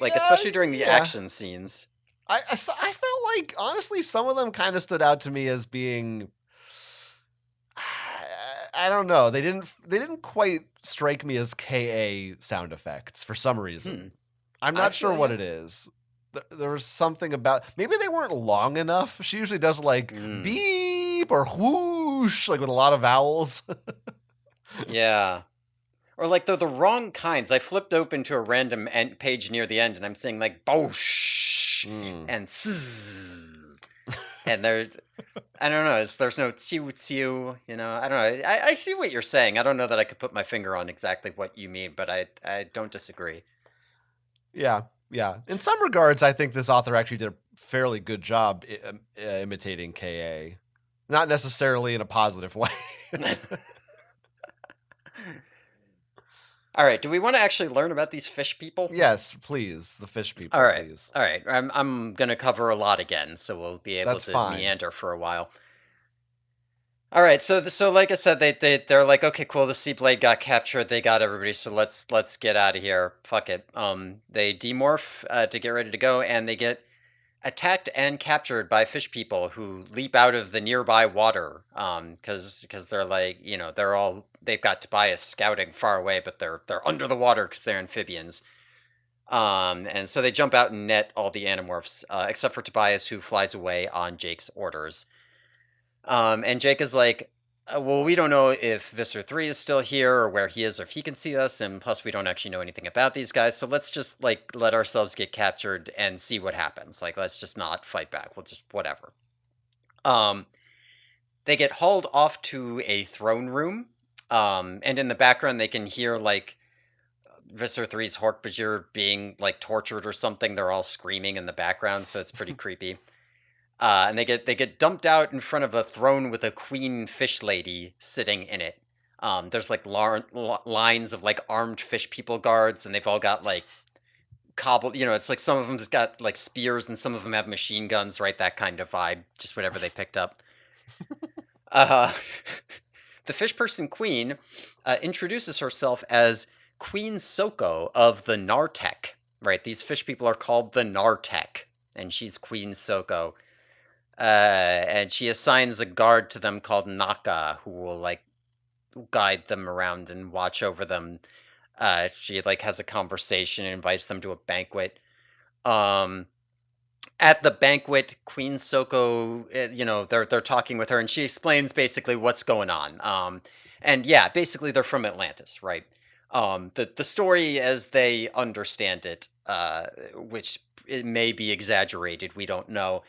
S1: Especially during the action scenes.
S2: I felt like, honestly, some of them kind of stood out to me as being... I don't know. They didn't quite strike me as KA sound effects for some reason. I'm not sure what it is. there was something about, maybe they weren't long enough. She usually does like beep or whoosh, like with a lot of vowels.
S1: Yeah. Or like the wrong kinds. I flipped open to a random page near the end, and I'm seeing like bosh and zzz, and there, I don't know. There's no tsiu tsiu. You know, I don't know. I see what you're saying. I don't know that I could put my finger on exactly what you mean, but I don't disagree.
S2: Yeah, yeah. In some regards, I think this author actually did a fairly good job imitating Ka. Not necessarily in a positive way.
S1: All right. Do we want to actually learn about these fish people?
S2: Yes, please. The fish people,
S1: All right.
S2: please.
S1: All right. I'm gonna cover a lot again, so we'll be able
S2: That's
S1: to
S2: fine.
S1: meander for a while. All right, so like I said, they're like, okay, cool. The Seablade got captured. They got everybody. So let's get out of here. Fuck it. They demorph to get ready to go, and they get attacked and captured by fish people who leap out of the nearby water. Because they're like, you know, they've got Tobias scouting far away, but they're under the water because they're amphibians. And so they jump out and net all the Animorphs, except for Tobias, who flies away on Jake's orders. And Jake is like, well, we don't know if Visser 3 is still here or where he is or if he can see us, and plus we don't actually know anything about these guys, so let's just, like, let ourselves get captured and see what happens. Like, let's just not fight back. We'll just, whatever. They get hauled off to a throne room, and in the background they can hear, like, Visser 3's Hork-Bajir being, like, tortured or something. They're all screaming in the background, so it's pretty creepy. And they get dumped out in front of a throne with a queen fish lady sitting in it. There's like lines of like armed fish people guards, and they've all got like cobbled. You know, it's like some of them's got like spears, and some of them have machine guns. Right, that kind of vibe. Just whatever they picked up. The fish person queen introduces herself as Queen Soko of the Nartek. Right, these fish people are called the Nartek, and she's Queen Soko. And she assigns a guard to them called Naka, who will like guide them around and watch over them. She like has a conversation and invites them to a banquet. At the banquet, Queen Soko, you know, they're talking with her, and she explains basically what's going on. And yeah, basically they're from Atlantis, right? The story as they understand it, which it may be exaggerated, we don't know,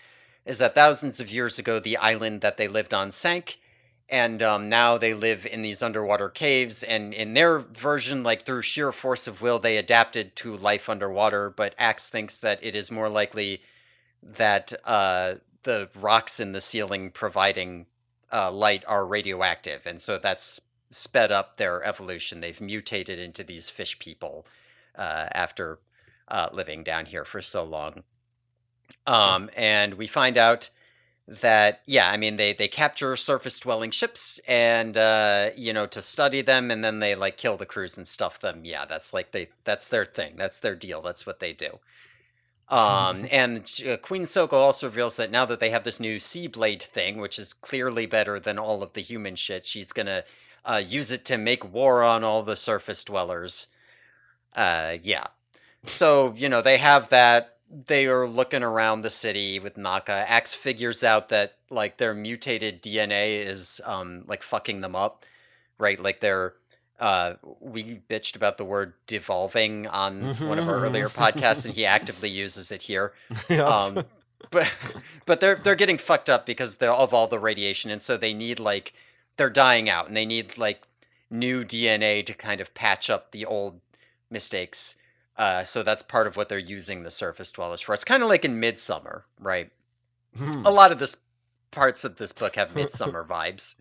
S1: is that thousands of years ago, the island that they lived on sank, and now they live in these underwater caves, and in their version, like through sheer force of will, they adapted to life underwater, but Axe thinks that it is more likely that the rocks in the ceiling providing light are radioactive, and so that's sped up their evolution. They've mutated into these fish people after living down here for so long. And we find out that, yeah, I mean, they capture surface dwelling ships and, you know, to study them, and then they like kill the crews and stuff them. Yeah, that's like that's their thing. That's their deal. That's what they do. And Queen Soko also reveals that now that they have this new Seablade thing, which is clearly better than all of the human shit, she's gonna use it to make war on all the surface dwellers. Yeah. So, you know, they have that. They are looking around the city with Naka. Axe figures out that, like, their mutated DNA is, like, fucking them up, right? Like, they're, we bitched about the word devolving on one of our earlier podcasts, and he actively uses it here.
S2: Yep.
S1: But, but they're getting fucked up because of all the radiation, and so they need, like, they're dying out, and they need, like, new DNA to kind of patch up the old mistakes. So that's part of what they're using the surface dwellers for. It's kind of like in Midsummer, right? A lot of this parts of this book have Midsummer vibes.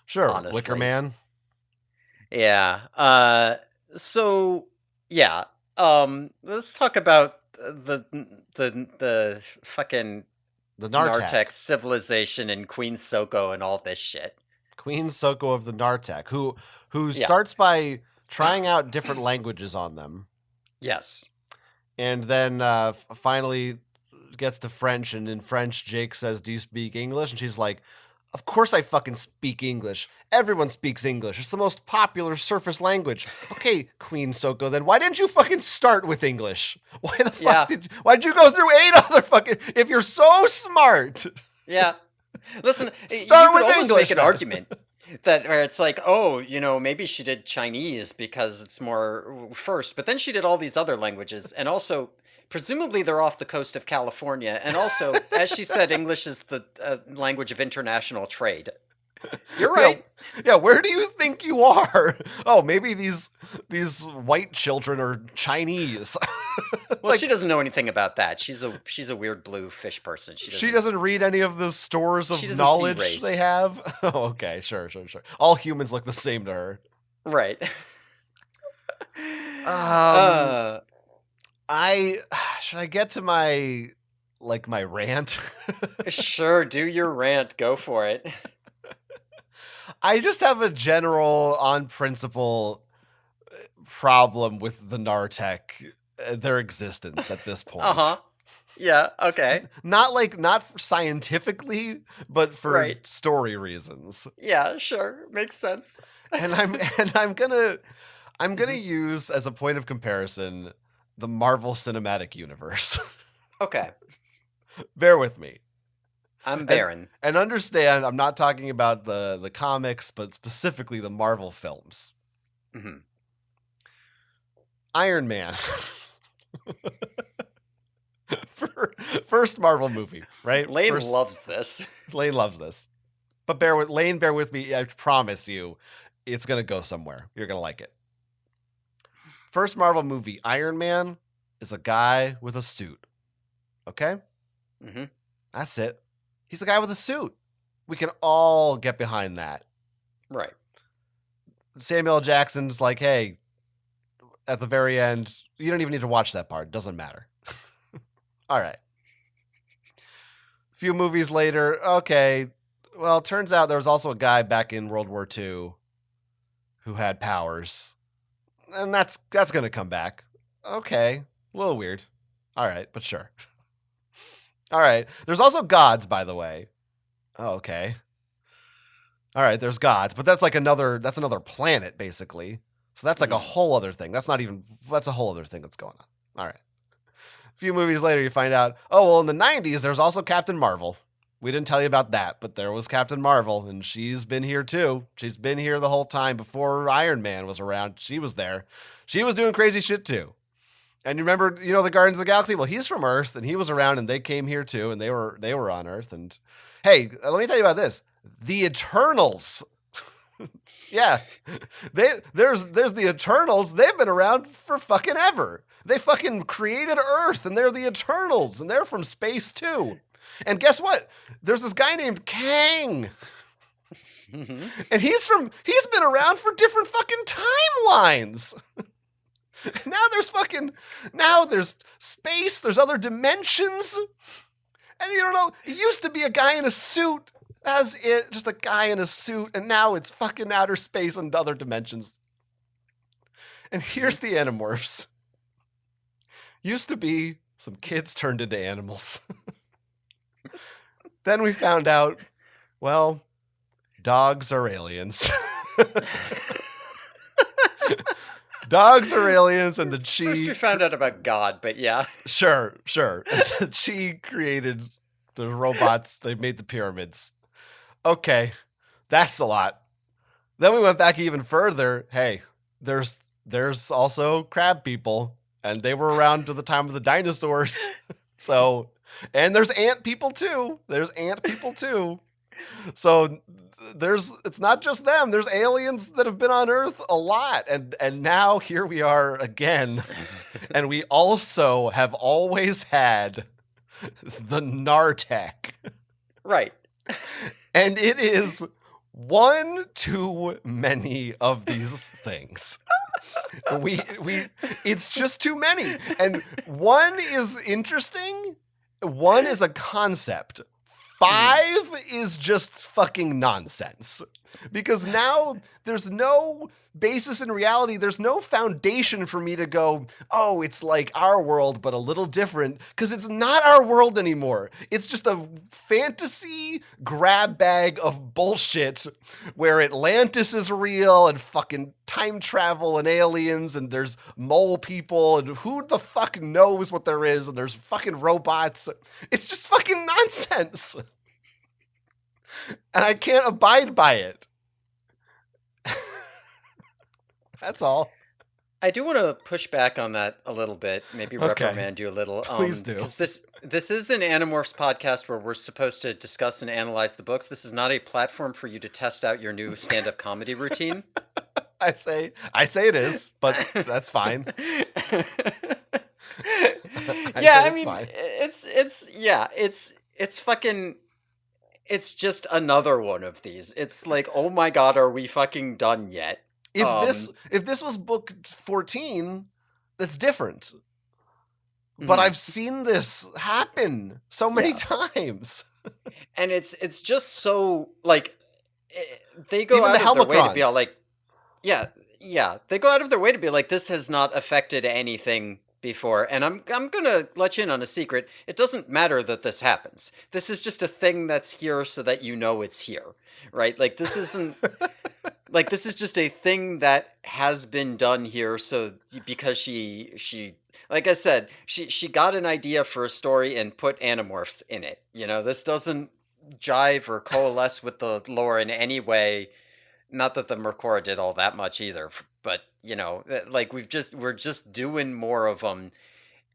S2: Sure,
S1: honestly.
S2: Wicker Man.
S1: Yeah. So yeah. Let's talk about the fucking
S2: The
S1: Nartek civilization and Queen Soko and all this shit.
S2: Queen Soko of the Nartek, who starts by trying out different languages on them.
S1: Yes.
S2: And then finally gets to French, and in French, Jake says, "Do you speak English?" And she's like, Of course I fucking speak English. Everyone speaks English. It's the most popular surface language. Okay, Queen Soko, then why didn't you fucking start with English? Why'd you go through 8 other fucking, if you're so smart?
S1: Yeah. Listen,
S2: start
S1: you
S2: with
S1: could almost
S2: English,
S1: make an argument that where it's like, oh, maybe she did Chinese because it's more first, but then she did all these other languages, and also presumably they're off the coast of California, and also, as she said, English is the language of international trade. You're right.
S2: Yeah, where do you think you are? Oh, maybe these white children are Chinese.
S1: Well, she doesn't know anything about that. She's a weird blue fish person.
S2: She doesn't read any of the stores of knowledge they have. Oh, okay, sure. All humans look the same to her.
S1: Right.
S2: Should I get to my rant?
S1: Sure, do your rant. Go for it.
S2: I just have a general, on principle, problem with the Nartek, their existence at this point.
S1: Yeah. Okay.
S2: Not scientifically, but for story reasons.
S1: Yeah. Sure. Makes sense.
S2: And I'm gonna use as a point of comparison the Marvel Cinematic Universe.
S1: Okay.
S2: Bear with me.
S1: I'm barren.
S2: And understand, I'm not talking about the comics, but specifically the Marvel films.
S1: Mm-hmm.
S2: Iron Man. First Marvel movie, right?
S1: Lane loves this.
S2: Lane loves this. But bear with me. I promise you, it's going to go somewhere. You're going to like it. First Marvel movie, Iron Man is a guy with a suit. Okay?
S1: Mm-hmm.
S2: That's it. He's a guy with a suit. We can all get behind that.
S1: Right.
S2: Samuel L. Jackson's like, hey, at the very end, you don't even need to watch that part. It doesn't matter. All right. A few movies later, okay. Well, it turns out there was also a guy back in World War II who had powers. And that's going to come back. Okay. A little weird. All right, but sure. All right. There's also gods, by the way. Oh, okay. All right, there's gods, but that's another planet, basically. So that's a whole other thing. That's a whole other thing that's going on. All right. A few movies later, you find out, oh, well, in the 90s, there's also Captain Marvel. We didn't tell you about that, but there was Captain Marvel, and she's been here too. She's been here the whole time before Iron Man was around. She was there. She was doing crazy shit too. And you remember, the Guardians of the Galaxy? Well, he's from Earth, and he was around, and they came here too, and they were on Earth. And hey, let me tell you about this: the Eternals. Yeah, there's the Eternals. They've been around for fucking ever. They fucking created Earth, and they're the Eternals, and they're from space too. And guess what? There's this guy named Kang. Mm-hmm. And he's been around for different fucking timelines. Now there's space, there's other dimensions. And you don't know, it used to be a guy in a suit. That's it, just a guy in a suit. And now it's fucking outer space and other dimensions. And here's the Animorphs. Used to be some kids turned into animals. Then we found out, well, dogs are aliens. Dogs are aliens, and the Chi...
S1: First we found out about God, but yeah.
S2: Sure. The Chi created the robots. They made the pyramids. Okay, that's a lot. Then we went back even further. Hey, there's also crab people, and they were around to the time of the dinosaurs. So, and there's ant people too. So it's not just them. There's aliens that have been on Earth a lot. And now here we are again. And we also have always had the Nartek.
S1: Right.
S2: And it is one too many of these things. It's just too many. And one is interesting. One is a concept. 5 is just fucking nonsense. because now there's no basis in reality. There's no foundation for me to go, oh, it's like our world, but a little different, because it's not our world anymore. It's just a fantasy grab bag of bullshit where Atlantis is real and fucking time travel and aliens and there's mole people and who the fuck knows what there is and there's fucking robots. It's just fucking nonsense. And I can't abide by it. That's all.
S1: I do want to push back on that a little bit, maybe reprimand you a little.
S2: Please do.
S1: Because this is an Animorphs podcast where we're supposed to discuss and analyze the books. This is not a platform for you to test out your new stand-up comedy routine.
S2: I say it is, but that's fine.
S1: I mean, it's fucking. It's just another one of these. It's like, oh my god, are we fucking done yet?
S2: If this was book 14, that's different. But I've seen this happen so many times.
S1: And it's just so, like, they go out of their way to be all like, they go out of their way to be like, this has not affected anything before, and I'm gonna let you in on a secret. It doesn't matter that this happens. This is just a thing that's here so that you know it's here, right? Like, this isn't like, this is just a thing that has been done here. So because she like I said, she got an idea for a story and put Animorphs in it. This doesn't jive or coalesce with the lore in any way. Not that the Mercora did all that much either, but like we're just doing more of them.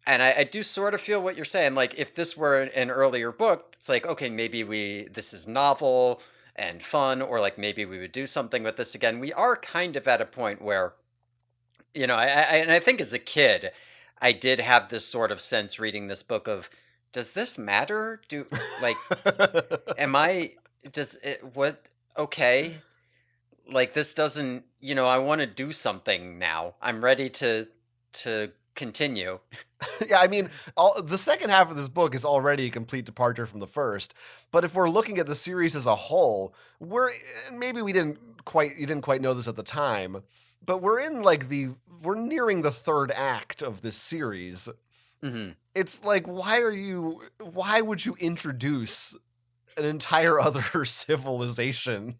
S1: And I do sort of feel what you're saying. Like, if this were an earlier book, it's like, okay, maybe this is novel and fun, or like maybe we would do something with this again. We are kind of at a point where, I think as a kid, I did have this sort of sense reading this book of, does this matter? Okay. Like, this doesn't, I want to do something now. I'm ready to continue.
S2: Yeah, I mean, the second half of this book is already a complete departure from the first. But if we're looking at the series as a whole, maybe you didn't quite know this at the time, but we're nearing the third act of this series.
S1: Mm-hmm.
S2: It's like, why would you introduce an entire other civilization?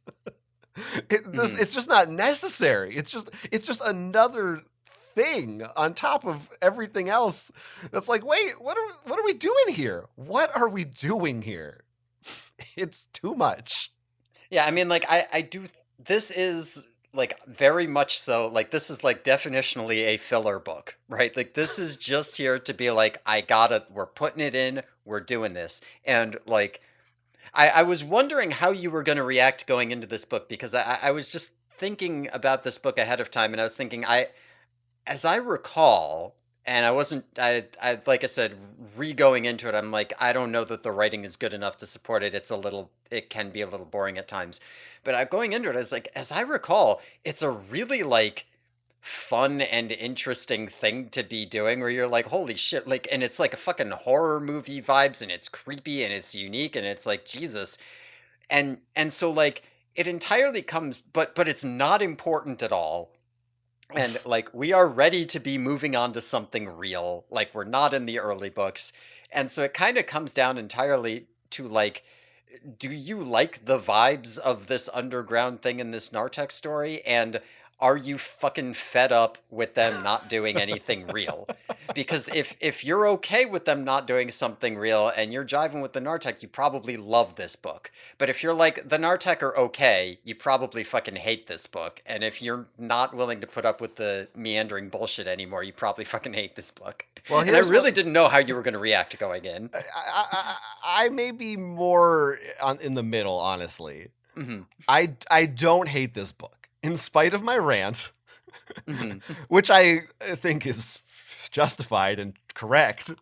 S2: It's just not necessary. It's just another thing on top of everything else. That's like, wait, what are we doing here? What are we doing here? It's too much.
S1: Yeah, I mean, like, I do. This is like very much so. Like, this is like definitionally a filler book, right? Like, this is just here to be like, we're putting it in, we're doing this, and like. I was wondering how you were going to react going into this book, because I was just thinking about this book ahead of time, and I was thinking, as I recall, and I like I said, going into it, I'm like, I don't know that the writing is good enough to support it. It can be a little boring at times, but going into it, I was like, as I recall, it's a really like fun and interesting thing to be doing, where you're like, holy shit, like, and it's like a fucking horror movie vibes, and it's creepy and it's unique, and it's like, Jesus. And so like it entirely comes, but it's not important at all. And like, we are ready to be moving on to something real. Like, we're not in the early books. And so it kind of comes down entirely to like, do you like the vibes of this underground thing in this Nartek story? And are you fucking fed up with them not doing anything real? Because if you're okay with them not doing something real and you're jiving with the Nartek, you probably love this book. But if you're like, the Nartek are okay, you probably fucking hate this book. And if you're not willing to put up with the meandering bullshit anymore, you probably fucking hate this book. Well, and I really didn't know how you were going to react to going in.
S2: I may be more in the middle, honestly.
S1: Mm-hmm.
S2: I don't hate this book. In spite of my rant,
S1: mm-hmm.
S2: which I think is justified and correct.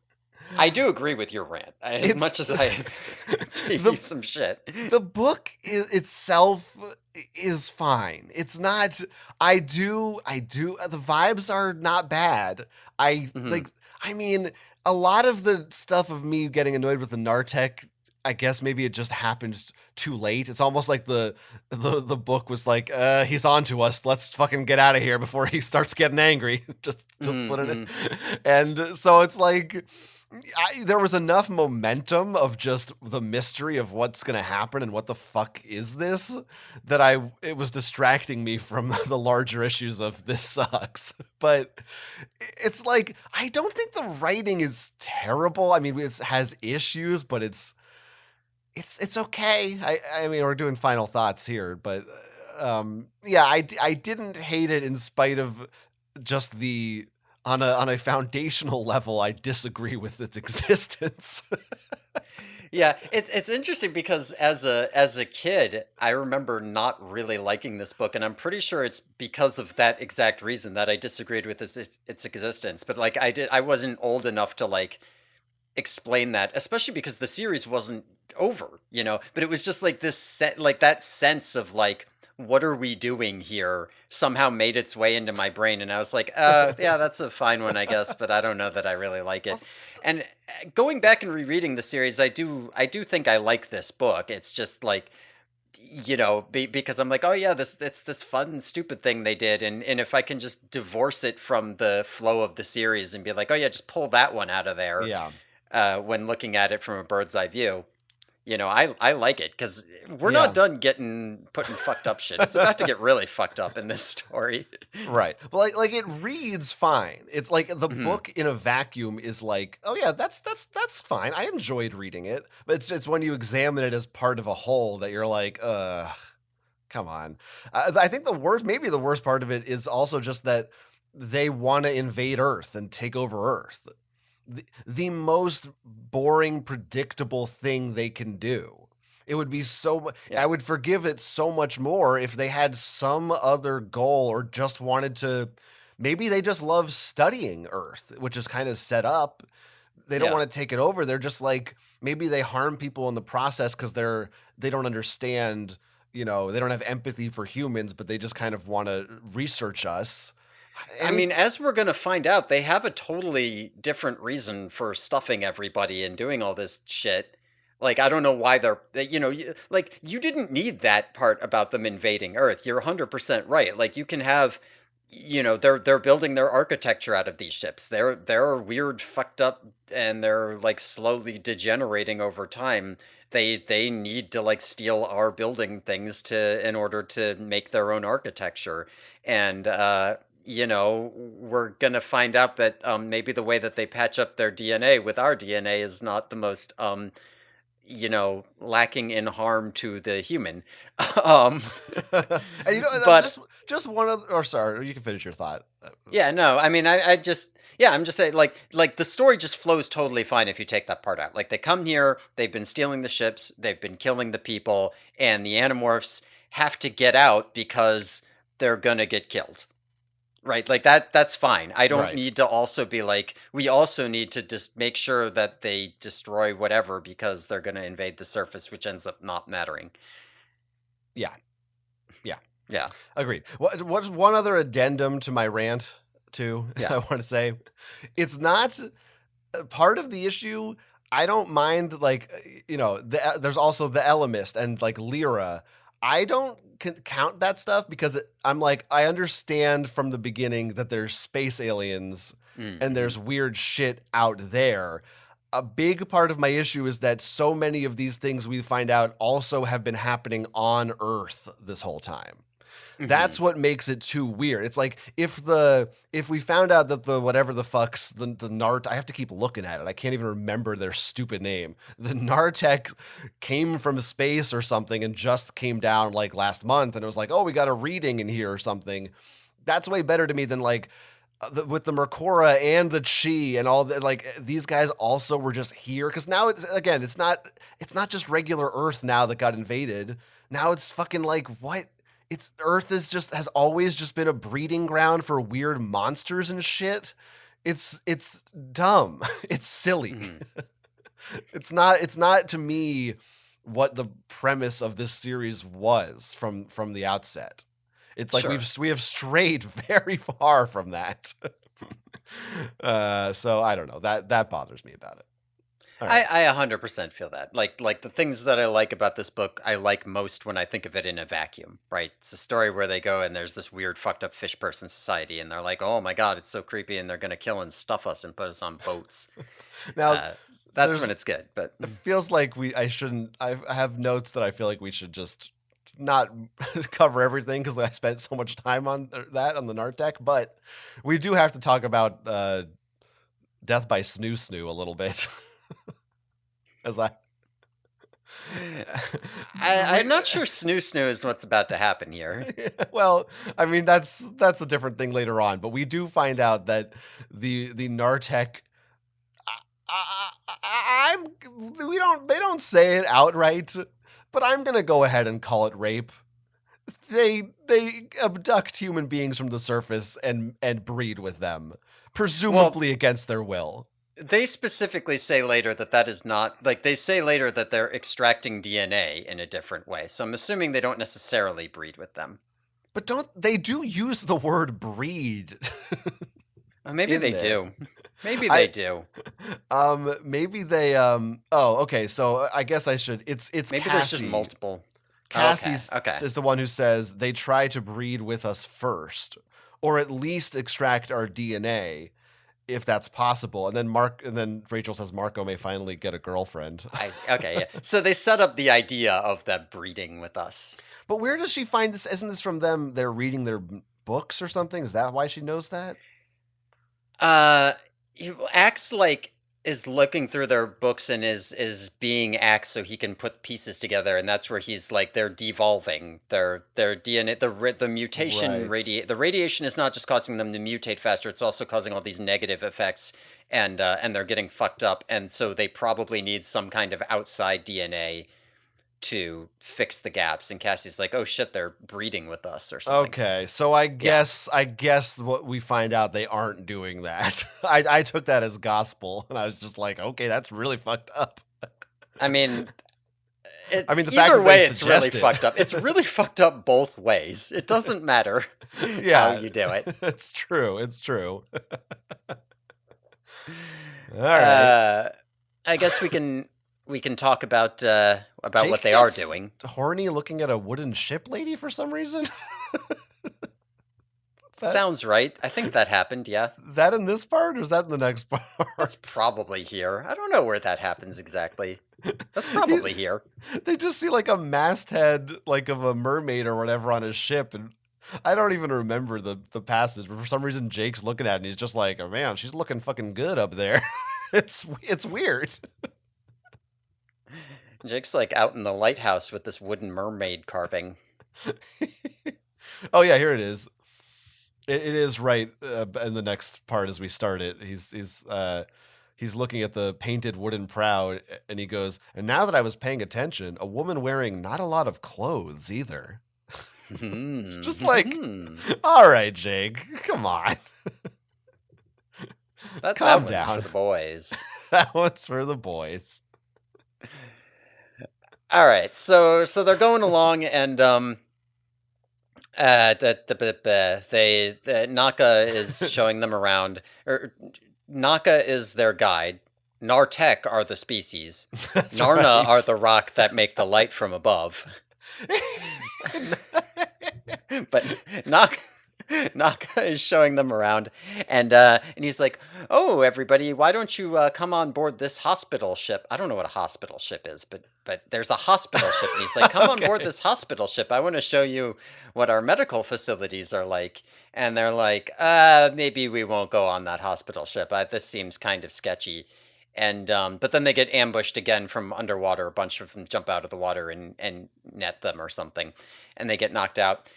S1: I do agree with your rant, as much as I gave you some shit.
S2: The book itself is fine. It's not, the vibes are not bad. I mean, a lot of the stuff of me getting annoyed with the Nartek I guess maybe it just happened too late. It's almost like the book was like, he's on to us. Let's fucking get out of here before he starts getting angry. Just put it in.
S1: Mm-hmm.
S2: And so it's like there was enough momentum of just the mystery of what's going to happen and what the fuck is this that it was distracting me from the larger issues of this sucks. But it's like I don't think the writing is terrible. I mean, it has issues, but it's okay. I mean, we're doing final thoughts here, but yeah, I didn't hate it in spite of just the on a foundational level. I disagree with its existence.
S1: Yeah, it's interesting because as a kid, I remember not really liking this book, and I'm pretty sure it's because of that exact reason that I disagreed with its existence. But like I wasn't old enough to like explain that, especially because the series wasn't over, you know. But it was just like this like that sense of like, what are we doing here? Somehow made its way into my brain, and I was like, yeah, that's a fine one, I guess, but I don't know that I really like it. And going back and rereading the series, I do think I like this book. It's just like, you know, because I'm like, oh yeah, this it's this fun stupid thing they did, and if I can just divorce it from the flow of the series and be like, oh yeah, just pull that one out of there,
S2: Yeah.
S1: when looking at it from a bird's eye view. You know, I like it because we're
S2: Yeah.
S1: not done putting fucked up shit. It's about to get really fucked up in this story.
S2: Right. But like it reads fine. It's like the
S1: Hmm.
S2: book in a vacuum is like, oh yeah, that's fine. I enjoyed reading it. But it's when you examine it as part of a whole that you're like, come on. I think maybe the worst part of it is also just that they want to invade Earth and take over Earth. The most boring, predictable thing they can do. It would be
S1: Yeah.
S2: I would forgive it so much more if they had some other goal or just wanted to. Maybe they just love studying Earth, which is kind of set up. They don't
S1: Yeah.
S2: want to take it over. They're just like, maybe they harm people in the process because they don't understand. You know, they don't have empathy for humans, but they just kind of want to research us.
S1: I mean, as we're going to find out, they have a totally different reason for stuffing everybody and doing all this shit. Like, I don't know why you know, like, you didn't need that part about them invading Earth. You're 100% right. Like, you can have, you know, they're building their architecture out of these ships. They're weird, fucked up, and they're like slowly degenerating over time. They need to like steal our building things to in order to make their own architecture. And you know, we're gonna find out that maybe the way that they patch up their DNA with our DNA is not the most you know, lacking in harm to the human. um,
S2: And and
S1: but
S2: just one other. Or sorry, you can finish your thought.
S1: yeah, no, I mean, I just, yeah, I'm just saying, like the story just flows totally fine if you take that part out. Like they come here, they've been stealing the ships, they've been killing the people, and the Animorphs have to get out because they're gonna get killed. Right, like that's fine. I don't
S2: Right.
S1: need to also be like, we also need to just make sure that they destroy whatever because they're gonna invade the surface, which ends up not mattering.
S2: Yeah. Yeah.
S1: Yeah,
S2: Agreed. What's one other addendum to my rant, too?
S1: yeah.
S2: I want to say it's not part of the issue. I don't mind, like, there's also the Elemist and, like, Lyra. I don't count that stuff because I'm like, I understand from the beginning that there's space aliens and
S1: Mm-hmm.
S2: there's weird shit out there. A big part of my issue is that so many of these things we find out also have been happening on Earth this whole time.
S1: Mm-hmm.
S2: That's what makes it too weird. It's like if we found out that the whatever the fucks the Nart, I have to keep looking at it. I can't even remember their stupid name. The Nartek came from space or something and just came down like last month, and it was like, oh, we got a reading in here or something. That's way better to me than like with the Mercora and the Chi and all that. Like these guys also were just here because now it's not just regular Earth now that got invaded. Now it's fucking like what it's Earth has always just been a breeding ground for weird monsters and shit. It's dumb. It's silly.
S1: Mm-hmm.
S2: It's not to me what the premise of this series was from the outset. It's like
S1: Sure.
S2: we have strayed very far from that. So I don't know. That bothers me about it. All right.
S1: I 100% feel that. Like the things that I like about this book, I like most when I think of it in a vacuum, right? It's a story where they go and there's this weird fucked up fish person society and they're like, "Oh my god, it's so creepy and they're going to kill and stuff us and put us on boats."
S2: Now,
S1: Uh that's
S2: there's
S1: when it's good. But
S2: it feels like I shouldn't. I have notes that I feel like we should just not cover everything because I spent so much time on that on the Nartec. But we do have to talk about Death by Snoo Snoo a little bit. As
S1: I'm not sure snoo snoo is what's about to happen here.
S2: Well, I mean that's a different thing later on, but we do find out that the Nartec. I'm we don't they don't say it outright, but I'm gonna go ahead and call it rape. They abduct human beings from the surface and breed with them, presumably
S1: Well,
S2: against their will.
S1: they specifically say later that that is not like they say later that they're extracting DNA in a different way. So I'm assuming they don't necessarily breed with them.
S2: But don't they do use the word breed
S1: Maybe
S2: in
S1: they
S2: there?
S1: do. Maybe they do.
S2: Maybe they oh, okay, so I guess I should it's
S1: Maybe there's just
S2: Cassie.
S1: multiple. Okay.
S2: Cassie's
S1: Okay.
S2: is the one who says they try to breed with us first, or at least extract our DNA if that's possible. And then Rachel says Marco may finally get a girlfriend.
S1: Okay. Yeah. So they set up the idea of them breeding with us.
S2: But where does she find this? Isn't this from them? They're reading their books or something. Is that why she knows that?
S1: Uh, Axe like is looking through their books and is being Axe so he can put pieces together, and that's where he's like they're devolving their DNA. The mutation
S2: Right.
S1: the radiation is not just causing them to mutate faster; it's also causing all these negative effects, and they're getting fucked up, and so they probably need some kind of outside DNA to fix the gaps. And Cassie's like, "Oh shit, they're breeding with us or something."
S2: Okay, so I
S1: Yeah.
S2: guess what we find out they aren't doing that. I took that as gospel, and I was just like, okay, that's really fucked up.
S1: I mean,
S2: I mean, the fact
S1: either
S2: that they
S1: way, it's really
S2: suggest it.
S1: fucked up. It's really fucked up both ways. It doesn't matter how
S2: Yeah,
S1: you do it.
S2: it's true. It's true. All right.
S1: Uh, I guess we can talk about what
S2: Jake
S1: they are
S2: gets
S1: doing.
S2: horny looking at a wooden ship lady for some reason. that
S1: Sounds right. I think that happened. Yeah,
S2: is that in this part or is that in the next
S1: that's
S2: part?
S1: probably here. I don't know where that happens exactly. That's
S2: He-
S1: probably here.
S2: they just see like a masthead like of a mermaid or whatever on a ship, and I don't even remember the passage, but for some reason Jake's looking at it and he's just like, oh man, she's looking fucking good up there. It's weird.
S1: Jake's like out in the lighthouse with this wooden mermaid carving.
S2: Oh yeah, here it is. It is right in the next part as we start it. He's looking at the painted wooden prow and he goes, and now that I was paying attention, a woman wearing not a lot of clothes either. Just like, all right, Jake, come on.
S1: that
S2: Calm
S1: one's
S2: down.
S1: for the boys.
S2: That one's for the boys.
S1: All right, so they're going along, and Naka is showing them around. Or Naka is their guide. Nartek are the species.
S2: That's
S1: Narna are
S2: right.
S1: the rock that make the light from above. But Naka is showing them around, and he's like, "Oh, everybody, why don't you come on board this hospital ship?" I don't know what a hospital ship is, but there's a hospital ship, and he's like, "Come on board
S2: Okay.
S1: this hospital ship. I want to show you what our medical facilities are like." And they're like, maybe we won't go on that hospital ship. This seems kind of sketchy." And but then they get ambushed again from underwater. A bunch of them jump out of the water and net them or something, and they get knocked out.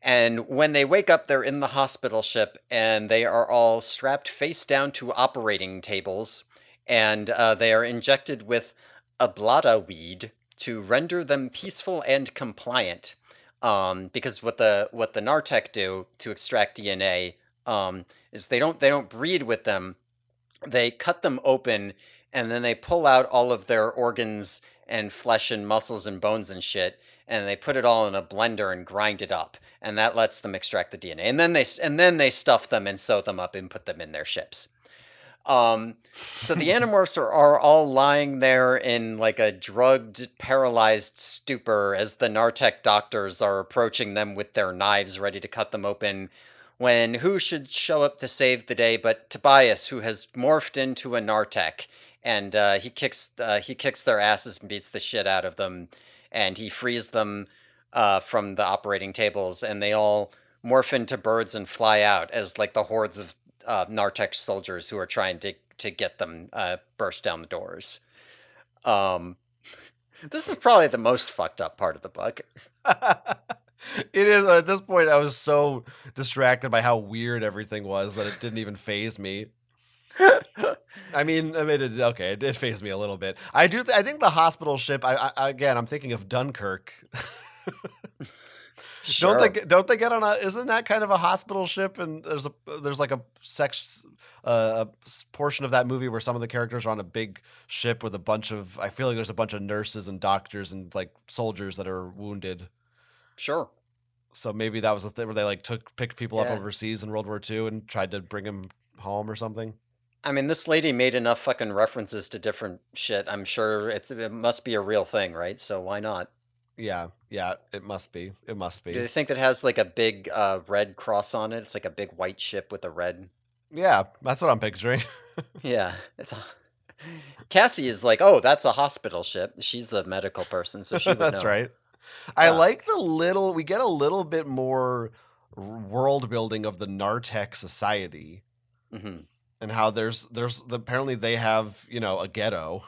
S1: And when they wake up, they're in the hospital ship, and they are all strapped face down to operating tables, and they are injected with ablada weed to render them peaceful and compliant. Because what the Nartek do to extract DNA is they don't breed with them. They cut them open, and then they pull out all of their organs and flesh and muscles and bones and shit, and they put it all in a blender and grind it up, and that lets them extract the DNA. And then they stuff them and sew them up and put them in their ships. So the Animorphs are all lying there in like a drugged, paralyzed stupor as the Nartek doctors are approaching them with their knives ready to cut them open. When who should show up to save the day but Tobias, who has morphed into a Nartek, and he kicks their asses and beats the shit out of them, and he frees them from the operating tables, and they all morph into birds and fly out as like the hordes of Nartek soldiers who are trying to get them burst down the doors. Um, this is probably the most fucked up part of the book.
S2: It is. At this point, I was so distracted by how weird everything was that it didn't even faze me. I mean, it fazed me a little bit. I think the hospital ship. Again, I'm thinking of Dunkirk.
S1: Sure.
S2: Don't they get on a? Isn't that kind of a hospital ship? And there's like a portion of that movie where some of the characters are on a big ship with a bunch of. I feel like there's a bunch of nurses and doctors and like soldiers that are wounded.
S1: Sure.
S2: So maybe that was the thing where they like picked people up overseas in World War II and tried to bring them home or something.
S1: I mean, this lady made enough fucking references to different shit. I'm sure it must be a real thing, right? So why not?
S2: Yeah, it must be. It must be.
S1: Do you think it has like a big red cross on it? It's like a big white ship with a red.
S2: Yeah, that's what I'm picturing.
S1: Yeah, Cassie is like, oh, that's a hospital ship. She's the medical person, so she would
S2: That's
S1: know.
S2: right. I like we get a little bit more world building of the Nartek society.
S1: Mm-hmm.
S2: And how apparently they have, a ghetto.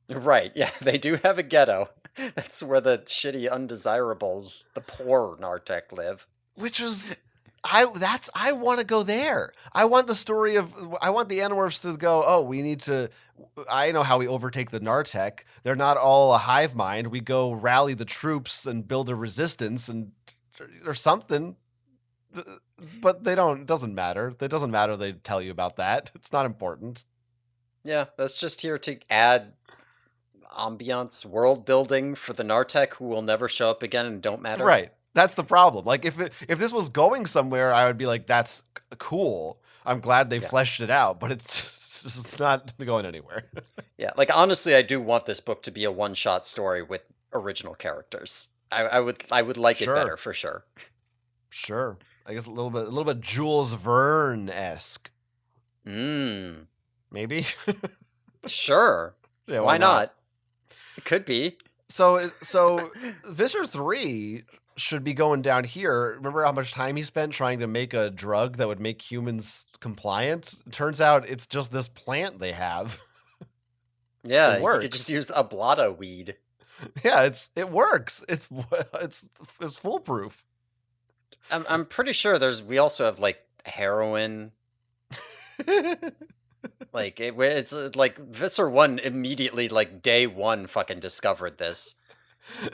S1: Right, yeah, they do have a ghetto. That's where the shitty undesirables, the poor Nartek live.
S2: Which is I want to go there. I want the Animorphs to go, oh, I know how we overtake the Nartek. They're not all a hive mind. We go rally the troops and build a resistance or something. But they don't. It doesn't matter. It doesn't matter. They tell you about that. It's not important.
S1: Yeah, that's just here to add ambiance, world building for the Nartek who will never show up again and don't matter.
S2: Right. That's the problem. Like if this was going somewhere, I would be like, that's cool. I'm glad they fleshed it out, but it's just not going anywhere.
S1: Yeah, like honestly, I do want this book to be a one-shot story with original characters. I would like it better for sure.
S2: Sure. I guess a little bit Jules Verne-esque. Maybe.
S1: Sure. Yeah, why not? It could be.
S2: So Visser 3 should be going down here. Remember how much time he spent trying to make a drug that would make humans compliant? Turns out it's just this plant they have.
S1: Yeah, you could just use a blotto weed.
S2: Yeah, it works. It's foolproof.
S1: I'm pretty sure we also have like heroin. Like it's like Visser 1 immediately like day 1 fucking discovered this. You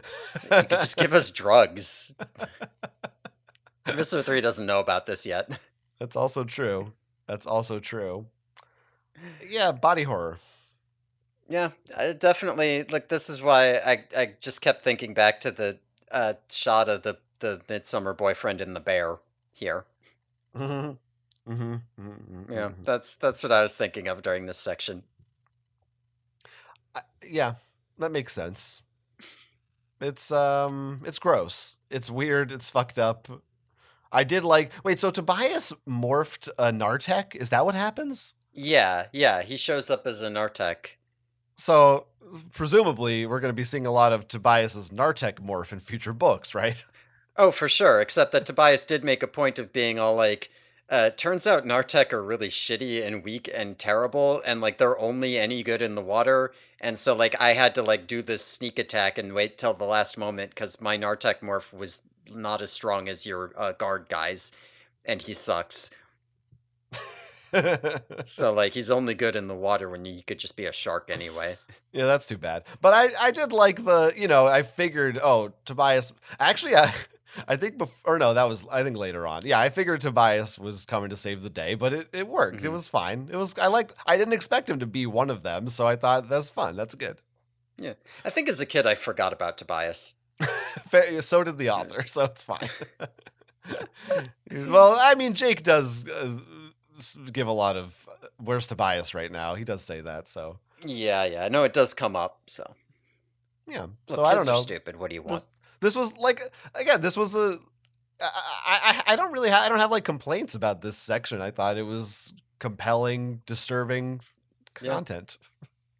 S1: could just give us drugs. Visser 3 doesn't know about this yet.
S2: That's also true. Yeah, body horror.
S1: Yeah, definitely. Like this is why I just kept thinking back to the shot of the midsummer boyfriend in the bear here. Yeah, that's what I was thinking of during this section.
S2: Yeah, that makes sense. It's gross. It's weird. It's fucked up. I did wait, so Tobias morphed a Nartek? Is that what happens?
S1: Yeah, he shows up as a Nartek.
S2: So presumably we're going to be seeing a lot of Tobias's Nartek morph in future books, right?
S1: Oh, for sure, except that Tobias did make a point of being all like, turns out Nartek are really shitty and weak and terrible, and like they're only any good in the water, and so like I had to like do this sneak attack and wait till the last moment because my Nartek morph was not as strong as your guard guys, and he sucks. So like he's only good in the water when you could just be a shark anyway.
S2: Yeah, that's too bad. But I did like I figured, Tobias actually I think I think later on. Yeah, I figured Tobias was coming to save the day, but it worked. Mm-hmm. It was fine. I didn't expect him to be one of them, so I thought that's fun. That's good.
S1: Yeah. I think as a kid I forgot about Tobias.
S2: So did the author, so it's fine. Well, I mean, Jake does give a lot of where's Tobias right now. He does say that, so
S1: Yeah. No, it does come up. So
S2: yeah.
S1: look,
S2: So I don't
S1: kids are
S2: know.
S1: stupid. What do you want?
S2: This was like again. This was a. I don't really I don't have like complaints about this section. I thought it was compelling, disturbing
S1: Yeah.
S2: content.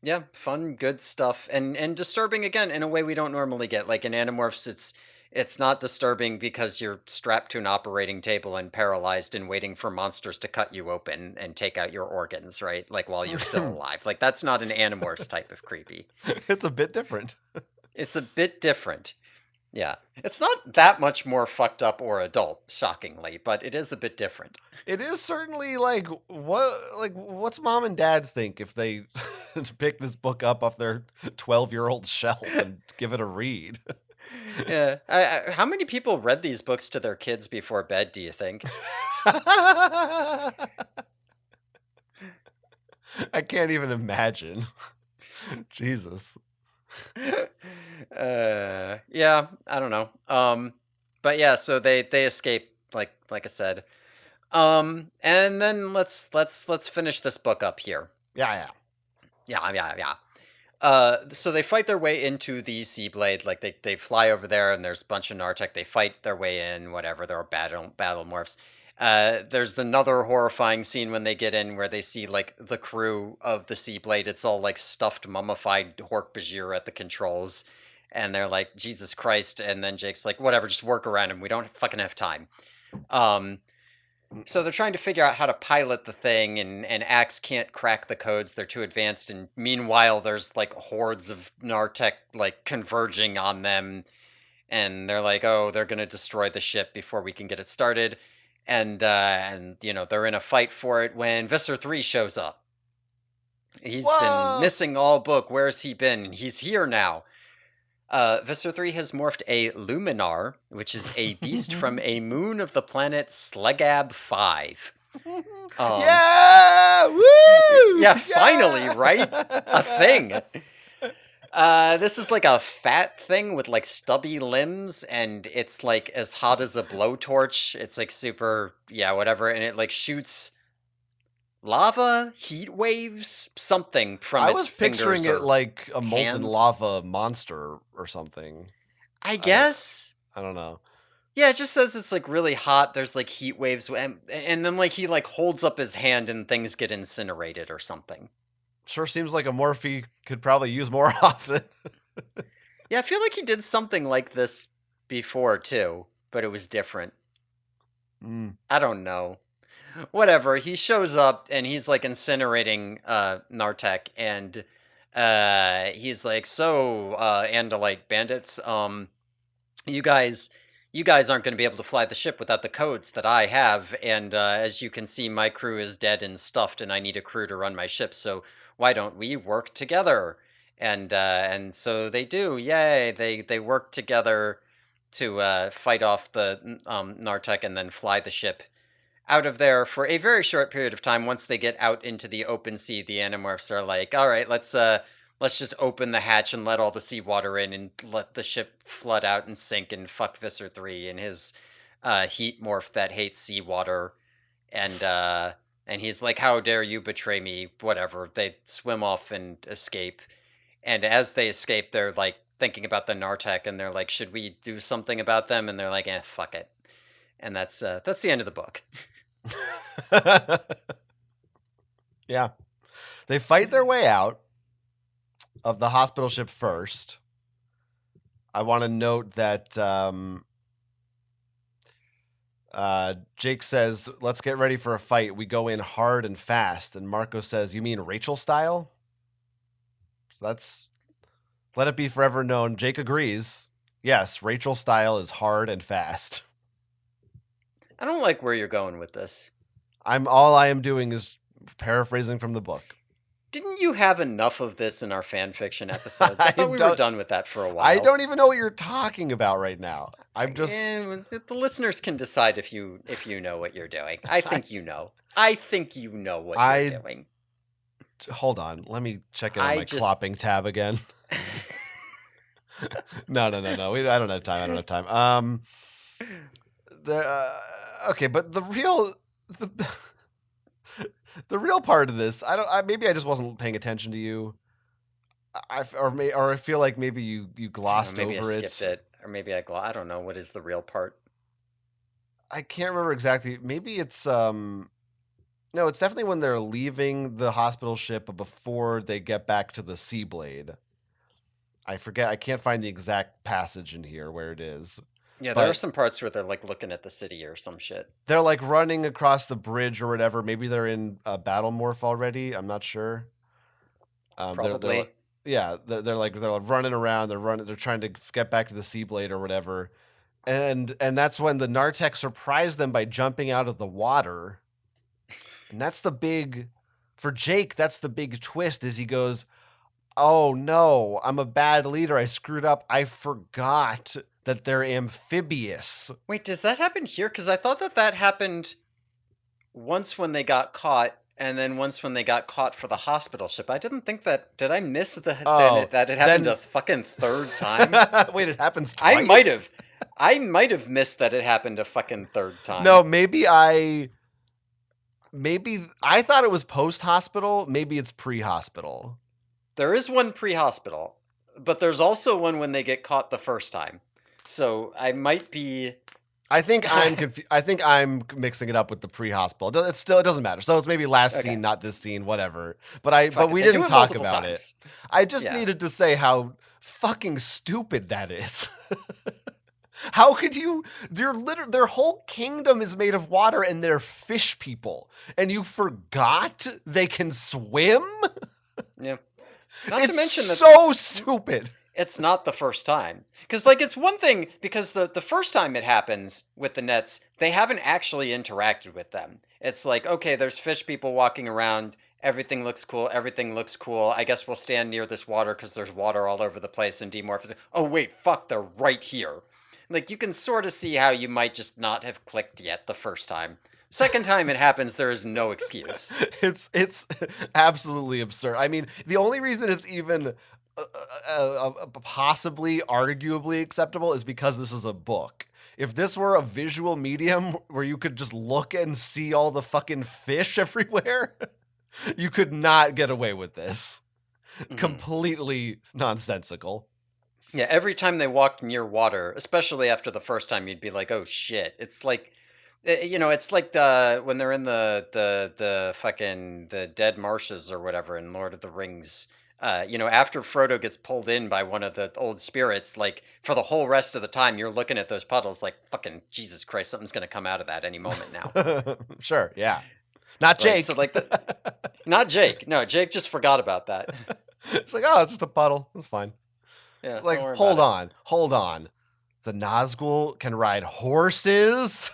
S1: Yeah, fun, good stuff, and disturbing again in a way we don't normally get. Like in Animorphs, it's not disturbing because you're strapped to an operating table and paralyzed and waiting for monsters to cut you open and take out your organs, right? Like while you're still alive. Like that's not an Animorphs type of creepy.
S2: It's a bit different.
S1: It's a bit different. Yeah. It's not that much more fucked up or adult, shockingly, but it is a bit different.
S2: It is certainly like what's mom and dad think if they pick this book up off their 12-year-old shelf and give it a read.
S1: Yeah. How many people read these books to their kids before bed, do you think?
S2: I can't even imagine. Jesus.
S1: Yeah, I don't know. But yeah, so they escape like I said. And then let's finish this book up here.
S2: Yeah.
S1: Yeah. So they fight their way into the Seablade. Like they fly over there, and there's a bunch of Nartek. They fight their way in. Whatever. There are battle morphs. There's another horrifying scene when they get in where they see like the crew of the Seablade. It's all like stuffed, mummified Hork-Bajir at the controls, and they're like, Jesus Christ. And then Jake's like, whatever, just work around him. We don't fucking have time. So they're trying to figure out how to pilot the thing, and Axe can't crack the codes. They're too advanced. And meanwhile, there's like hordes of Nartek like converging on them. And they're like, oh, they're going to destroy the ship before we can get it started. And you know, they're in a fight for it when Visser 3 shows up. He's been missing all book. Where's he been? He's here now. Visser 3 has morphed a Luminar, which is a beast from a moon of the planet Slegab 5.
S2: Yeah! Woo!
S1: Yeah, finally, right? A thing. This is like a fat thing with like stubby limbs, and it's like as hot as a blowtorch. It's like super, yeah, whatever, and it like shoots lava, heat waves, something from its
S2: I was picturing it like a molten
S1: hands.
S2: lava monster or something.
S1: I guess.
S2: I don't know.
S1: Yeah, it just says it's like really hot. There's like heat waves, and then like he like holds up his hand and things get incinerated or something.
S2: Sure seems like a Morphe could probably use more often.
S1: Yeah, I feel like he did something like this before too, but it was different. I don't know. Whatever. He shows up and he's like incinerating Nartek, and he's like, "So, Andalite bandits, you guys aren't going to be able to fly the ship without the codes that I have, and as you can see, my crew is dead and stuffed, and I need a crew to run my ship. So why don't we work together?" And so they do. Yay! They work together to fight off the Nartek and then fly the ship out of there for a very short period of time. Once they get out into the open sea, the Animorphs are like, "All right, let's just open the hatch and let all the seawater in and let the ship flood out and sink and fuck Visser 3 and his heat morph that hates seawater." And he's like, "How dare you betray me?" Whatever. They swim off and escape. And as they escape, they're like thinking about the Nartek, and they're like, "Should we do something about them?" And they're like, fuck it. And that's the end of the book.
S2: Yeah. They fight their way out of the hospital ship first. I want to note that Jake says, "Let's get ready for a fight. We go in hard and fast." And Marco says, "You mean Rachel style?" Let it be forever known. Jake agrees. Yes, Rachel style is hard and fast.
S1: I don't like where you're going with this.
S2: All I am doing is paraphrasing from the book.
S1: Didn't you have enough of this in our fan fiction episodes? I thought we were done with that for a while.
S2: I don't even know what you're talking about right now. I'm just
S1: the listeners can decide if you know what you're doing. I think you know. I think you know what you're doing.
S2: Hold on. Let me check in on my clopping tab again. No. I don't have time. Okay, but the The real part of this, maybe I just wasn't paying attention to you. Or I feel like maybe you
S1: I don't know,
S2: glossed
S1: maybe I
S2: over
S1: skipped
S2: it.
S1: it, or maybe I don't know what is the real part.
S2: I can't remember exactly. Maybe it's no, it's definitely when they're leaving the hospital ship before they get back to the Seablade. I forget. I can't find the exact passage in here where it is.
S1: Yeah, there are
S2: But
S1: some parts where they're like looking at the city or some shit.
S2: they're like running across the bridge or whatever. Maybe they're in Battle Morph already. I'm not sure. They're
S1: Probably.
S2: yeah, they're like running around. They're trying to get back to the Seablade or whatever. And that's when the Nartek surprise them by jumping out of the water. And that's the big for Jake. That's the big twist. Is he goes, "Oh no, I'm a bad leader. I screwed up. I forgot that they're amphibious."
S1: Wait, does that happen here? Because I thought that happened once when they got caught, and then once when they got caught for the hospital ship. I didn't think that. Did I miss
S2: Oh,
S1: that it happened a
S2: then
S1: fucking third time?
S2: wait, it happens
S1: I might
S2: twice?
S1: have. I might have missed that it happened a fucking third time.
S2: No, maybe I thought it was post hospital. Maybe it's pre hospital.
S1: There is one pre-hospital, but there's also one when they get caught the first time. So I might be.
S2: I think I think I'm mixing it up with the pre-hospital. It doesn't matter. So it's maybe last
S1: Okay.
S2: scene, not this scene, whatever. But
S1: Fuck it.
S2: we
S1: They do
S2: didn't
S1: it
S2: talk
S1: multiple
S2: about it.
S1: times.
S2: I just
S1: Yeah.
S2: needed to say how fucking stupid that is. How could you? Their whole kingdom is made of water, and they're fish people, and you forgot they can swim.
S1: Yeah. Not to
S2: It's
S1: mention that
S2: so stupid.
S1: it's not the first time. Because, like, it's one thing, because the first time it happens with the nets, they haven't actually interacted with them. It's like, okay, there's fish people walking around. Everything looks cool. Everything looks cool. I guess we'll stand near this water because there's water all over the place. And Demorph is like, oh, wait, fuck, they're right here. Like, you can sort of see how you might just not have clicked yet the first time. Second time it happens, there is no excuse.
S2: It's absolutely absurd. I mean, the only reason it's even possibly arguably acceptable is because this is a book. If this were a visual medium where you could just look and see all the fucking fish everywhere, you could not get away with this.
S1: Mhm.
S2: Completely nonsensical.
S1: Yeah, every time they walked near water, especially after the first time, you'd be like, "Oh shit!" It's like, it's like when they're in the fucking the dead marshes or whatever in Lord of the Rings. After Frodo gets pulled in by one of the old spirits, like for the whole rest of the time, you're looking at those puddles like, "Fucking Jesus Christ, something's gonna come out of that any moment now."
S2: Sure, yeah. Not
S1: Right? So
S2: Jake.
S1: like not Jake. No, Jake just forgot about that.
S2: It's like, oh, it's just a puddle. It's fine.
S1: Yeah,
S2: It's
S1: don't
S2: like,
S1: worry about
S2: hold
S1: it.
S2: on, hold on. The Nazgul can ride horses?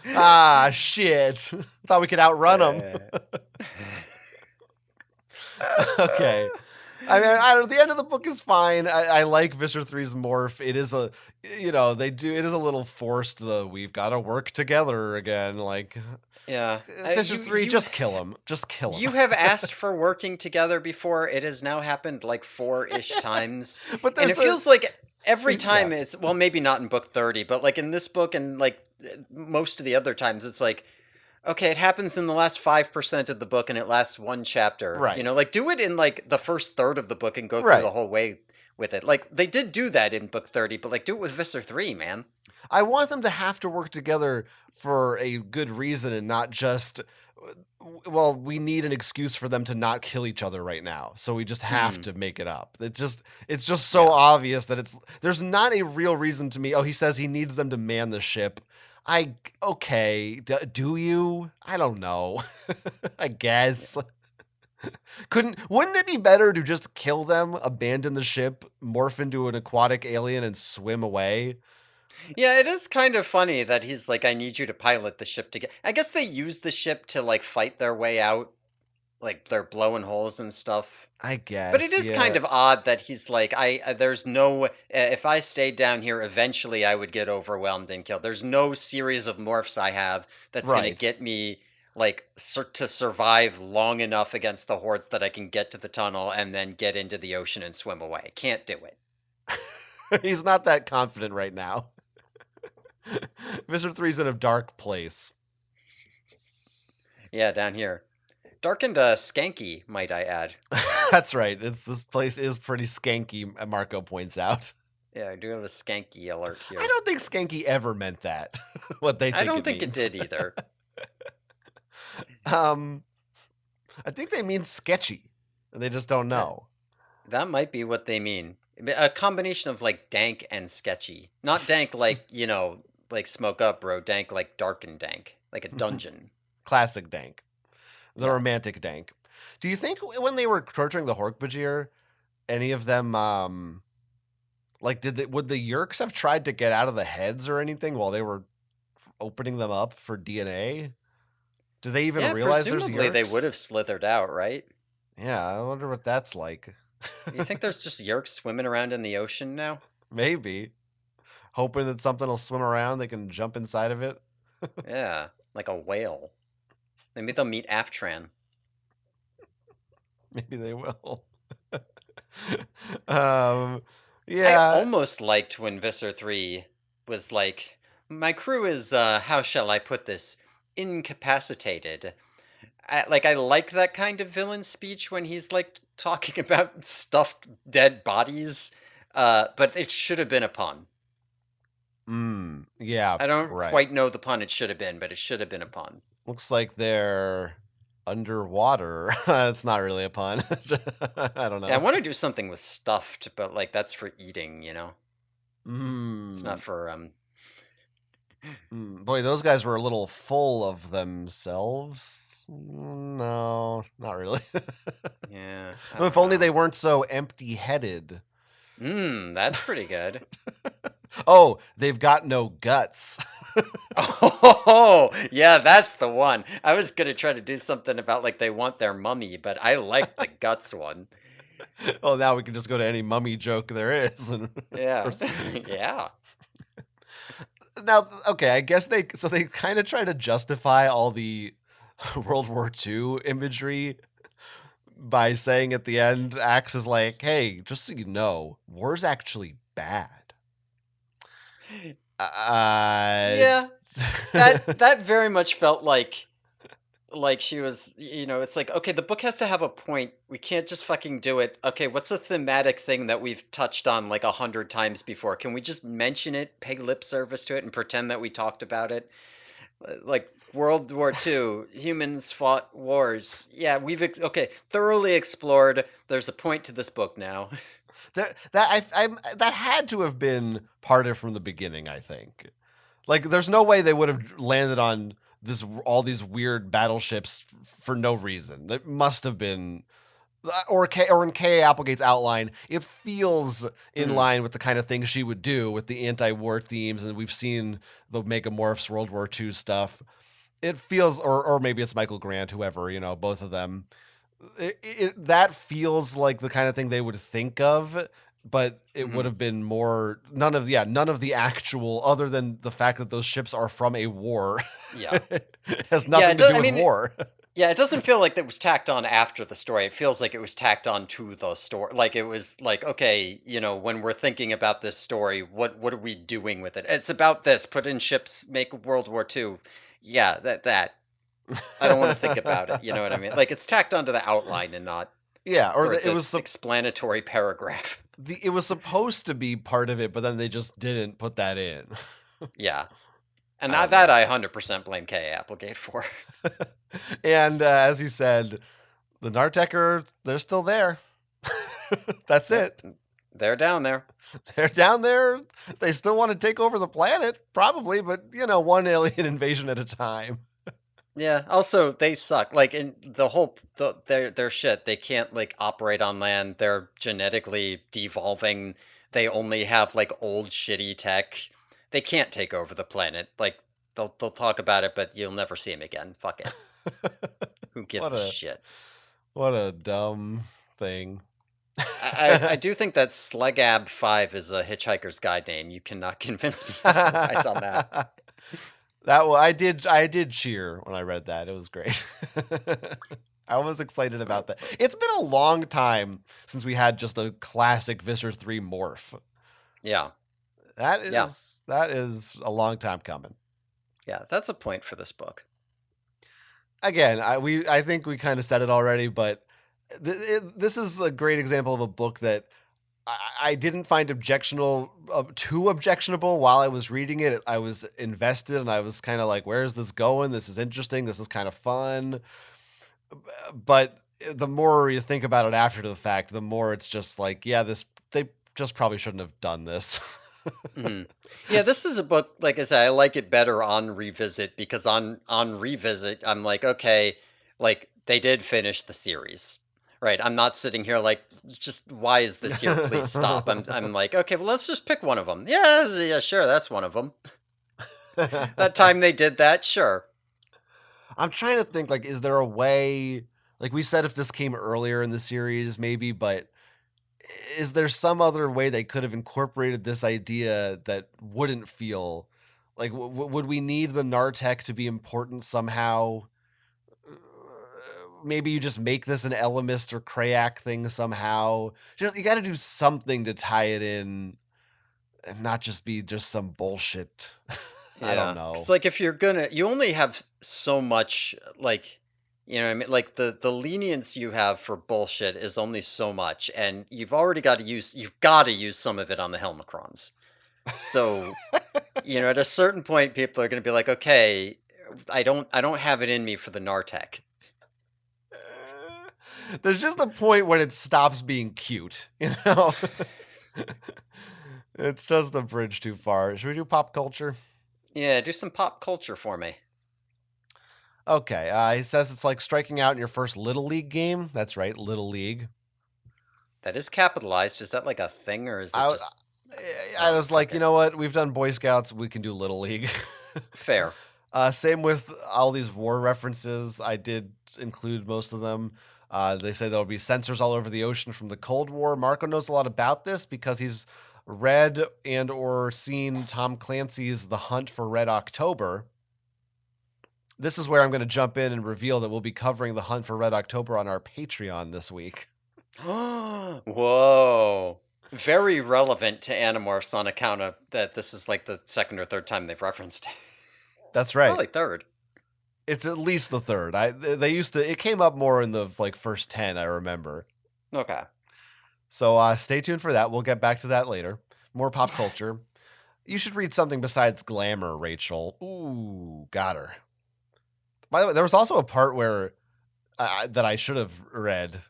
S2: Ah, shit. Thought we could outrun them. Okay. I mean, the end of the book is fine. I like Visser 3's morph. It is it is a little forced. We've got to work together again. Like,
S1: Yeah.
S2: Visser 3, just kill him. Just kill him.
S1: You have asked for working together before. It has now happened like 4-ish times.
S2: But
S1: And it feels like every
S2: Yeah.
S1: time it's, well, maybe not in book 30, but like in this book and like most of the other times, it's like, okay, it happens in the last 5% of the book and it lasts one chapter.
S2: Right.
S1: Like do it in like the first third of the book and go through
S2: Right.
S1: the whole way with it. Like they did do that in book 30, but like do it with Visser 3, man.
S2: I want them to have to work together for a good reason and not just, well, we need an excuse for them to not kill each other right now. So we just have to make it up. It's just so obvious that there's not a real reason to me. Oh, he says he needs them to man the ship. Okay. Do you? I don't know. I guess. Wouldn't it be better to just kill them, abandon the ship, morph into an aquatic alien and swim away?
S1: Yeah, it is kind of funny that he's like, I need you to pilot the ship to get. I guess they use the ship to like fight their way out, like they're blowing holes and stuff.
S2: I guess.
S1: But it is kind of odd that he's like, there's no, if I stayed down here, eventually I would get overwhelmed and killed. There's no series of morphs I have that's going to get me like to survive long enough against the hordes that I can get to the tunnel and then get into the ocean and swim away. Can't do it.
S2: He's not that confident right now. Visser 3's in a dark place.
S1: Yeah, down here. Dark and skanky, might I add.
S2: That's right. This place is pretty skanky, Marco points out.
S1: Yeah, I do have a skanky alert
S2: I
S1: here.
S2: don't think skanky ever meant that. What they
S1: I
S2: think
S1: don't
S2: it
S1: think it
S2: means.
S1: did either.
S2: I think they mean sketchy. And they just don't
S1: That
S2: know.
S1: that might be what they mean. A combination of like dank and sketchy. Not dank like, like smoke up, bro. Dank like dark and dank. Like a dungeon.
S2: Classic dank. The
S1: Yeah.
S2: romantic dank. Do you think when they were torturing the Hork-Bajir, any of them like would the Yeerks have tried to get out of the heads or anything while they were opening them up for DNA? Do they even
S1: Yeah,
S2: realize there's
S1: presumably they would
S2: Yeerks?
S1: have slithered out, right?
S2: Yeah, I wonder what that's like.
S1: You think there's just yerks swimming around in the ocean now?
S2: Maybe. Hoping that something will swim around, they can jump inside of it.
S1: Yeah, like a whale. Maybe they'll meet Aftran.
S2: Maybe they will.
S1: I
S2: Yeah.
S1: almost liked when Visser 3 was like, my crew is, how shall I put this, incapacitated. I like that kind of villain speech when he's like talking about stuffed dead bodies, but it should have been a pun.
S2: Yeah,
S1: I don't
S2: right.
S1: quite know the pun it should have been, but it should have been a pun.
S2: Looks like they're underwater. It's not really a pun. I don't
S1: Yeah, I
S2: know.
S1: want to do something with stuffed, but like that's for eating, It's not
S2: Mm.
S1: for
S2: Boy, those guys were a little full of themselves. No, not really.
S1: yeah, I
S2: If
S1: don't
S2: only they
S1: know.
S2: weren't so empty-headed.
S1: That's pretty good.
S2: Oh, they've got no guts.
S1: Oh, yeah, that's the one. I was gonna try to do something about like they want their mummy, but I like the guts one.
S2: Oh, now we can just go to any mummy joke there is.
S1: Yeah, yeah.
S2: Now, okay, I guess they kind of try to justify all the World War II imagery by saying at the end, Axe is like, "Hey, just so you know, war's actually bad." Uh,
S1: Yeah, that very much felt like she was, it's like, okay, the book has to have a point. We can't just fucking do it. Okay, what's a thematic thing that we've touched on like 100 times before? Can we just mention it, pay lip service to it, and pretend that we talked about it? Like World War II, humans fought wars. Yeah, okay, thoroughly explored. There's a point to this book now.
S2: that had to have been part of from the beginning. I think, like, there's no way they would have landed on all these weird battleships for no reason. That must have been, or in K. Applegate's outline, it feels in
S1: Mm,
S2: line with the kind of thing she would do with the anti-war themes, and we've seen the Megamorphs World War II stuff. It feels, or maybe it's Michael Grant, whoever, both of them. That feels like the kind of thing they would think of, but it would
S1: hmm
S2: have been more none of the actual, other than the fact that those ships are from a war.
S1: Yeah,
S2: Has
S1: yeah.
S2: nothing to do with war.
S1: Yeah, it doesn't feel like that was tacked on after the story. It feels like it was tacked on to the story. Like it was like, okay, when we're thinking about this story, what are we doing with it? It's about this. Put in ships, make World War II. Yeah, that. I don't want to think about it. You know what I mean? Like it's tacked onto the outline and not,
S2: Yeah,
S1: or
S2: it
S1: the
S2: was
S1: explanatory paragraph.
S2: it was supposed to be part of it, but then they just didn't put that in.
S1: Yeah, and
S2: I don't
S1: that
S2: know.
S1: I 100% blame K. Applegate for.
S2: And as you said, the Narteker, they're still there. That's
S1: Yep,
S2: it.
S1: they're down there.
S2: They're down there. They still want to take over the planet, probably, but one alien invasion at a time.
S1: Yeah. Also, they suck. Like in the whole their shit. They can't like operate on land. They're genetically devolving. They only have like old shitty tech. They can't take over the planet. Like they'll talk about it, but you'll never see them again. Fuck it. Who gives
S2: What
S1: a
S2: a
S1: shit?
S2: what a dumb thing.
S1: I do think that Slegab 5 is a Hitchhiker's Guide name. You cannot convince me otherwise on that.
S2: I did cheer when I read that. It was great. I was excited about that. It's been a long time since we had just a classic Visser 3 morph.
S1: Yeah.
S2: That
S1: Yeah.
S2: is a long time coming.
S1: Yeah. That's a point for this book.
S2: again, I think we kind of said it already, but this is a great example of a book that I didn't find too objectionable while I was reading it. I was invested and I was kind of like, where is this going? This is interesting. This is kind of fun. But the more you think about it after the fact, the more it's just like, yeah, they just probably shouldn't have done this.
S1: Mhm. Yeah, this is a book, like I said, I like it better on revisit because on revisit, I'm like, okay, like they did finish the series. Right. I'm not sitting here like just why is this here? Please stop. I'm like, okay, well let's just pick one of them. Yeah, yeah, sure, that's one of them. That time they did that, sure.
S2: I'm trying to think, like, is there a way, like we said, if this came earlier in the series, maybe, but is there some other way they could have incorporated this idea that wouldn't feel like, would we need the Nartek to be important somehow? Maybe you just make this an Elemist or Krayak thing somehow. You got to do something to tie it in and not just be just some bullshit. I don't
S1: Yeah. Cuz
S2: know.
S1: like if you're gonna you only have so much like you know what I mean? Like the lenience you have for bullshit is only so much, and you've got to use some of it on the Helmicrons. So, you know, at a certain point, people are going to be like, okay, I don't have it in me for the Nartek.
S2: There's just a point when it stops being cute, you know? It's just a bridge too far. Should we do pop culture?
S1: Yeah, do some pop culture for me.
S2: Okay. He says it's like striking out in your first Little League game. That's right, Little League.
S1: That is capitalized. Is that like a thing, or is it
S2: I,
S1: just
S2: I was like, you
S1: okay,
S2: know what? We've done Boy Scouts. We can do Little League.
S1: fair?
S2: Same with all these war references. I did include most of them. They say there'll be sensors all over the ocean from the Cold War. Marco knows a lot about this because he's read and or seen Tom Clancy's The Hunt for Red October. This is where I'm going to jump in and reveal that we'll be covering The Hunt for Red October on our Patreon this week.
S1: Whoa. Very relevant to Animorphs on account of that this is like the second or third time they've referenced it.
S2: That's right.
S1: Probably third.
S2: It's at least the third. They used to. It came up more in the like first 10. I remember.
S1: Okay.
S2: So stay tuned for that. We'll get back to that later. More pop culture. You should read something besides glamour, Rachel. Ooh, got her. By the way, there was also a part where that I should have read.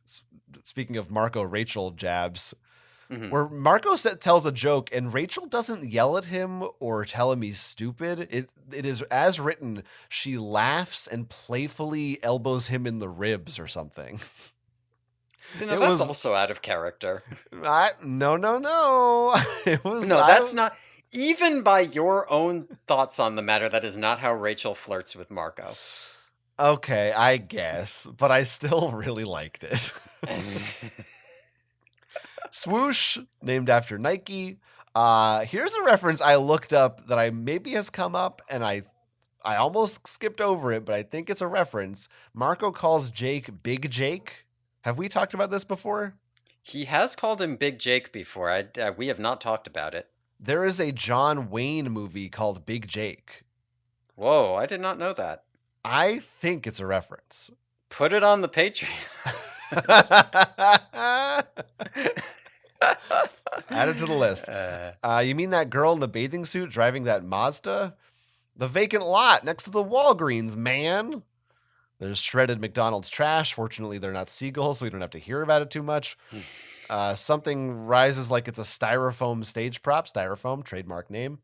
S2: Speaking of Marco Rachel jabs,
S1: Mhm.
S2: where Marco tells a joke and Rachel doesn't yell at him or tell him he's stupid. It is as written. She laughs and playfully elbows him in the ribs or something.
S1: See, now
S2: It
S1: that's
S2: was
S1: also out of character.
S2: no. It was
S1: No, that's not. Even by your own thoughts on the matter, that is not how Rachel flirts with Marco.
S2: okay, I guess, but I still really liked it. Swoosh, named after Nike. Here's a reference I looked up that I maybe has come up, and I almost skipped over it, but I think it's a reference. Marco calls Jake Big Jake. Have we talked about this before?
S1: He has called him Big Jake before. We have not talked about it.
S2: There is a John Wayne movie called Big Jake.
S1: Whoa, I did not know that.
S2: I think it's a reference.
S1: Put it on the Patreon.
S2: Add it to the list. You mean that girl in the bathing suit driving that Mazda? The vacant lot next to the Walgreens, man. There's shredded McDonald's trash. Fortunately, they're not seagulls, so we don't have to hear about it too much. Something rises like it's a styrofoam stage prop. Styrofoam, trademark name.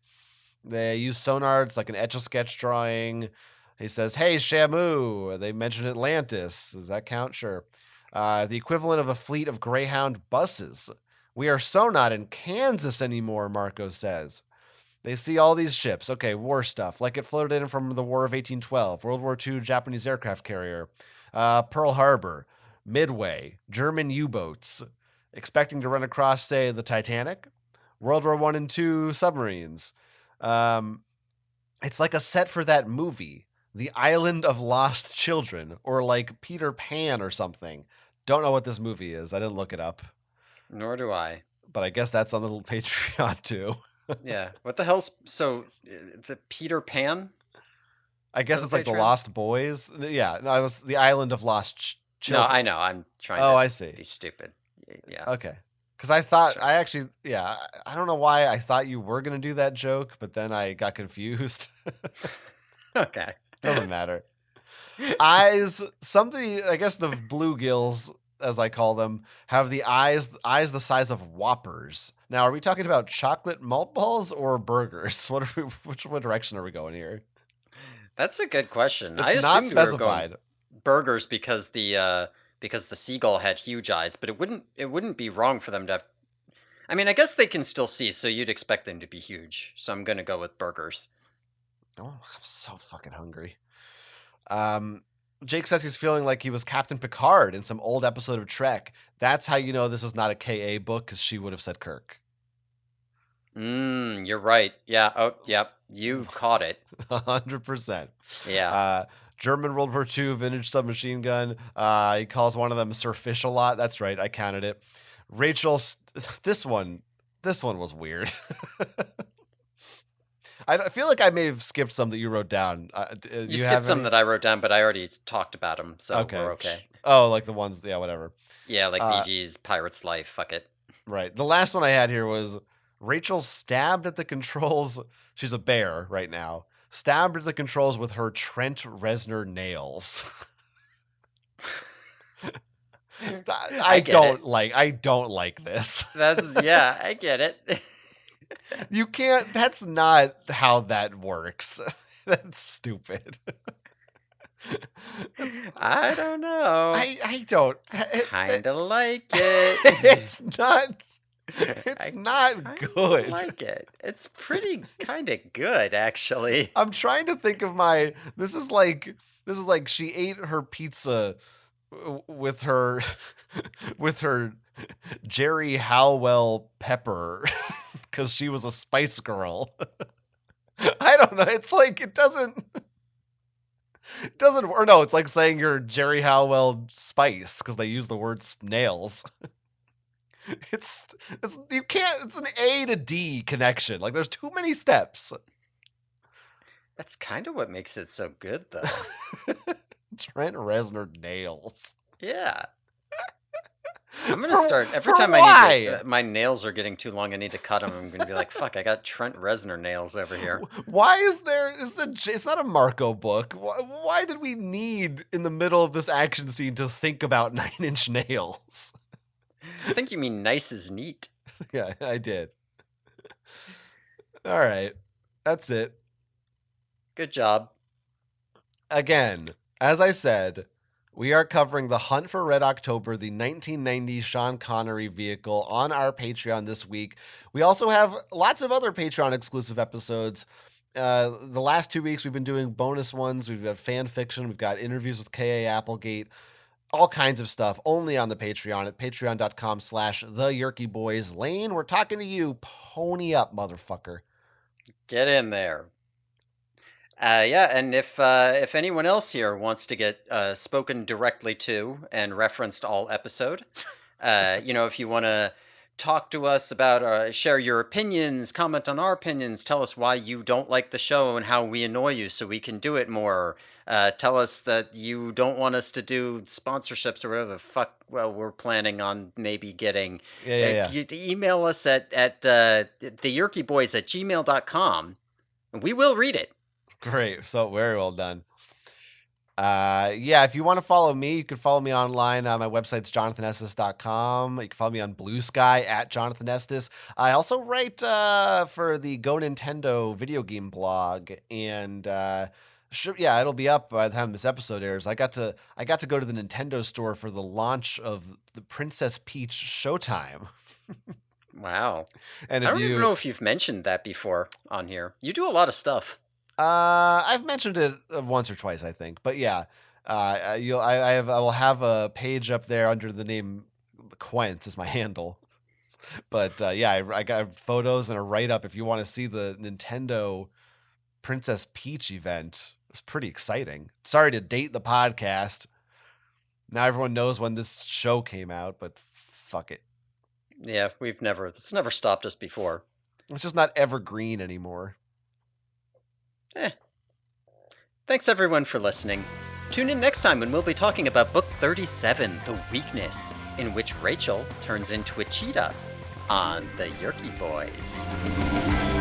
S2: They use sonar. It's like an Etch-a-Sketch drawing. He says, hey, Shamu. They mentioned Atlantis. Does that count? Sure. The equivalent of a fleet of Greyhound buses. We are so not in Kansas anymore, Marco says. They see all these ships. Okay, war stuff, like it floated in from the War of 1812, World War II Japanese aircraft carrier, Pearl Harbor, Midway, German U-boats, expecting to run across, say, the Titanic, World War I and II submarines. It's like a set for that movie, The Island of Lost Children, or like Peter Pan or something. Don't know what this movie is. I didn't look it up.
S1: Nor do I.
S2: But I guess that's on the Patreon too.
S1: Yeah. What the hell's so the Peter Pan?
S2: I
S1: for
S2: guess
S1: the
S2: it's like the
S1: Patreon?
S2: Lost Boys. Yeah, no, it was the Island of Lost
S1: No,
S2: Children.
S1: I know. I'm trying
S2: Oh,
S1: to
S2: I see.
S1: be stupid. Yeah,
S2: Okay. Because I thought,
S1: sure.
S2: I actually, yeah, I don't know why I thought you were going to do that joke, but then I got confused.
S1: Okay.
S2: Doesn't matter. Eyes, something, I guess the bluegills, as I call them, have the eyes the size of Whoppers. Now, are we talking about chocolate malt balls or burgers? Which one direction are we going here?
S1: That's a good question. I
S2: It's not
S1: assumed we were going
S2: specified.
S1: burgers because the seagull had huge eyes, but it wouldn't be wrong for them to have. I mean, I guess they can still see, so you'd expect them to be huge. So I'm gonna go with burgers.
S2: Oh, I'm so fucking hungry. Um, Jake says he's feeling like he was Captain Picard in some old episode of Trek. That's how you know this was not a KA book, because she would have said Kirk.
S1: You're right. Yeah. Oh, yep. You caught it.
S2: 100%.
S1: Yeah.
S2: German World War II vintage submachine gun. He calls one of them Sir Fish a lot. That's right. I counted it. Rachel, this one was weird. I feel like I may have skipped some that you wrote down.
S1: You
S2: You
S1: skipped
S2: have
S1: some
S2: any?
S1: that I wrote down, but I already talked about them, so
S2: Okay.
S1: we're okay.
S2: Oh, like the ones, yeah, whatever.
S1: Yeah, like
S2: Uh,
S1: VG's Pirate's Life. Fuck it.
S2: right. The last one I had here was Rachel stabbed at the controls. She's a bear right now. Stabbed at the controls with her Trent Reznor nails.
S1: I get it.
S2: I don't like this.
S1: Yeah, I get it.
S2: You can't, that's not how that works. That's stupid.
S1: I don't know.
S2: I don't.
S1: Kind of like it.
S2: It's not. It's
S1: I
S2: not
S1: kind of
S2: good.
S1: like it. It's pretty kind of good, actually.
S2: I'm trying to think of my. This is like she ate her pizza with her with her Jerry Howell pepper because she was a Spice Girl. I don't know. It's like it doesn't, or no, it's like saying you're Jerry Howell Spice because they use the word nails. It's you can't. It's an A to D connection. Like there's too many steps.
S1: That's kind of what makes it so good, though.
S2: Trent Reznor nails.
S1: Yeah. I'm gonna
S2: For
S1: start every
S2: for
S1: time I need
S2: why?
S1: to. My nails are getting too long. I need to cut them. I'm gonna be like, "Fuck! I got Trent Reznor nails over here."
S2: Why is there? It's not a Marco book. Why did we need in the middle of this action scene to think about 9-inch nails?
S1: I think you mean nice is neat.
S2: Yeah, I did. All right, that's it.
S1: Good job.
S2: Again, as I said, we are covering The Hunt for Red October, the 1990 Sean Connery vehicle, on our Patreon this week. We also have lots of other Patreon exclusive episodes. The last 2 weeks, we've been doing bonus ones. We've got fan fiction. We've got interviews with K.A. Applegate. All kinds of stuff only on the Patreon at patreon.com/theyerkyboys. Lane, we're talking to you. Pony up, motherfucker.
S1: Get in there. Yeah, and if anyone else here wants to get spoken directly to and referenced all episode, if you want to talk to us about share your opinions, comment on our opinions, tell us why you don't like the show and how we annoy you so we can do it more. Tell us that you don't want us to do sponsorships or whatever the fuck we're planning on maybe getting.
S2: Yeah.
S1: Email us at theyerkyboys@gmail.com. We will read it.
S2: Great. So very well done. If you want to follow me, you can follow me online. My website's jonathanestis.com. You can follow me on Blue Sky at Jonathan Estes. I also write for the Go Nintendo video game blog, and it'll be up by the time this episode airs. I got to go to the Nintendo store for the launch of the Princess Peach Showtime.
S1: Wow.
S2: And
S1: I don't even know if you've mentioned that before on here. You do a lot of stuff.
S2: I've mentioned it once or twice, I think, but yeah, I will have a page up there under the name Quentz is my handle. But I got photos and a write up if you want to see the Nintendo Princess Peach event. It's pretty exciting. Sorry to date the podcast. Now everyone knows when this show came out, but fuck it.
S1: Yeah, it's never stopped us before.
S2: It's just not evergreen anymore.
S1: Thanks everyone for listening. Tune in next time when we'll be talking about book 37, The Weakness, in which Rachel turns into a cheetah on the Yerky Boys.